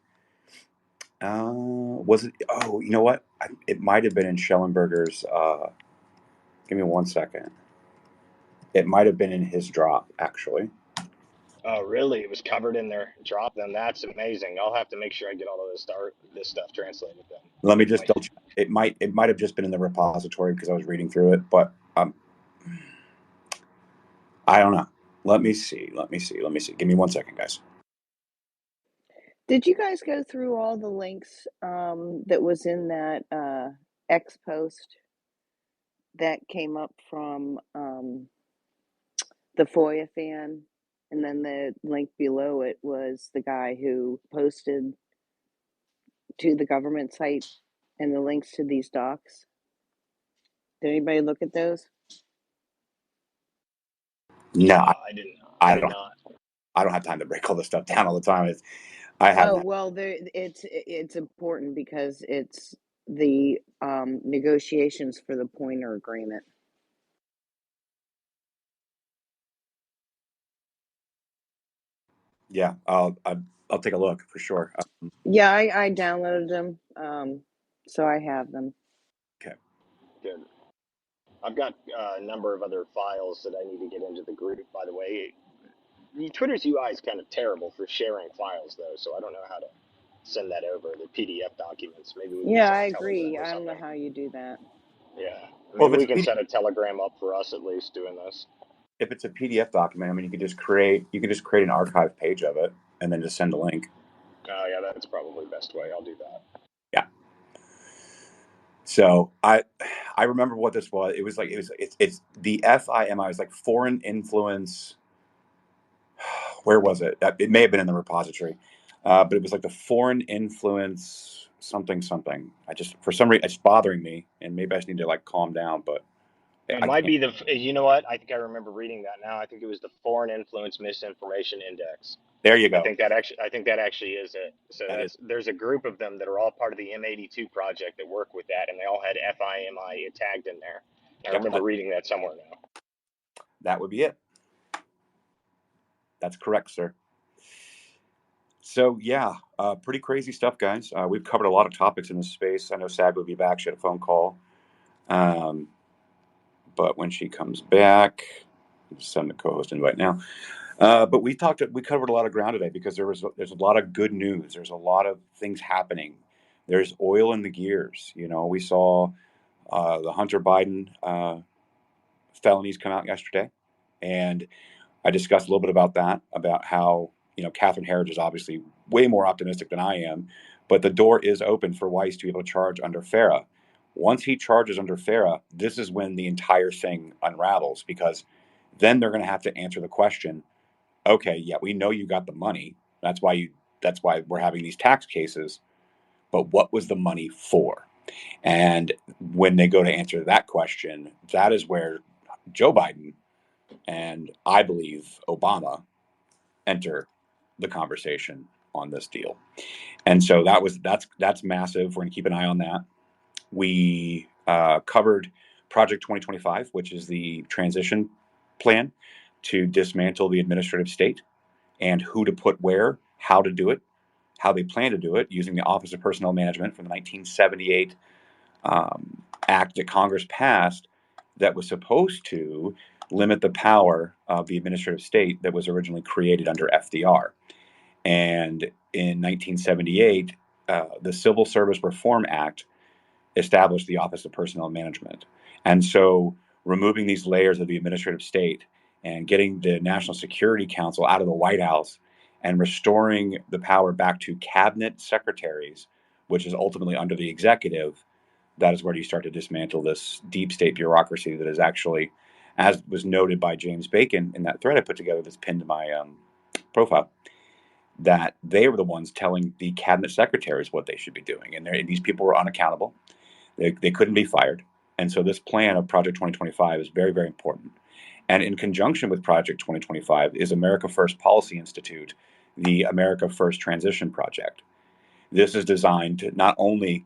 Was it? Oh, you know what? It might have been in Schellenberger's. Give me 1 second. It might have been in his drop, actually. Oh, really? It was covered in their drop? Then that's amazing. I'll have to make sure I get all of this stuff translated then. Let me just double check. It might have just been in the repository because I was reading through it, but I don't know. Let me see. Give me 1 second, guys. Did you guys go through all the links that was in that X post that came up from the FOIA fan? And then the link below it was the guy who posted to the government site and the links to these docs. Did anybody look at those? No, I didn't. I did not. I don't have time to break all this stuff down all the time. I haven't. Oh well, it's important because it's the negotiations for the Pointer Agreement. Yeah, I'll take a look for sure. Yeah, I downloaded them, so I have them. Okay. Good. I've got a number of other files that I need to get into the group, by the way. Twitter's UI is kind of terrible for sharing files, though, so I don't know how to send that over, the PDF documents. Maybe we can Yeah, set I a Telegram agree. or I don't know something. how you do that. Yeah, Well, maybe we can set a Telegram up for us at least doing this. if it's a PDF document, I mean, you could just create an archive page of it and then just send a link. Oh, yeah, that's probably the best way. I'll do that. Yeah. So I remember what this was. It's the FIMI is like foreign influence. Where was it? It may have been in the repository, but it was like the foreign influence something. I just, for some reason, it's bothering me, and maybe I just need to like calm down. But It I might can't. be you know what? I think I remember reading that now. I think it was the Foreign Influence Misinformation Index. There you I go. think that actually is it. So there's a group of them that are all part of the M82 project that work with that, and they all had FIMI tagged in there. I remember reading that somewhere now. That would be it. That's correct, sir. So yeah, pretty crazy stuff, guys. We've covered a lot of topics in this space. I know Sag will be back. She had a phone call, but when she comes back, just send the co-host invite now. But we covered a lot of ground today because there's a lot of good news. There's a lot of things happening. There's oil in the gears. You know, we saw the Hunter Biden felonies come out yesterday, and I discussed a little bit about that, about how, you know, Catherine Herridge is obviously way more optimistic than I am, but the door is open for Weiss to be able to charge under FARA. Once he charges under FARA, this is when the entire thing unravels, because then they're going to have to answer the question, okay, yeah, we know you got the money. That's why we're having these tax cases, but what was the money for? And when they go to answer that question, that is where Joe Biden and I believe Obama enter the conversation on this deal. And so that's massive. We're going to keep an eye on that. We covered Project 2025, which is the transition plan to dismantle the administrative state and who to put where. how to do it, how they plan to do it, using the Office of Personnel Management from the 1978 act that Congress passed that was supposed to limit the power of the administrative state that was originally created under FDR. And in 1978, the Civil Service Reform Act established the Office of Personnel Management. And so removing these layers of the administrative state and getting the National Security Council out of the White House and restoring the power back to cabinet secretaries, which is ultimately under the executive, that is where you start to dismantle this deep state bureaucracy that is actually, as was noted by James Bacon in that thread I put together that's pinned to my profile, that they were the ones telling the cabinet secretaries what they should be doing. And these people were unaccountable. They couldn't be fired. And so this plan of Project 2025 is very, very important. And in conjunction with Project 2025 is America First Policy Institute, the America First Transition Project. This is designed to not only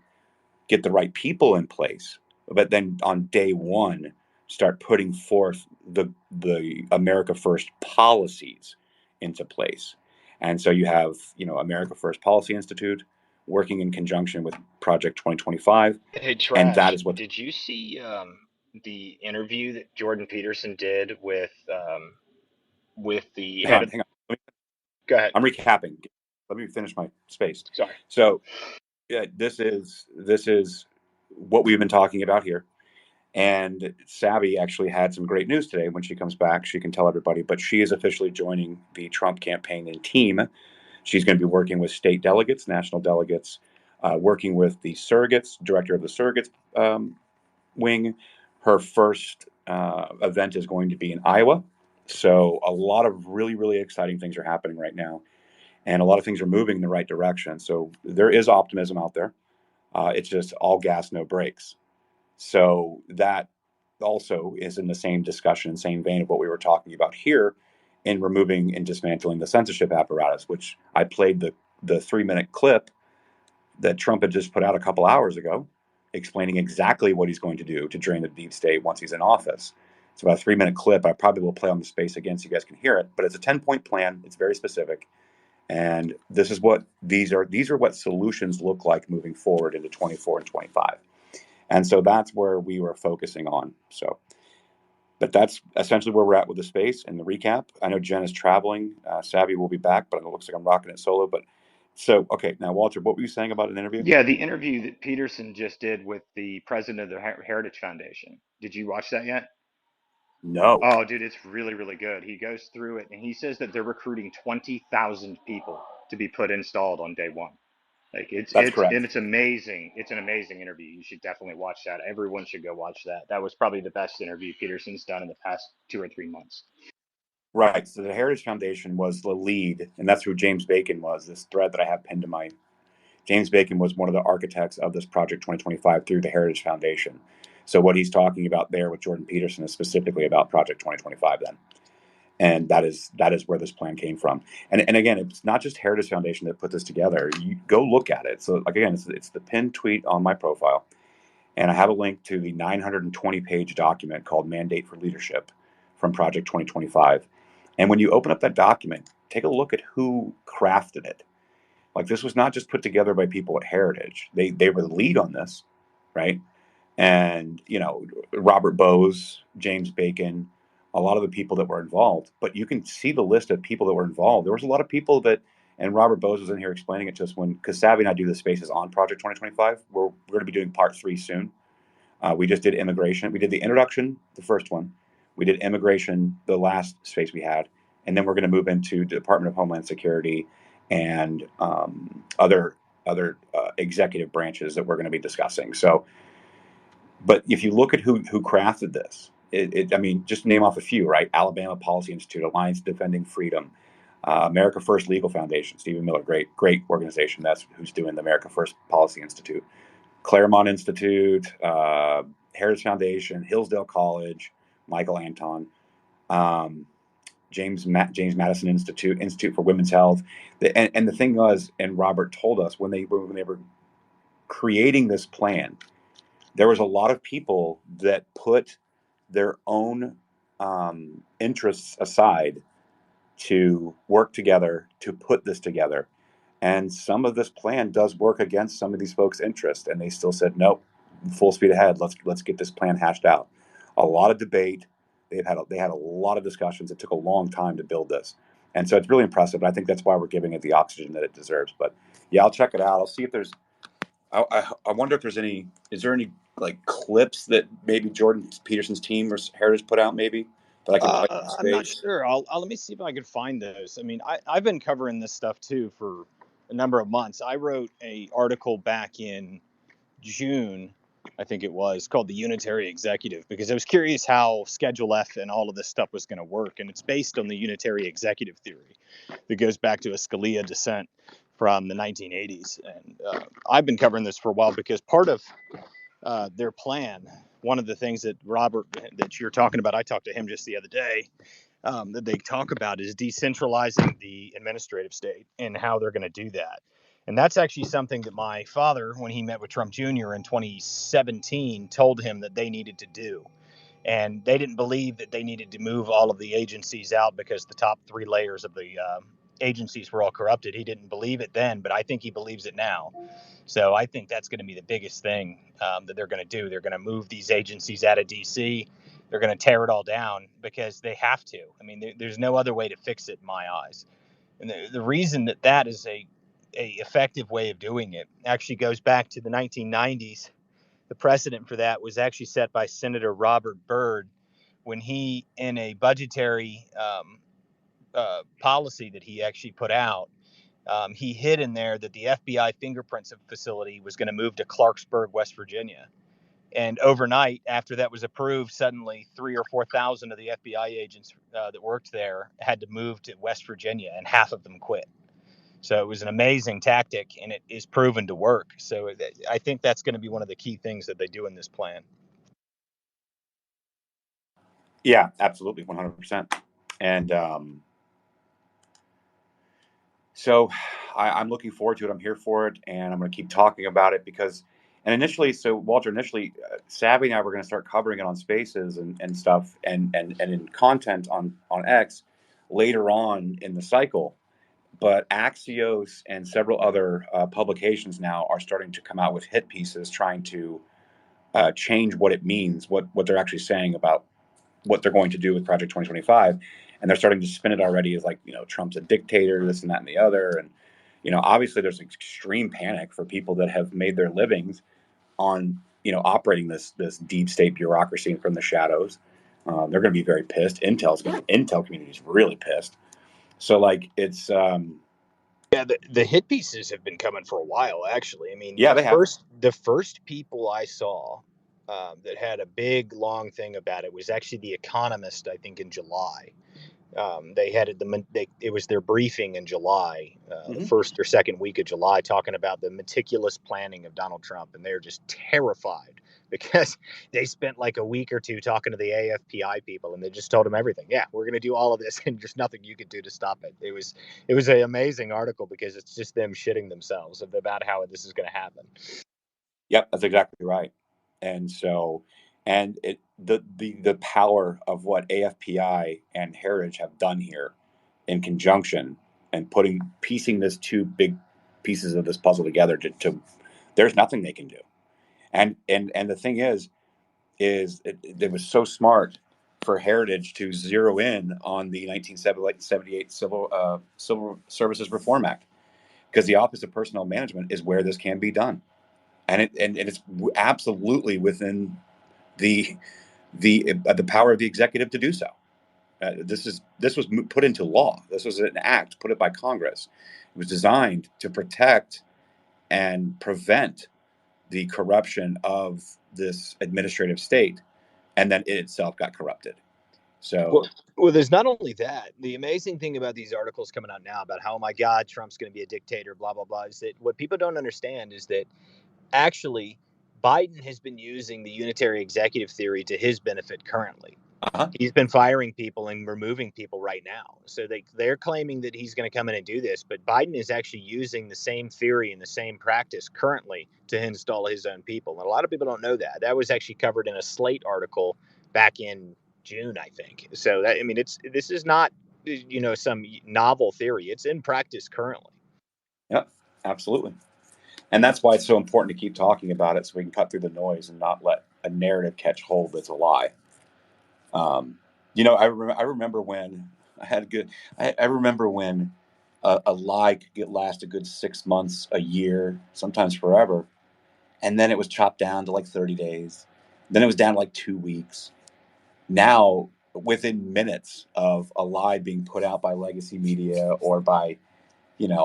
get the right people in place, but then on day one, start putting forth the America First policies into place. And so you have, America First Policy Institute working in conjunction with Project 2025. Hey, And that Trash, is what. did you see the interview that Jordan Peterson did with the head of? Hang on. Go ahead. I'm recapping. Let me finish my space. Sorry. So, yeah, this is what we've been talking about here. And Savvy actually had some great news today. When she comes back, she can tell everybody, but she is officially joining the Trump campaign and team. She's going to be working with state delegates, national delegates, working with the surrogates, director of the surrogates wing. Her first event is going to be in Iowa. So a lot of really, really exciting things are happening right now. And a lot of things are moving in the right direction. So there is optimism out there. It's just all gas, no brakes. So that also is in the same discussion, same vein of what we were talking about here in removing and dismantling the censorship apparatus, which I played the 3-minute clip that Trump had just put out a couple hours ago, explaining exactly what he's going to do to drain the deep state once he's in office. It's about a 3-minute clip. I probably will play on the space again so you guys can hear it, but it's a 10-point plan. It's very specific. And this is what these are what solutions look like moving forward into 24 and 25. And so that's where we were focusing on. So, but that's essentially where we're at with the space and the recap. I know Jen is traveling. Savvy will be back, but it looks like I'm rocking it solo. But so, okay, now Walter, what were you saying about an interview? Yeah, the interview that Peterson just did with the president of the Heritage Foundation. Did you watch that yet? No. Oh, dude, it's really, really good. He goes through it and he says that they're recruiting 20,000 people to be put installed on day one. Like That's correct. it's amazing. It's an amazing interview. You should definitely watch that. Everyone should go watch that. That was probably the best interview Peterson's done in the past 2 or 3 months. Right. So the Heritage Foundation was the lead, and that's who James Bacon was. This thread that I have pinned to my James Bacon was one of the architects of this Project 2025 through the Heritage Foundation. So what he's talking about there with Jordan Peterson is specifically about Project 2025 then. And that is where this plan came from. And again, it's not just Heritage Foundation that put this together. You go look at it. So again, it's the pinned tweet on my profile. And I have a link to the 920-page document called Mandate for Leadership from Project 2025. And when you open up that document, take a look at who crafted it. Like, this was not just put together by people at Heritage. They were the lead on this, right? And, Robert Bose, James Bacon, a lot of the people that were involved. But you can see the list of people that were involved. There was a lot of people that, and Robert Bose was in here explaining it to us because Savvy and I do the spaces on Project 2025. We're going to be doing part 3 soon. We just did immigration. We did the introduction, the first one. We did immigration, the last space we had. And then we're going to move into the Department of Homeland Security and other executive branches that we're going to be discussing. So, but if you look at who crafted this, I mean, just name off a few, right? Alabama Policy Institute, Alliance Defending Freedom, America First Legal Foundation, Stephen Miller, great organization. That's who's doing the America First Policy Institute. Claremont Institute, Heritage Foundation, Hillsdale College, Michael Anton, James Madison Institute for Women's Health. And the thing was, and Robert told us when they were creating this plan, there was a lot of people that put their own interests aside to work together to put this together. And some of this plan does work against some of these folks' interest, and they still said, nope, full speed ahead. Let's get this plan hashed out. A lot of debate. They had a lot of discussions. It took a long time to build this, and so it's really impressive. And I think that's why we're giving it the oxygen that it deserves. But yeah, I'll check it out. I'll see if there's. I wonder if there's any. Is there any like clips that maybe Jordan Peterson's team or Heritage put out maybe that I can play on I'm not space? sure. I'll let me see if I can find those. I mean, I've been covering this stuff too for a number of months. I wrote a article back in June, I think it was, called The Unitary Executive, because I was curious how Schedule F and all of this stuff was going to work. And it's based on the Unitary Executive theory that goes back to a Scalia dissent from the 1980s. And I've been covering this for a while because part of their plan, one of the things that Robert, that you're talking about, I talked to him just the other day, that they talk about is decentralizing the administrative state and how they're going to do that. And that's actually something that my father, when he met with Trump Jr. in 2017, told him that they needed to do. And they didn't believe that they needed to move all of the agencies out because the top three layers of the agencies were all corrupted. He didn't believe it then, but I think he believes it now. So I think that's going to be the biggest thing that they're going to do. They're going to move these agencies out of D.C. They're going to tear it all down because they have to. I mean, there's no other way to fix it in my eyes. And the reason that that is a effective way of doing it actually goes back to the 1990s. The precedent for that was actually set by Senator Robert Byrd when he, in a budgetary policy that he actually put out, he hid in there that the FBI fingerprints facility was going to move to Clarksburg, West Virginia. And overnight, after that was approved, suddenly 3,000 or 4,000 of the FBI agents that worked there had to move to West Virginia, and half of them quit. So it was an amazing tactic, and it is proven to work. So I think that's going to be one of the key things that they do in this plan. Yeah, absolutely, 100%. And so I'm looking forward to it. I'm here for it, and I'm going to keep talking about it because, and initially, so Walter, Savvy and I were going to start covering it on Spaces and stuff, and in content on X later on in the cycle. But Axios and several other publications now are starting to come out with hit pieces trying to change what it means, what they're actually saying about what they're going to do with Project 2025. And they're starting to spin it already as like, Trump's a dictator, this and that and the other. And, obviously there's extreme panic for people that have made their livings on, operating this deep state bureaucracy from the shadows. They're going to be very pissed. Intel community is really pissed. So like it's, Yeah, the hit pieces have been coming for a while, actually. I mean, yeah, they have. the first people I saw that had a big long thing about it was actually The Economist, I think, in July. They had it was their briefing in July, the first or second week of July, talking about the meticulous planning of Donald Trump, and they're just terrified because they spent like a week or two talking to the AFPI people, and they just told them everything. Yeah, we're going to do all of this, and there's nothing you can do to stop it. It was an amazing article because it's just them shitting themselves about how this is going to happen. Yep, that's exactly right. And so, and the power of what AFPI and Heritage have done here in conjunction and piecing this two big pieces of this puzzle together to there's nothing they can do. And the thing is it was so smart for Heritage to zero in on the 1978 Civil Services Reform Act, because the Office of Personnel Management is where this can be done. And it's absolutely within the power of the executive to do so. This was put into law. This was an act put by Congress. It was designed to protect and prevent the corruption of this administrative state, and then it itself got corrupted. So, well, there's not only that. The amazing thing about these articles coming out now about how, oh my God, Trump's going to be a dictator, blah, blah, blah, is that what people don't understand is that actually Biden has been using the unitary executive theory to his benefit currently. He's been firing people and removing people right now. So they're claiming that he's going to come in and do this, but Biden is actually using the same theory and the same practice currently to install his own people. And a lot of people don't know that. That was actually covered in a Slate article back in June, I think. So this is not some novel theory. It's in practice currently. Yep, absolutely. And that's why it's so important to keep talking about it so we can cut through the noise and not let a narrative catch hold that's a lie. I remember when I remember when a lie could last a good 6 months, a year, sometimes forever. And then it was chopped down to like 30 days. Then it was down to like 2 weeks. Now, within minutes of a lie being put out by legacy media or by,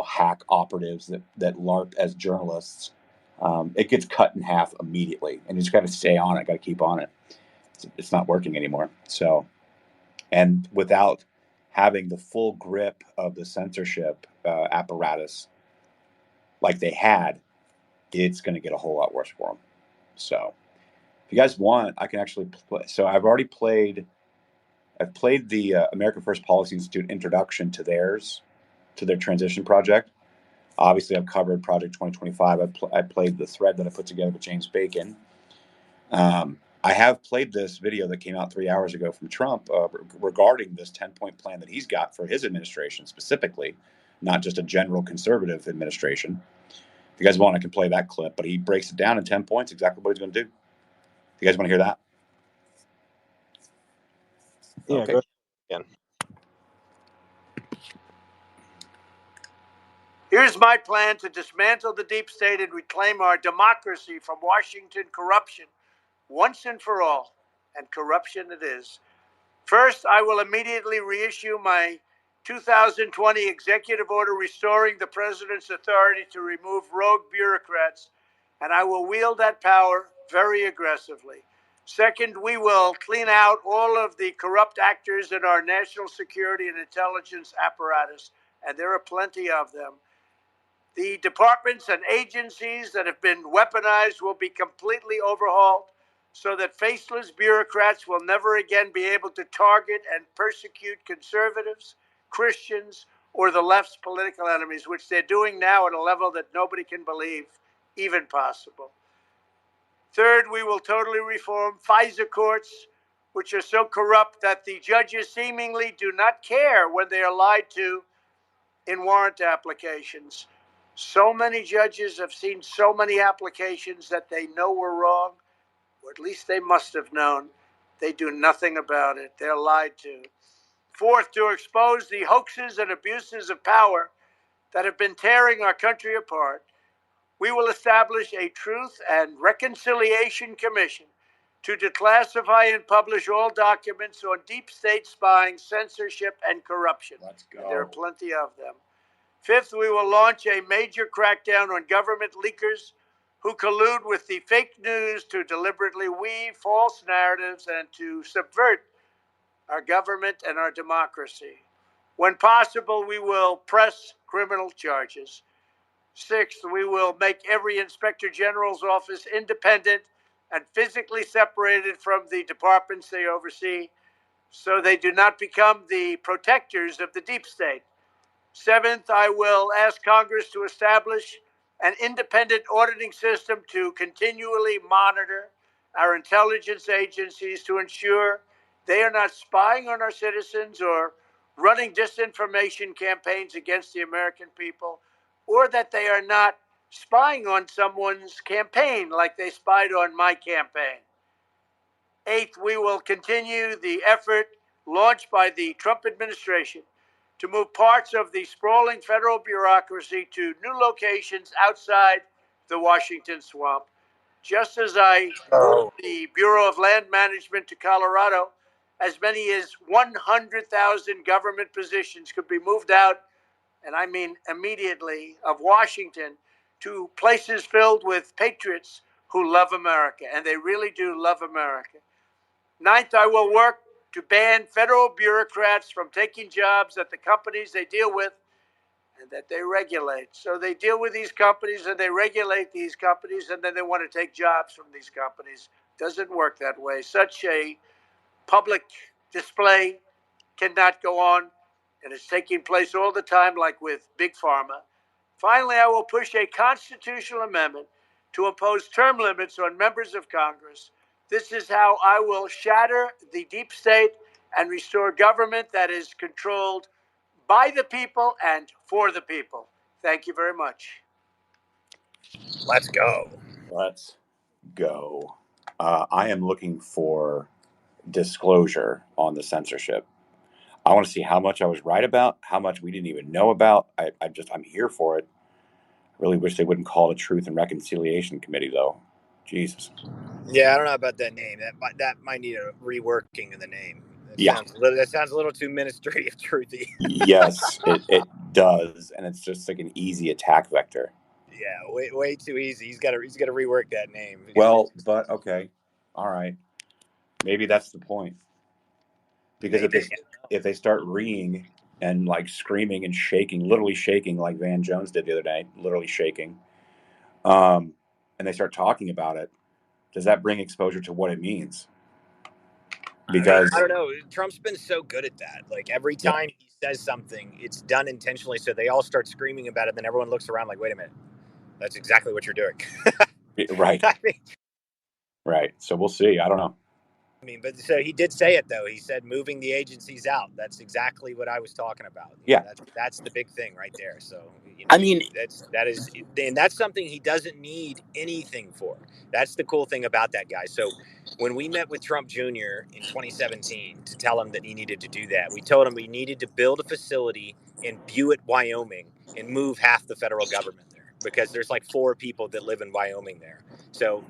hack operatives that LARP as journalists, it gets cut in half immediately. And you just got to stay on it, got to keep on it. It's not working anymore. So, and without having the full grip of the censorship apparatus like they had, it's going to get a whole lot worse for them. So, if you guys want, I can actually play. So I've played the American First Policy Institute introduction to their transition project. Obviously, I've covered Project 2025. I played the thread that I put together with James Bacon. I have played this video that came out 3 hours ago from Trump regarding this 10-point plan that he's got for his administration specifically, not just a general conservative administration. If you guys want, I can play that clip, but he breaks it down in 10 points, exactly what he's going to do. You guys want to hear that? Yeah, okay. go again. Here's my plan to dismantle the deep state and reclaim our democracy from Washington corruption once and for all. And corruption it is. First, I will immediately reissue my 2020 executive order restoring the president's authority to remove rogue bureaucrats, and I will wield that power very aggressively. Second, we will clean out all of the corrupt actors in our national security and intelligence apparatus, and there are plenty of them. The departments and agencies that have been weaponized will be completely overhauled so that faceless bureaucrats will never again be able to target and persecute conservatives, Christians, or the left's political enemies, which they're doing now at a level that nobody can believe even possible. Third, we will totally reform FISA courts, which are so corrupt that the judges seemingly do not care when they are lied to in warrant applications. So many judges have seen so many applications that they know were wrong, or at least they must have known. They do nothing about it. They're lied to. Fourth, to expose the hoaxes and abuses of power that have been tearing our country apart, we will establish a Truth and Reconciliation Commission to declassify and publish all documents on deep state spying, censorship, and corruption. Let's go. And there are plenty of them. Fifth, we will launch a major crackdown on government leakers who collude with the fake news to deliberately weave false narratives and to subvert our government and our democracy. When possible, we will press criminal charges. Sixth, we will make every inspector general's office independent and physically separated from the departments they oversee so they do not become the protectors of the deep state. Seventh, I will ask Congress to establish an independent auditing system to continually monitor our intelligence agencies to ensure they are not spying on our citizens or running disinformation campaigns against the American people, or that they are not spying on someone's campaign like they spied on my campaign. Eighth, we will continue the effort launched by the Trump administration to move parts of the sprawling federal bureaucracy to new locations outside the Washington swamp. Just as I moved the Bureau of Land Management to Colorado, as many as 100,000 government positions could be moved out, and I mean immediately, of Washington to places filled with patriots who love America, and they really do love America. Ninth, I will work to ban federal bureaucrats from taking jobs at the companies they deal with and that they regulate. So they deal with these companies and they regulate these companies, and then they want to take jobs from these companies. Doesn't work that way. Such a public display cannot go on, and it's taking place all the time, like with Big Pharma. Finally, I will push a constitutional amendment to impose term limits on members of Congress. This is how I will shatter the deep state and restore government that is controlled by the people and for the people. Thank you very much. Let's go. Let's go. I am looking for disclosure on the censorship. I want to see how much I was right about, how much we didn't even know about. I'm here for it. I really wish they wouldn't call it a Truth and Reconciliation Committee, though. Jesus. Yeah, I don't know about that name. That might need a reworking of the name. Yeah. That sounds a little too Ministry of Truthy. Yes, it does, and it's just like an easy attack vector. Yeah, way too easy. He's got to rework that name. Well, but okay, all right. Maybe that's the point. Because Maybe. if they start reeing and like screaming and shaking, literally shaking like Van Jones did the other day, literally shaking, and they start talking about it, does that bring exposure to what it means? Because I don't know. Trump's been so good at that. Like every yeah, time he says something, it's done intentionally. So they all start screaming about it. And then everyone looks around like, wait a minute, that's exactly what you're doing. right, right. So we'll see. I don't know. But so he did say it though. He said moving the agencies out. That's exactly what I was talking about. Yeah. That's the big thing right there. So I mean, that's something he doesn't need anything for. That's the cool thing about that guy. So when we met with Trump Jr. in 2017 to tell him that he needed to do that, we told him we needed to build a facility in Butte, Wyoming, and move half the federal government there because there's like 4 people that live in Wyoming there. So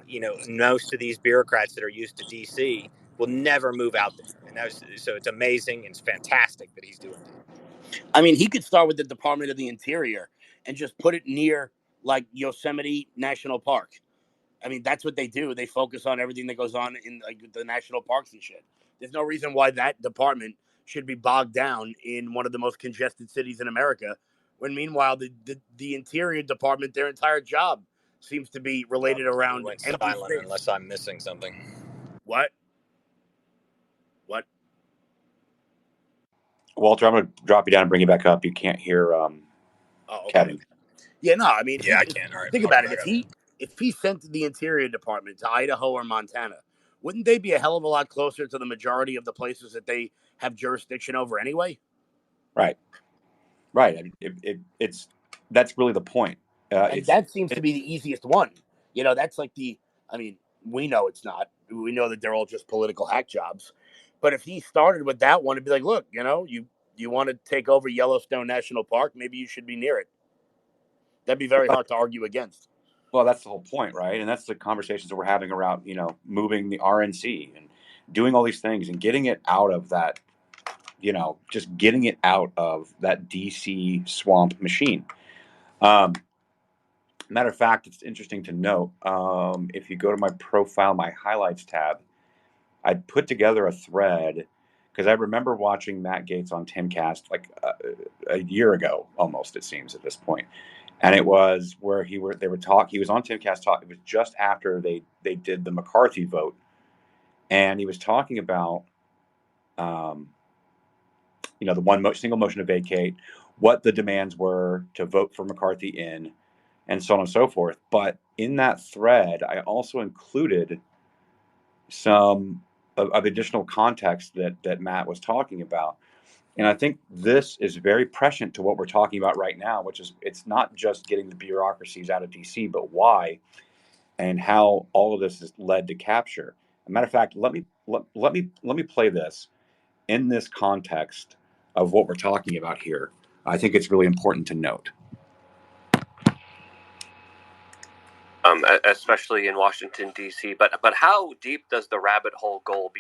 most of these bureaucrats that are used to DC will never move out there. And so it's amazing and it's fantastic that he's doing that. I mean, he could start with the Department of the Interior and just put it near like Yosemite National Park. I mean, that's what they do. They focus on everything that goes on in like the national parks and shit. There's no reason why that department should be bogged down in one of the most congested cities in America. When meanwhile, the Interior Department, their entire job seems to be related around Went empty silent space. unless I'm missing something. What? Walter, I'm going to drop you down and bring you back up. You can't hear Okay. Kevin. Yeah, no, I mean, yeah, I can. All right. Think about it. If he sent the Interior Department to Idaho or Montana, wouldn't they be a hell of a lot closer to the majority of the places that they have jurisdiction over anyway? Right. I mean, it's that's really the point. And that seems to be the easiest one. That's like I mean, we know it's not. We know that they're all just political hack jobs. But if he started with that one, it'd be like, look, you want to take over Yellowstone National Park, maybe you should be near it. That'd be very hard to argue against. Well, that's the whole point, right? And that's the conversations that we're having around, moving the RNC and doing all these things and getting it out of that, just getting it out of that DC swamp machine. Matter of fact, it's interesting to note, if you go to my profile, my highlights tab, I put together a thread because I remember watching Matt Gaetz on Timcast like a year ago, almost, it seems at this point. And it was where he was on Timcast talk. It was just after they did the McCarthy vote. And he was talking about, the single motion to vacate, what the demands were to vote for McCarthy in, and so on and so forth. But in that thread, I also included some of additional context that Matt was talking about. And I think this is very prescient to what we're talking about right now, which is it's not just getting the bureaucracies out of DC, but why and how all of this has led to capture. As a matter of fact, let me play this in this context of what we're talking about here. I think it's really important to note. Especially in Washington D.C. But how deep does the rabbit hole go?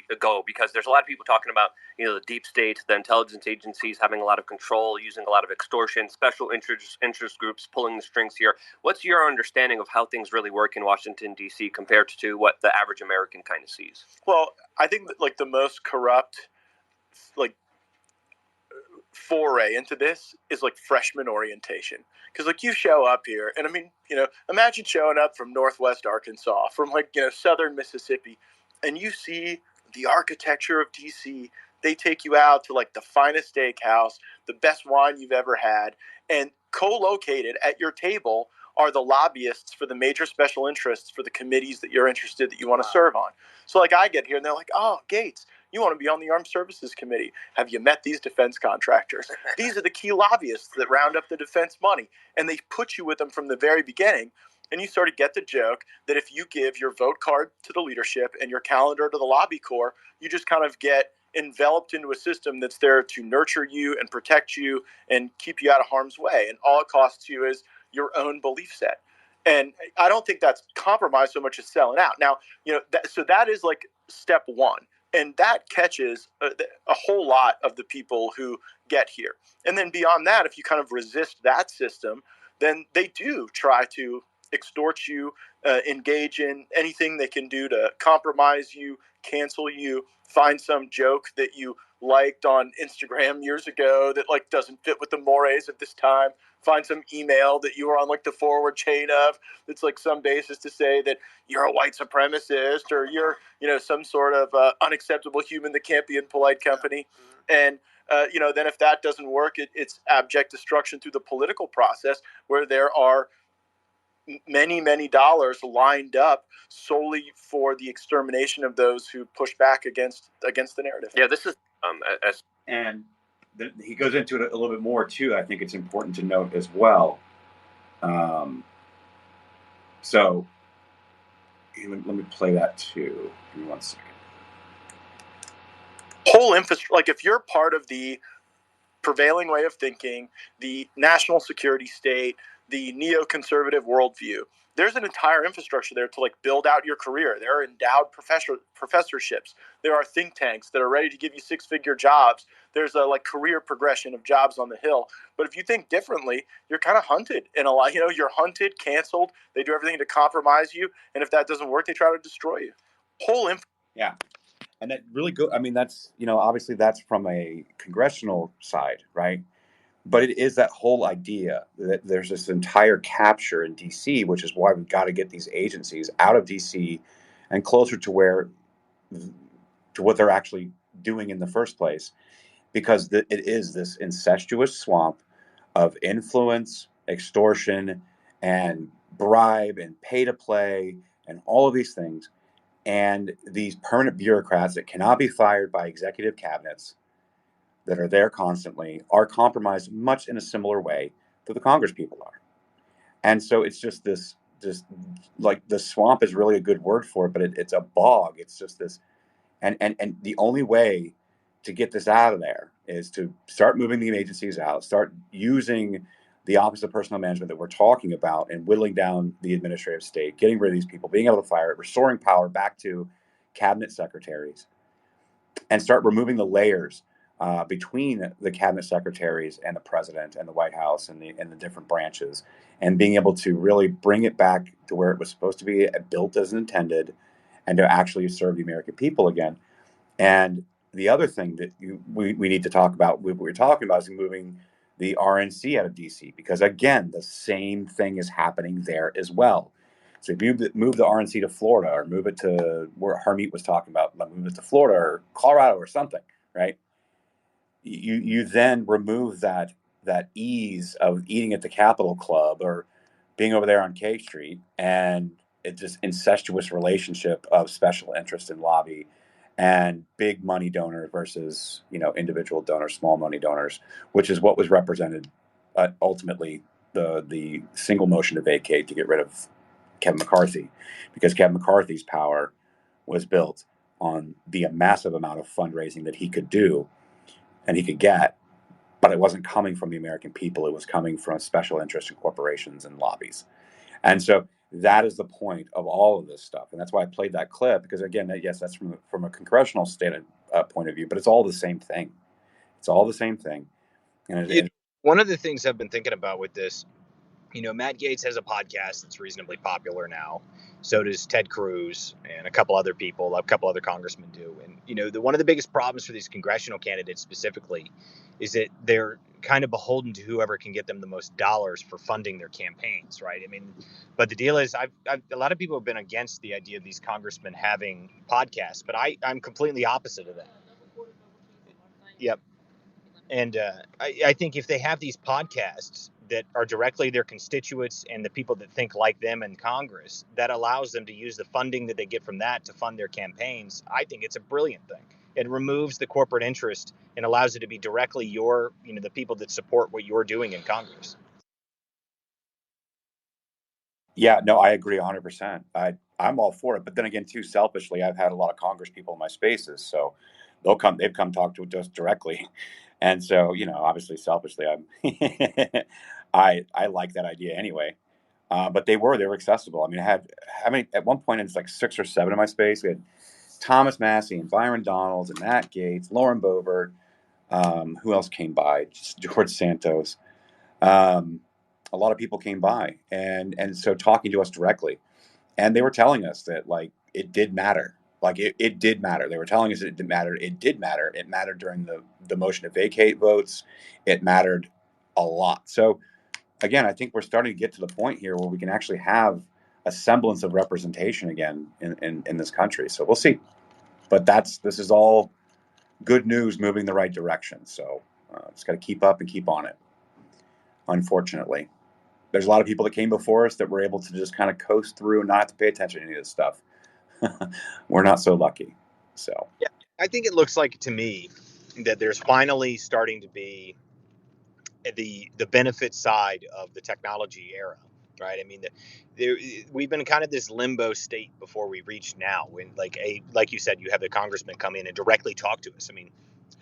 Because there's a lot of people talking about the deep state, the intelligence agencies having a lot of control, using a lot of extortion, special interest groups pulling the strings here. What's your understanding of how things really work in Washington D.C. compared to what the average American kind of sees? Well, I think that, the most corrupt foray into this is freshman orientation, because you show up here and imagine showing up from Northwest Arkansas, from southern Mississippi, and you see the architecture of DC. They take you out to the finest steakhouse, the best wine you've ever had, and co-located at your table are the lobbyists for the major special interests for the committees that you're interested that you want to serve on. So I get here and they're like, oh, Gaetz, You want to be on the Armed Services Committee. Have you met these defense contractors? These are the key lobbyists that round up the defense money. And they put you with them from the very beginning. And you sort of get the joke that if you give your vote card to the leadership and your calendar to the lobby corps, you just kind of get enveloped into a system that's there to nurture you and protect you and keep you out of harm's way. And all it costs you is your own belief set. And I don't think that's compromise so much as selling out. Now, so that is like step one. And that catches a whole lot of the people who get here. And then beyond that, if you kind of resist that system, then they do try to extort you, engage in anything they can do to compromise you, cancel you, find some joke that you liked on Instagram years ago that like doesn't fit with the mores of this time, find some email that you were on like the forward chain of that's like some basis to say that you're a white supremacist or you're, some sort of unacceptable human that can't be in polite company. And then if that doesn't work, it's abject destruction through the political process where there are many, many dollars lined up solely for the extermination of those who push back against the narrative. Yeah, this is he goes into it a little bit more too. I think it's important to note as well. So let me play that too. Give me 1 second. Whole infrastructure, like if you're part of the prevailing way of thinking, the national security state, the neoconservative worldview, there's an entire infrastructure there to like build out your career. There are endowed professorships. There are think tanks that are ready to give you 6-figure jobs. There's a like career progression of jobs on the Hill. But if you think differently, you're kind of hunted in a lot. You're hunted, canceled. They do everything to compromise you, and if that doesn't work, they try to destroy you. Yeah. And that really good. I mean, that's, obviously that's from a congressional side, right? But it is that whole idea that there's this entire capture in DC, which is why we've got to get these agencies out of DC and closer to what they're actually doing in the first place, because it is this incestuous swamp of influence, extortion, and bribe and pay to play and all of these things. And these permanent bureaucrats that cannot be fired by executive cabinets that are there constantly are compromised much in a similar way that the Congress people are. And so it's just like the swamp is really a good word for it, but it's a bog. It's just this. And the only way to get this out of there is to start moving the agencies out, start using the Office of Personnel Management that we're talking about and whittling down the administrative state, getting rid of these people, being able to fire it, restoring power back to cabinet secretaries, and start removing the layers between the cabinet secretaries and the president and the White House and the different branches, and being able to really bring it back to where it was supposed to be, built as intended, and to actually serve the American people again. And the other thing that we need to talk about, what we're talking about, is moving the RNC out of DC, because again, the same thing is happening there as well. So if you move the RNC to Florida, or move it to where Harmeet was talking about, move it to Florida or Colorado or something, right? You then remove that ease of eating at the Capitol Club or being over there on K Street, and it's this incestuous relationship of special interest and lobby and big money donor versus individual donors, small money donors, which is what was represented ultimately the single motion to vacate, to get rid of Kevin McCarthy, because Kevin McCarthy's power was built on the massive amount of fundraising that he could do and he could get, but it wasn't coming from the American people. It was coming from special interest in corporations and lobbies. And so that is the point of all of this stuff. And that's why I played that clip, because again, yes, that's from a congressional state point of view, but it's all the same thing. It's all the same thing. And one of the things I've been thinking about with this, Matt Gaetz has a podcast that's reasonably popular now. So does Ted Cruz and a couple other people, a couple other congressmen do. And, one of the biggest problems for these congressional candidates specifically is that they're kind of beholden to whoever can get them the most dollars for funding their campaigns, right? I mean, but the deal is a lot of people have been against the idea of these congressmen having podcasts, but I'm completely opposite of that. Yep. And I think if they have these podcasts that are directly their constituents and the people that think like them in Congress, that allows them to use the funding that they get from that to fund their campaigns. I think it's a brilliant thing. It removes the corporate interest and allows it to be directly your, the people that support what you're doing in Congress. Yeah, no, I agree 100%. I'm all for it. But then again, too, selfishly, I've had a lot of Congress people in my spaces, so they've come talk to us directly. And so, obviously selfishly, I like that idea anyway. But they were accessible. I mean, at one point it's like 6 or 7 in my space. We had Thomas Massey and Byron Donalds and Matt Gaetz, Lauren Boebert. Who else came by? Just George Santos. A lot of people came by, and so talking to us directly, and they were telling us that like it did matter. Like it did matter. They were telling us it did matter. It did matter. It mattered during the motion to vacate votes. It mattered a lot. So again, I think we're starting to get to the point here where we can actually have a semblance of representation again in this country. So we'll see. But this is all good news moving in the right direction. So just got to keep up and keep on it. Unfortunately, there's a lot of people that came before us that were able to just kind of coast through and not have to pay attention to any of this stuff. We're not so lucky. So yeah, I think it looks like to me that there's finally starting to be the benefit side of the technology era, right? I mean, we've been kind of this limbo state before we reach now. When like you said, you have the congressman come in and directly talk to us. I mean,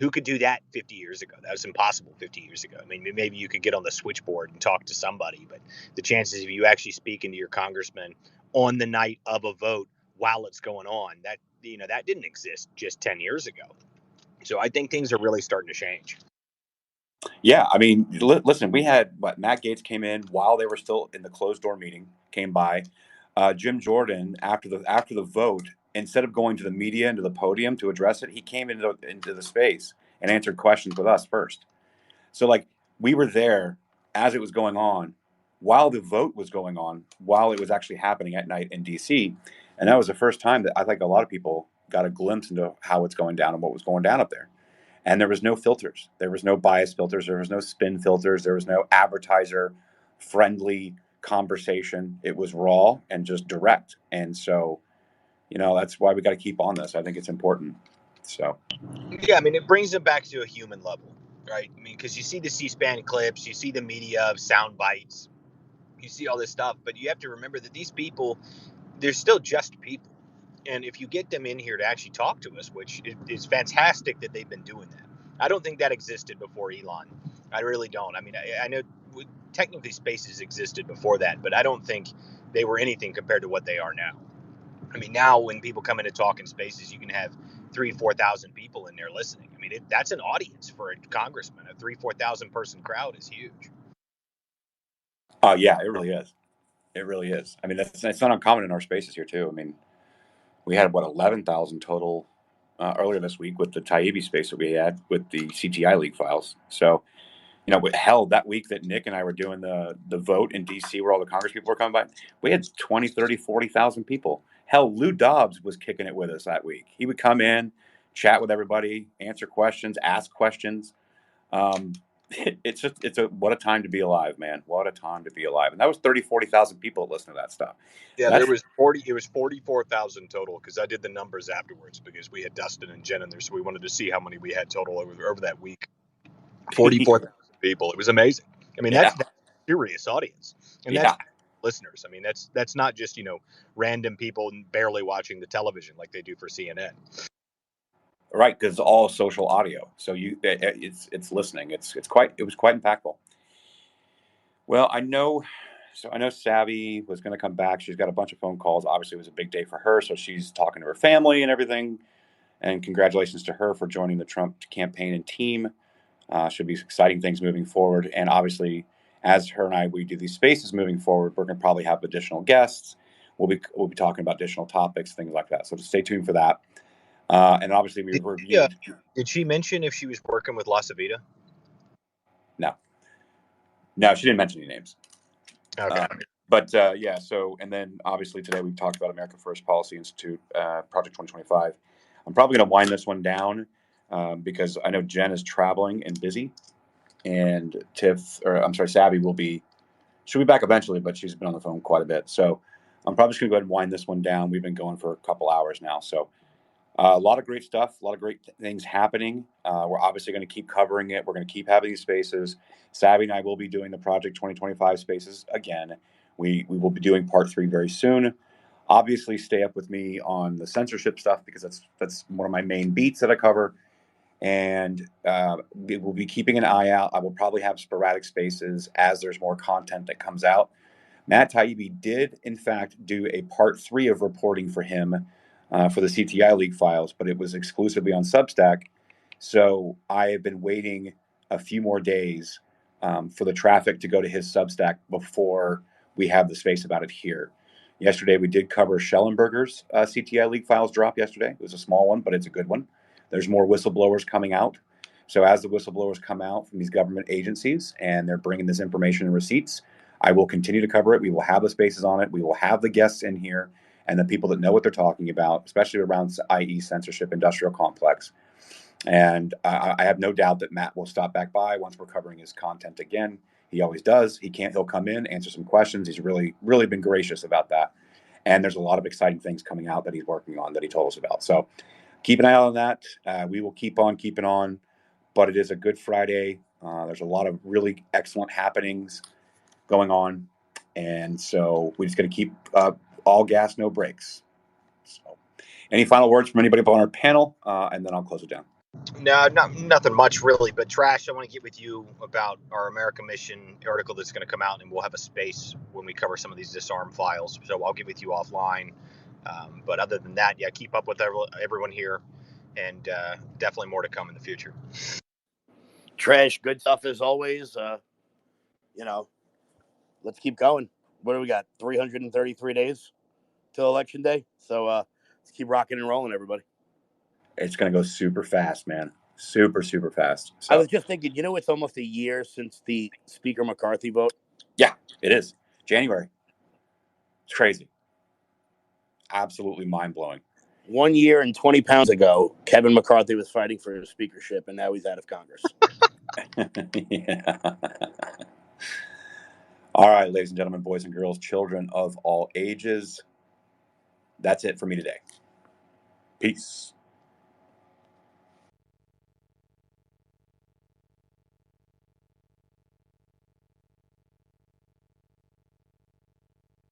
who could do that 50 years ago? That was impossible 50 years ago. I mean, maybe you could get on the switchboard and talk to somebody, but the chances of you actually speaking to your congressman on the night of a vote while it's going on, that didn't exist just 10 years ago. So I think things are really starting to change. yeah, I mean, listen, we had Matt Gaetz came in while they were still in the closed door meeting, came by. Jim Jordan after the vote, instead of going to the media and to the podium to address it, he came into the space and answered questions with us first. So like we were there as it was going on, while the vote was going on, while it was actually happening at night in DC. And that was the first time that I think a lot of people got a glimpse into how it's going down and what was going down up there. And there was no filters. There was no bias filters. There was no spin filters. There was no advertiser friendly conversation. It was raw and just direct. And so, that's why we got to keep on this. I think it's important. So, yeah, I mean, it brings them back to a human level, right? I mean, because you see the C-SPAN clips, you see the media of sound bites, you see all this stuff, but you have to remember that these people, they're still just people. And if you get them in here to actually talk to us, which is fantastic that they've been doing that. I don't think that existed before Elon. I really don't. I mean, I know technically spaces existed before that, but I don't think they were anything compared to what they are now. I mean, now when people come in to talk in spaces, you can have 3,000-4,000 people in there listening. I mean, that's an audience for a congressman. A 3,000-4,000 person crowd is huge. yeah, it really is. It really is. I mean, it's not uncommon in our spaces here too. I mean, we had 11,000 total earlier this week with the Taibbi space that we had with the CTI league files. So, hell, that week that Nick and I were doing the vote in DC where all the Congress people were coming by, we had 20, 30, 40,000 people. Hell, Lou Dobbs was kicking it with us that week. He would come in, chat with everybody, answer questions, ask questions. What a time to be alive, man. What a time to be alive. And that was 30, 40,000 people that listened to that stuff. Yeah, it was 44,000 total because I did the numbers afterwards because we had Dustin and Jen in there, so we wanted to see how many we had total over that week. 44,000 people. It was amazing. I mean, that's a serious audience, and that's listeners. I mean, that's not just random people barely watching the television like they do for CNN. Right, because it's all social audio, so it's listening. It was quite impactful. Well, I know Savvy was going to come back. She's got a bunch of phone calls. Obviously, it was a big day for her, so she's talking to her family and everything. And congratulations to her for joining the Trump campaign and team. Should be exciting things moving forward. And obviously, as her and we do these spaces moving forward, we're going to probably have additional guests. We'll be talking about additional topics, things like that. So just stay tuned for that. And obviously, we reviewed. Did she mention if she was working with La Savita? No, she didn't mention any names. Okay. But yeah, so, and then obviously today we've talked about America First Policy Institute, Project 2025. I'm probably going to wind this one down because I know Jen is traveling and busy, and Savvy she'll be back eventually, but she's been on the phone quite a bit. So I'm probably just going to go ahead and wind this one down. We've been going for a couple hours now. So A lot of great stuff, a lot of great things happening. We're obviously going to keep covering it. We're going to keep having these spaces. Savvy and I will be doing the Project 2025 spaces again. We will be doing part 3 very soon. Obviously, stay up with me on the censorship stuff because that's one of my main beats that I cover. And we will be keeping an eye out. I will probably have sporadic spaces as there's more content that comes out. Matt Taibbi did, in fact, do a part 3 of reporting for him for the CTI leak files, but it was exclusively on Substack. So I have been waiting a few more days for the traffic to go to his Substack before we have the space about it here. Yesterday, we did cover Schellenberger's CTI leak files drop yesterday. It was a small one, but it's a good one. There's more whistleblowers coming out. So as the whistleblowers come out from these government agencies and they're bringing this information and receipts, I will continue to cover it. We will have the spaces on it. We will have the guests in here and the people that know what they're talking about, especially around IE censorship industrial complex. And I have no doubt that Matt will stop back by once we're covering his content again. He always does. He'll come in, answer some questions. He's really, really been gracious about that. And there's a lot of exciting things coming out that he's working on that he told us about. So keep an eye on that. We will keep on keeping on, but it is a good Friday. There's a lot of really excellent happenings going on. And so we're just going to keep all gas, no brakes. So any final words from anybody up on our panel? And then I'll close it down. No, nothing much really. But Trash, I want to get with you about our America Mission article that's going to come out, and we'll have a space when we cover some of these disarm files. So I'll get with you offline. But other than that, yeah, keep up with everyone here, and definitely more to come in the future. Trash, good stuff as always. Let's keep going. What do we got? 333 days till Election Day. So let's keep rocking and rolling, everybody. It's going to go super fast, man. Super, super fast. So I was just thinking, it's almost a year since the Speaker McCarthy vote. Yeah, it is. January. It's crazy. Absolutely mind-blowing. 1 year and 20 pounds ago, Kevin McCarthy was fighting for his speakership, and now he's out of Congress. Yeah. All right, ladies and gentlemen, boys and girls, children of all ages. That's it for me today. Peace.